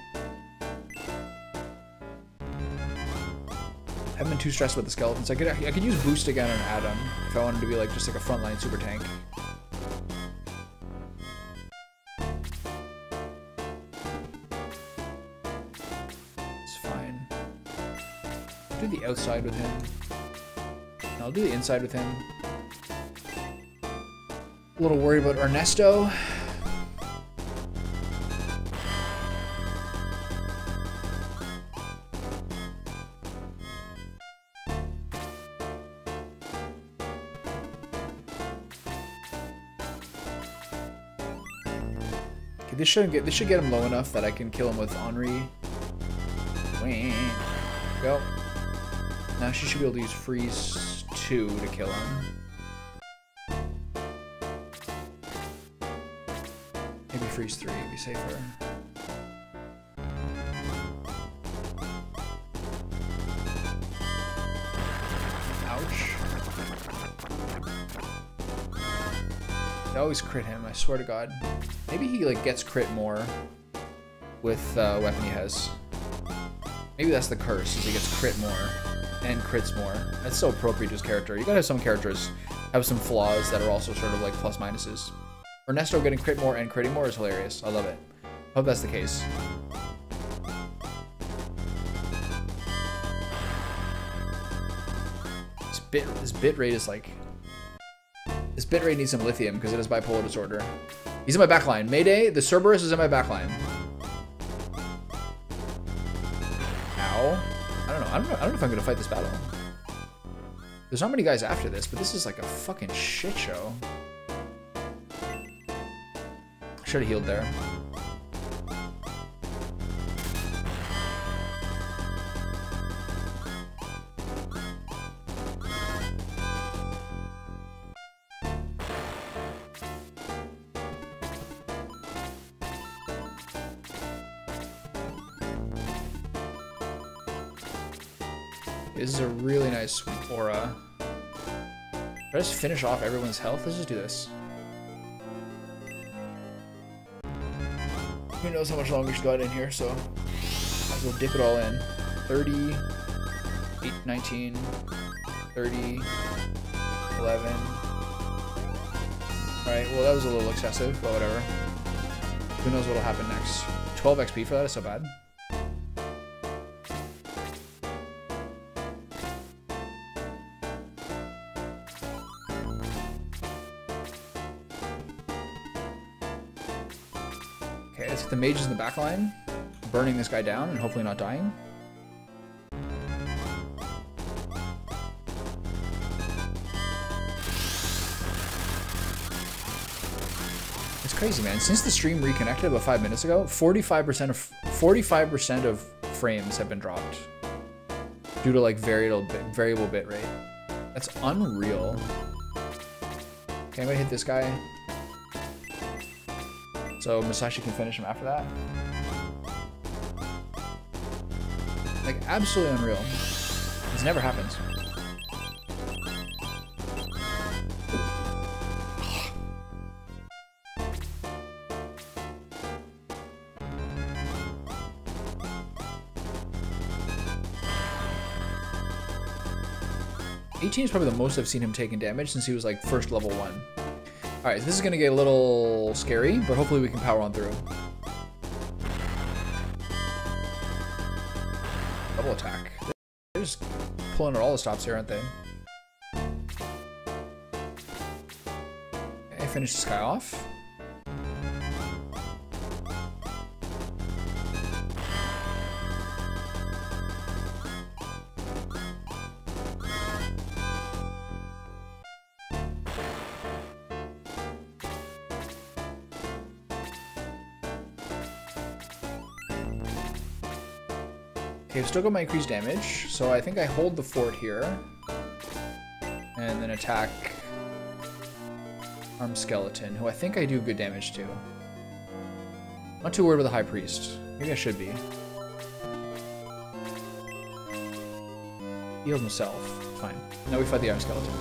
I haven't been too stressed with the skeletons. I could use boost again on Adam if I wanted to be like just like a frontline super tank. It's fine. I'll do the outside with him. And I'll do the inside with him. A little worried about Ernesto. This should get him low enough that I can kill him with Henri. Go. Now she should be able to use Freeze 2 to kill him. Maybe Freeze 3 would be safer. Ouch. I always crit him, I swear to God. Maybe he like gets crit more with the weapon he has. Maybe that's the curse, is he gets crit more and crits more. That's so appropriate to his character. You gotta have some characters have some flaws that are also sort of like plus minuses. Ernesto getting crit more and critting more is hilarious. I love it. Hope that's the case. This bit rate is like... This bit rate needs some lithium because it has bipolar disorder. He's in my backline. Mayday, the Cerberus is in my backline. Ow. I don't know if I'm gonna fight this battle. There's not many guys after this, but this is like a fucking shit show. Should have healed there. This is a really nice aura. Should I just finish off everyone's health? Let's just do this. Who knows how much longer she's got in here, so might as well dip it all in. 30, 8, 19, 30, 11. Alright, well that was a little excessive, but whatever. Who knows what'll happen next. 12 XP for that is so bad. Let's get the mages in the back line, burning this guy down and hopefully not dying. It's crazy, man. Since the stream reconnected about 5 minutes ago, 45% of frames have been dropped. due to like variable bit rate. That's unreal. Okay, I'm gonna hit this guy. So Musashi can finish him after that. Like, absolutely unreal. This never happens. Is probably the most I've seen him taking damage since he was like first level 1. Alright, so this is gonna get a little scary, but hopefully we can power on through. Double attack. They're just pulling at all the stops here, aren't they? Okay, finish this guy off. Okay, I've still got my increased damage, so I think I hold the fort here. And then attack Armed Skeleton, who I think I do good damage to. Not too worried with the High Priest. Maybe I should be. Healed himself. Fine. Now we fight the Armed Skeleton.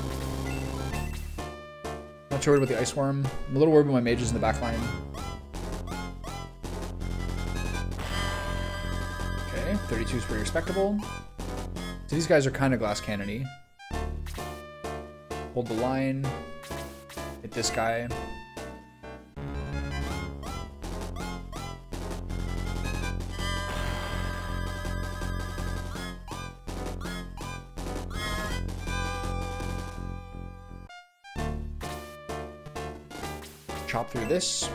Not too worried about the Ice Worm. I'm a little worried about my mages in the back line. 32 is pretty respectable. So these guys are kind of glass cannony. Hold the line. Hit this guy. Chop through this.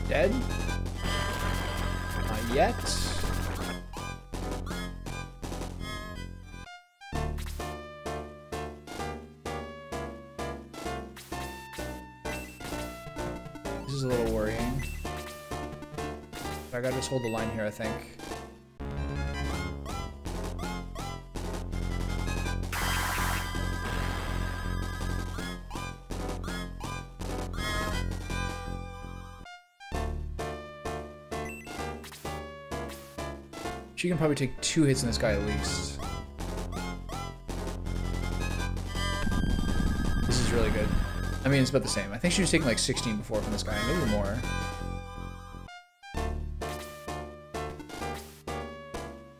Dead? Not yet. This is a little worrying. I gotta just hold the line here, I think. She can probably take 2 hits on this guy at least. This is really good. I mean, it's about the same. I think she was taking like 16 before from this guy, maybe more.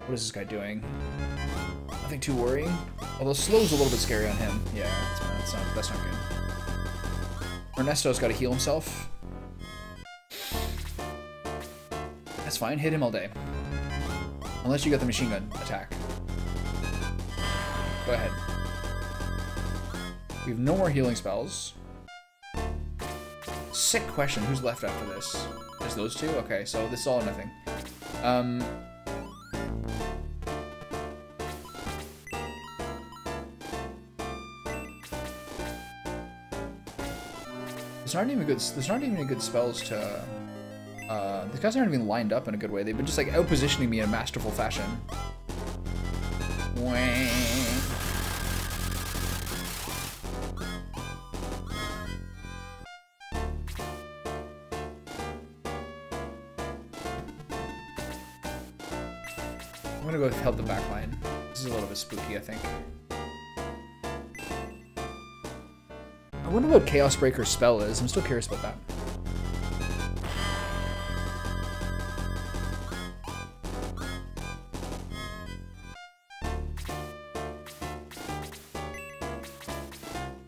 What is this guy doing? Nothing too worrying. Although slow's a little bit scary on him. Yeah, that's not good. Ernesto's got to heal himself. That's fine. Hit him all day. Unless you got the machine gun attack. Go ahead. We have no more healing spells. Sick question. Who's left after this? There's those two? Okay, so this is all or nothing. There's not even any good spells to... these guys aren't even lined up in a good way. They've been just like out-positioning me in a masterful fashion. I'm gonna go help the back line. This is a little bit spooky, I think. I wonder what Chaos Breaker's spell is. I'm still curious about that.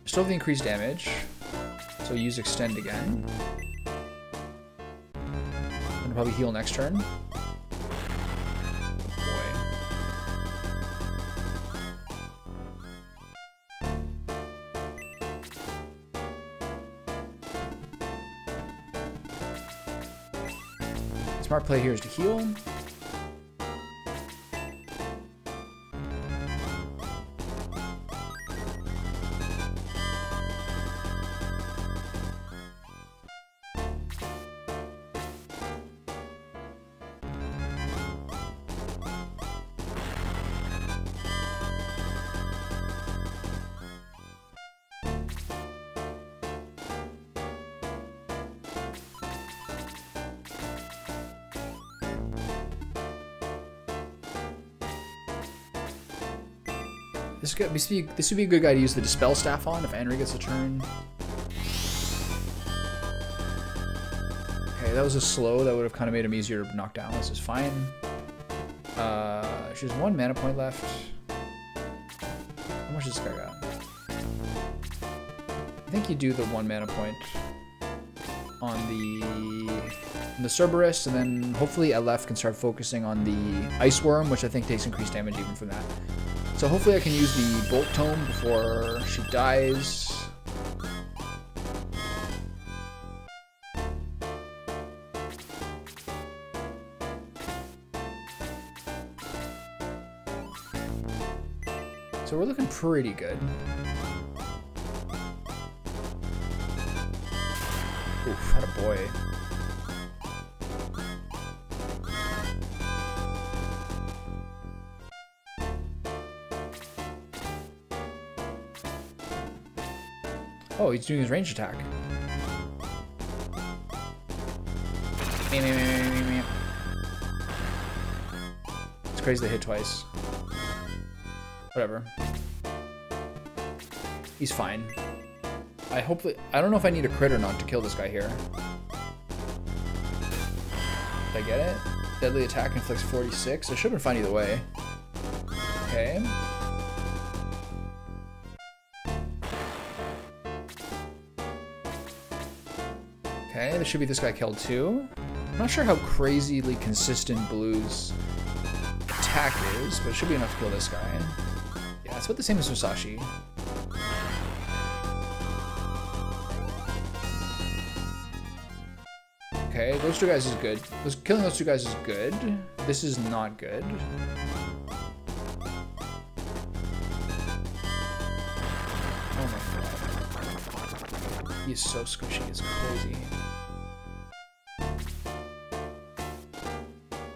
Still have the increased damage, so use extend again. And probably heal next turn. Oh Smart play here is to heal. This would be a good guy to use the Dispel Staff on if Anri gets a turn. Okay, that was a slow. That would have kind of made him easier to knock down. This is fine. She has 1 mana point left. How much does this guy got? I think you do the 1 mana point on the Cerberus, and then hopefully LF can start focusing on the Ice Worm, which I think takes increased damage even from that. So hopefully I can use the Bolt Tome before she dies. So we're looking pretty good. Oof, attaboy. Oh, he's doing his range attack. It's crazy they hit twice. Whatever. He's fine. I don't know if I need a crit or not to kill this guy here. Did I get it? Deadly attack inflicts 46. I should have been fine either way. Okay. Okay, this should be this guy killed too. I'm not sure how crazily consistent Blue's attack is, but it should be enough to kill this guy. Yeah, it's about the same as Musashi. Okay, those two guys is good. Killing those two guys is good. This is not good. Oh my god. He is so squishy, it's crazy.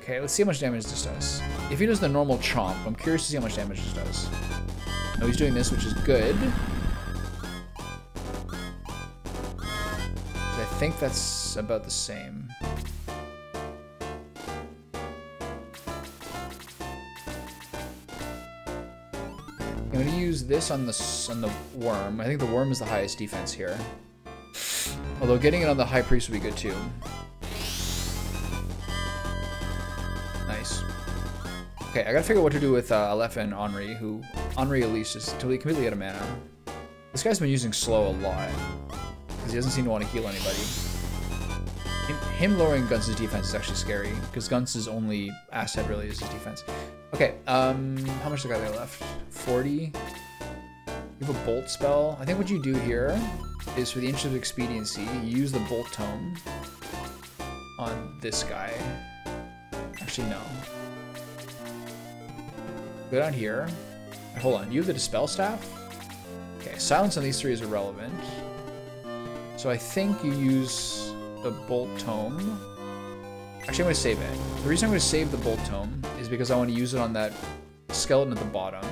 Okay, let's see how much damage this does. If he does the normal chomp, I'm curious to see how much damage this does. No, he's doing this, which is good. I think that's about the same. I'm going to use this on the worm. I think the worm is the highest defense here. Although getting it on the high priest would be good too. Nice. Okay, I gotta figure out what to do with Aleph and Henri, who Henri at least is totally completely out of mana. This guy's been using slow a lot because he doesn't seem to want to heal anybody. Him lowering Guns' defense is actually scary because Guns' only asset really is his defense. Okay, how much do I got left? 40. You have a bolt spell. I think what you do here is, for the interest of expediency, you use the Bolt Tome on this guy. Actually, no. Go down here. Hold on, you have the Dispel Staff? Okay, silence on these three is irrelevant. So I think you use the Bolt Tome. Actually, I'm going to save it. The reason I'm going to save the Bolt Tome is because I want to use it on that skeleton at the bottom.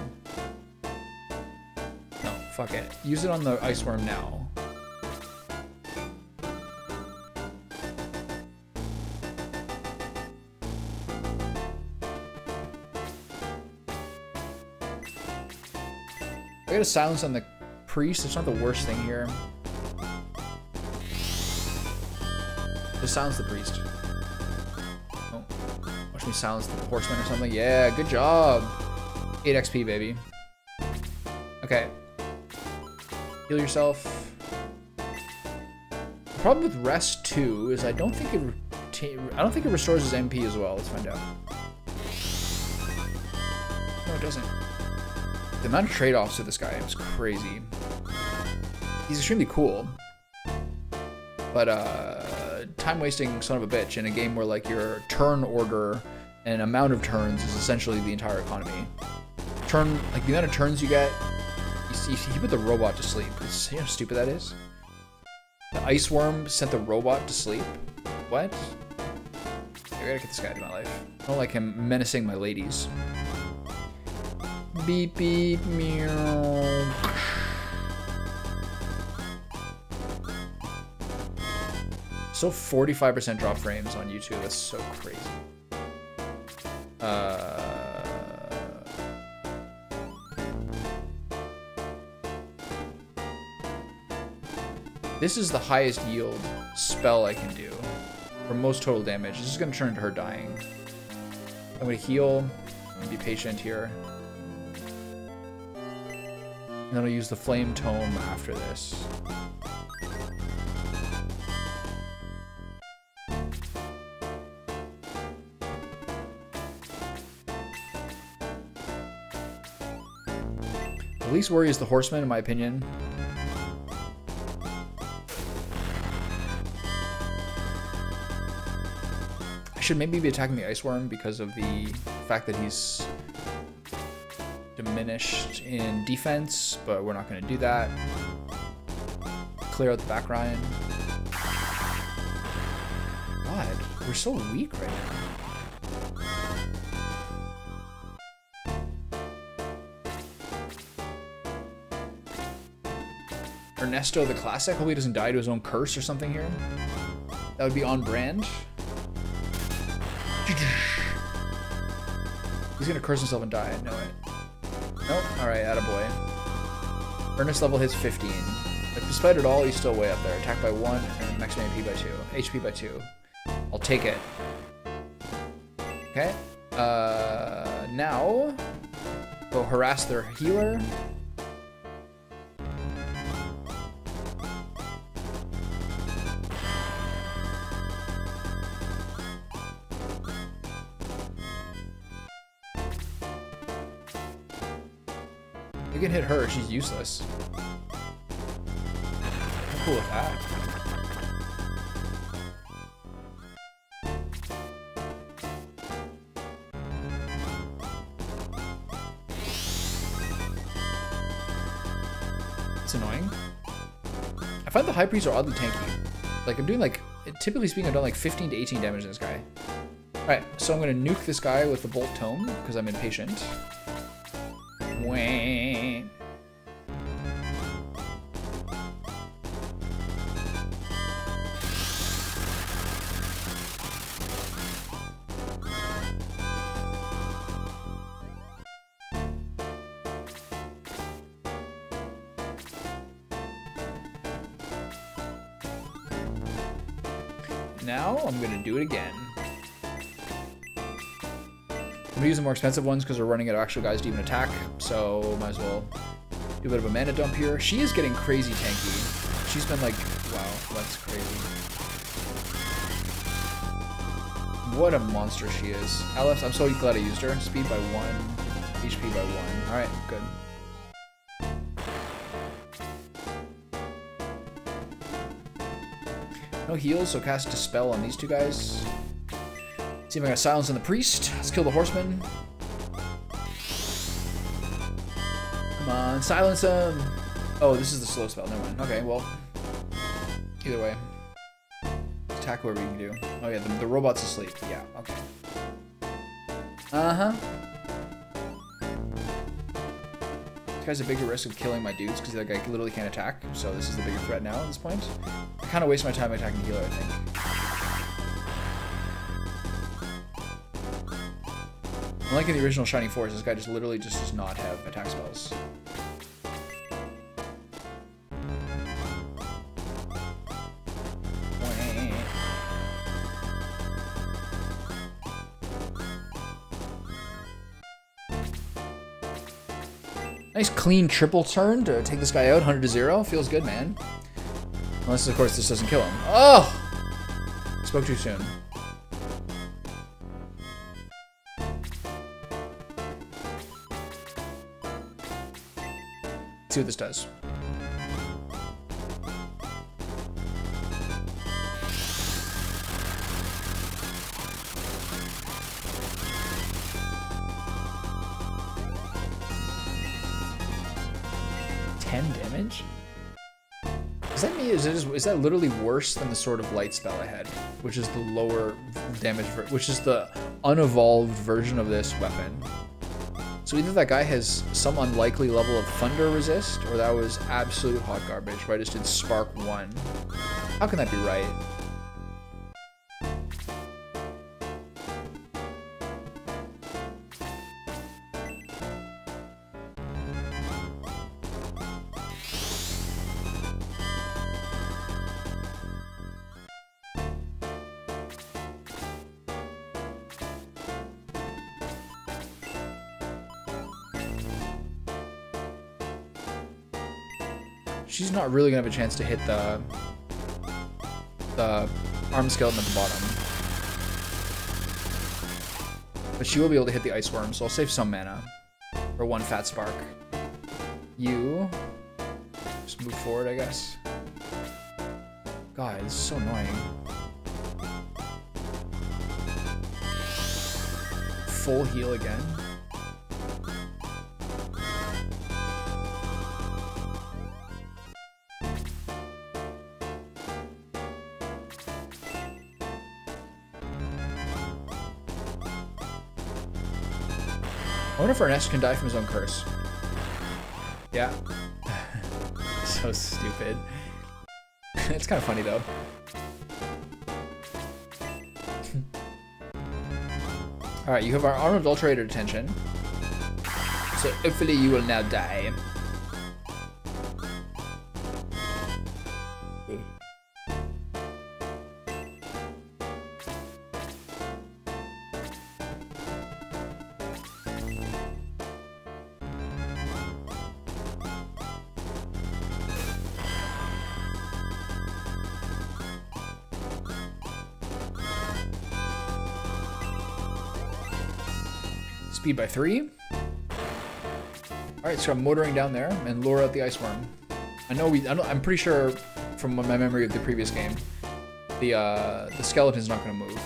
No, fuck it. Use it on the Ice Worm now. I got a silence on the priest. It's not the worst thing here. Just silence the priest. Oh, watch me silence the horseman or something. Yeah, good job. 8 XP, baby. Okay. Heal yourself. The problem with rest 2 is I don't think it restores his MP as well. Let's find out. No, it doesn't. The amount of trade-offs with this guy is crazy. He's extremely cool. But, time-wasting son of a bitch in a game where like your turn order and amount of turns is essentially the entire economy. Turn, like the amount of turns you get, you put the robot to sleep. See how stupid that is? The ice worm sent the robot to sleep? What? I gotta get this guy out of my life. I don't like him menacing my ladies. Beep beep meow. So 45% drop frames on YouTube. That's so crazy. This is the highest yield spell I can do for most total damage. This is going to turn into her dying. I'm going to heal and be patient here. And then I'll use the Flame Tome after this. The least worry is the Horseman, in my opinion. I should maybe be attacking the Ice Worm because of the fact that he's diminished in defense, but we're not going to do that. Clear out the back Ryan. God, we're so weak right now. Ernesto the Classic. Hope he doesn't die to his own curse or something here. That would be on brand. He's gonna curse himself and die. I know it. Nope. Alright, attaboy. Ernest level hits 15. Like, despite it all, he's still way up there. Attack by 1 and maximum AP by 2. HP by 2. I'll take it. Okay. Now go harass their healer. You can hit her, she's useless. I'm cool with that. It's annoying. I find the High Priests are oddly tanky. Like, I'm doing like, typically speaking, I've done like 15 to 18 damage to this guy. Alright, so I'm gonna nuke this guy with the Bolt Tome, because I'm impatient. Wah. Now I'm gonna do it again. I'm gonna use the more expensive ones because we're running out of actual guys to even attack, so might as well do a bit of a mana dump here. She is getting crazy tanky. She's been like, wow, that's crazy. What a monster she is. Alex, I'm so glad I used her. Speed by 1, HP by 1. Alright, good. No heals, so cast Dispel on these two guys. See if I got silence on the priest. Let's kill the horseman. Come on, silence him. Oh, this is the slow spell. Never mind. Okay, well, either way, attack whoever you can do. Oh yeah, the robot's asleep. Yeah. Okay. This guy's a bigger risk of killing my dudes because that guy literally can't attack. So this is the bigger threat now at this point. I kind of waste my time attacking the healer, I think. Unlike in the original Shining Force, this guy just literally just does not have attack spells. Nice clean triple turn to take this guy out, 100 to 0. Feels good, man. Unless, of course, this doesn't kill him. Oh! Spoke too soon. See what this does. 10 damage? Is that me? Is that literally worse than the Sword of Light spell I had, which is the lower damage, which is the unevolved version of this weapon? So either that guy has some unlikely level of thunder resist, or that was absolute hot garbage, where I just did spark 1. How can that be right? She's not really gonna have a chance to hit the arm skeleton at the bottom. But she will be able to hit the ice worm, so I'll save some mana for 1 fat spark. You just move forward, I guess. God, this is so annoying. Full heal again. I wonder if Ernest can die from his own curse. Yeah. So stupid. It's kind of funny though. Alright, you have our arm adulterator attention. So hopefully you will now die. Speed by 3. Alright, so I'm motoring down there and lure out the ice worm. I'm pretty sure from my memory of the previous game, the skeleton's not gonna move.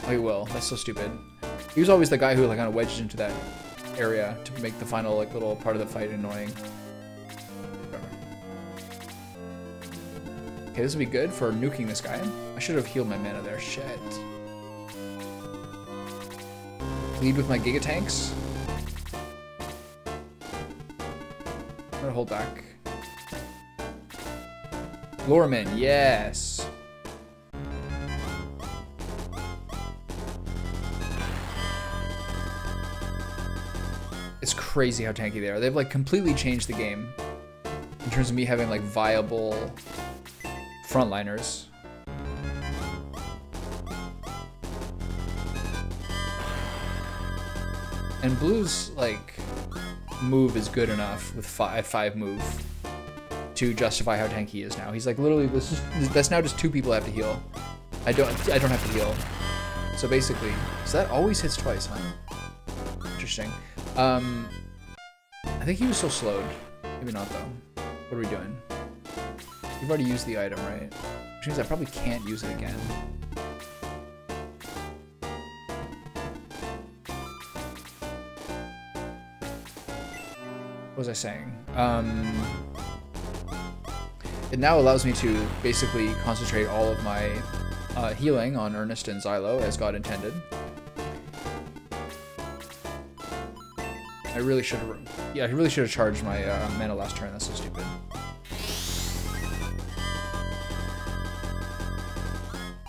Oh, he will. That's so stupid. He was always the guy who like kind of wedged into that area to make the final like little part of the fight annoying. Okay, this will be good for nuking this guy. I should have healed my mana there. Shit. Lead with my Giga Tanks. I'm gonna hold back. Lure him in, yes. It's crazy how tanky they are. They've like completely changed the game in terms of me having like viable frontliners. And Blue's like move is good enough with 5 move to justify how tanky he is now. He's like literally that's now just 2 people I have to heal. I don't have to heal. So basically, so that always hits twice, huh? Interesting. I think he was so slowed. Maybe not though. What are we doing? You've already used the item, right? Which means I probably can't use it again. What was I saying? It now allows me to basically concentrate all of my healing on Ernest and Xylo as God intended. I really should have charged my mana last turn. That's so stupid.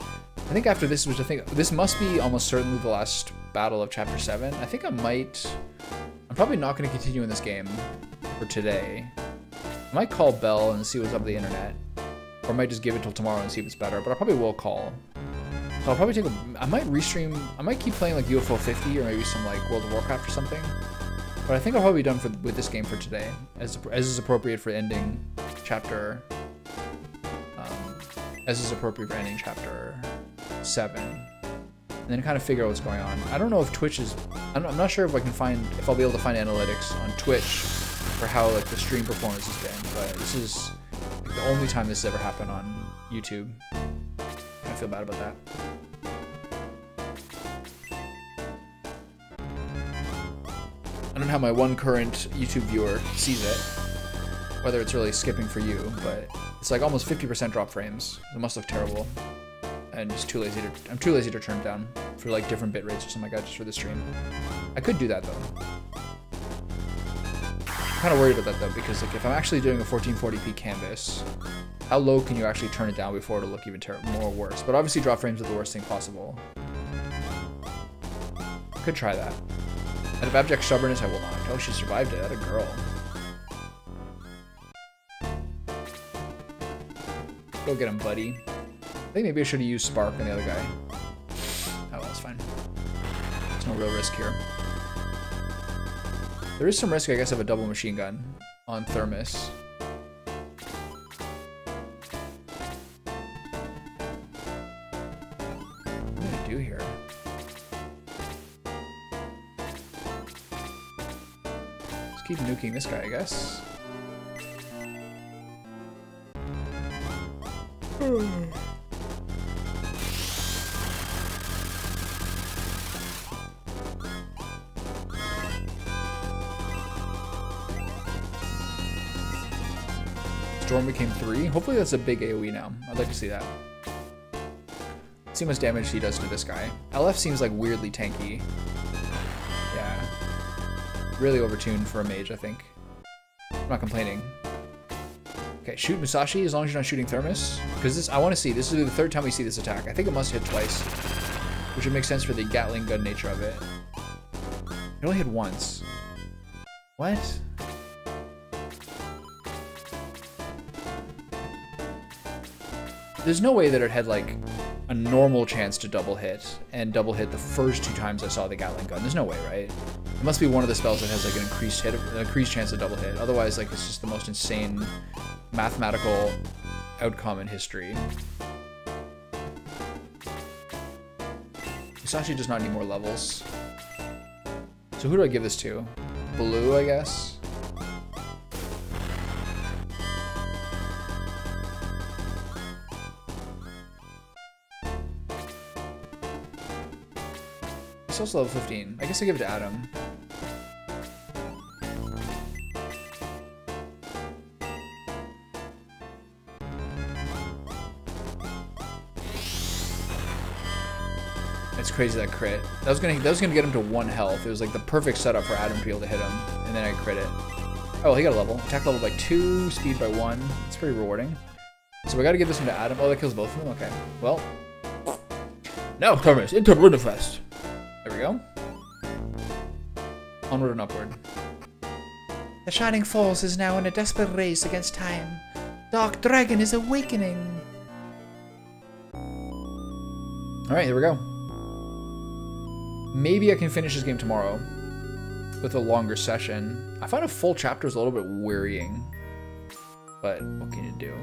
I think after this, this must be almost certainly the last battle of Chapter 7. I think I'm probably not going to continue in this game for today. I might call Bell and see what's up with the internet. Or I might just give it till tomorrow and see if it's better, but I probably will call. So I'll probably I might restream, I might keep playing like UFO 50 or maybe some like World of Warcraft or something. But I think I'll probably be done with this game for today, as is appropriate for ending chapter, as is appropriate for ending chapter 7. And then kind of figure out what's going on. I don't know if Twitch is, I'm not sure if I'll be able to find analytics on Twitch for how like the stream performance has been, but this is like, the only time this has ever happened on YouTube. I feel bad about that. I don't know how my one current YouTube viewer sees it. whether it's really skipping for you, but it's like almost 50% drop frames. It must look terrible. And just I'm too lazy to turn it down for like different bit rates or something like that just for the stream. I could do that though. I'm kind of worried about that though, because like if I'm actually doing a 1440p canvas, how low can you actually turn it down before it'll look even more worse? But obviously drop frames are the worst thing possible. I could try that. Out of abject stubbornness, I will not. Oh, she survived it. That a girl. Go get him, buddy. I think maybe I should have used Spark on the other guy. Oh, well, that's fine. There's no real risk here. There is some risk, I guess, of a double machine gun on Thermos. What am I gonna do here? Let's keep nuking this guy, I guess. Storm became 3. Hopefully that's a big AoE now. I'd like to see that. See how much damage he does to this guy. LF seems like weirdly tanky. Yeah. Really overtuned for a mage, I think. I'm not complaining. Okay, shoot Musashi as long as you're not shooting Thermos. Because this, I want to see. This is the third time we see this attack. I think it must hit twice. Which would make sense for the Gatling gun nature of it. It only hit once. What? There's no way that it had like a normal chance to double hit and double hit the first 2 times I saw the Gatling gun. There's no way, right? It must be one of the spells that has like an increased chance to double hit. Otherwise, like it's just the most insane mathematical outcome in history. Musashi does not need more levels. So who do I give this to? Blue, I guess. He's also level 15. I guess I give it to Adam. It's crazy that crit. That was gonna get him to 1 health. It was like the perfect setup for Adam to be able to hit him, and then I crit it. Oh, he got a level. Attack level by 2, speed by 1. It's pretty rewarding. So we gotta give this one to Adam. Oh, that kills both of them? Okay. Well. Now, Thermos, into Runefest. There we go. Onward and upward. The Shining Force is now in a desperate race against time. Dark Dragon is awakening. Alright, here we go. Maybe I can finish this game tomorrow with a longer session. I find a full chapter is a little bit wearying, but what can you do?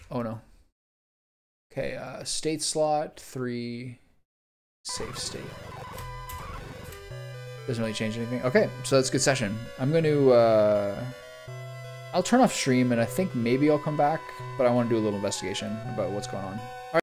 Oh no. Okay, state slot 3, save state. Doesn't really change anything. Okay, so that's a good session. I'm going to, I'll turn off stream and I think maybe I'll come back, but I want to do a little investigation about what's going on.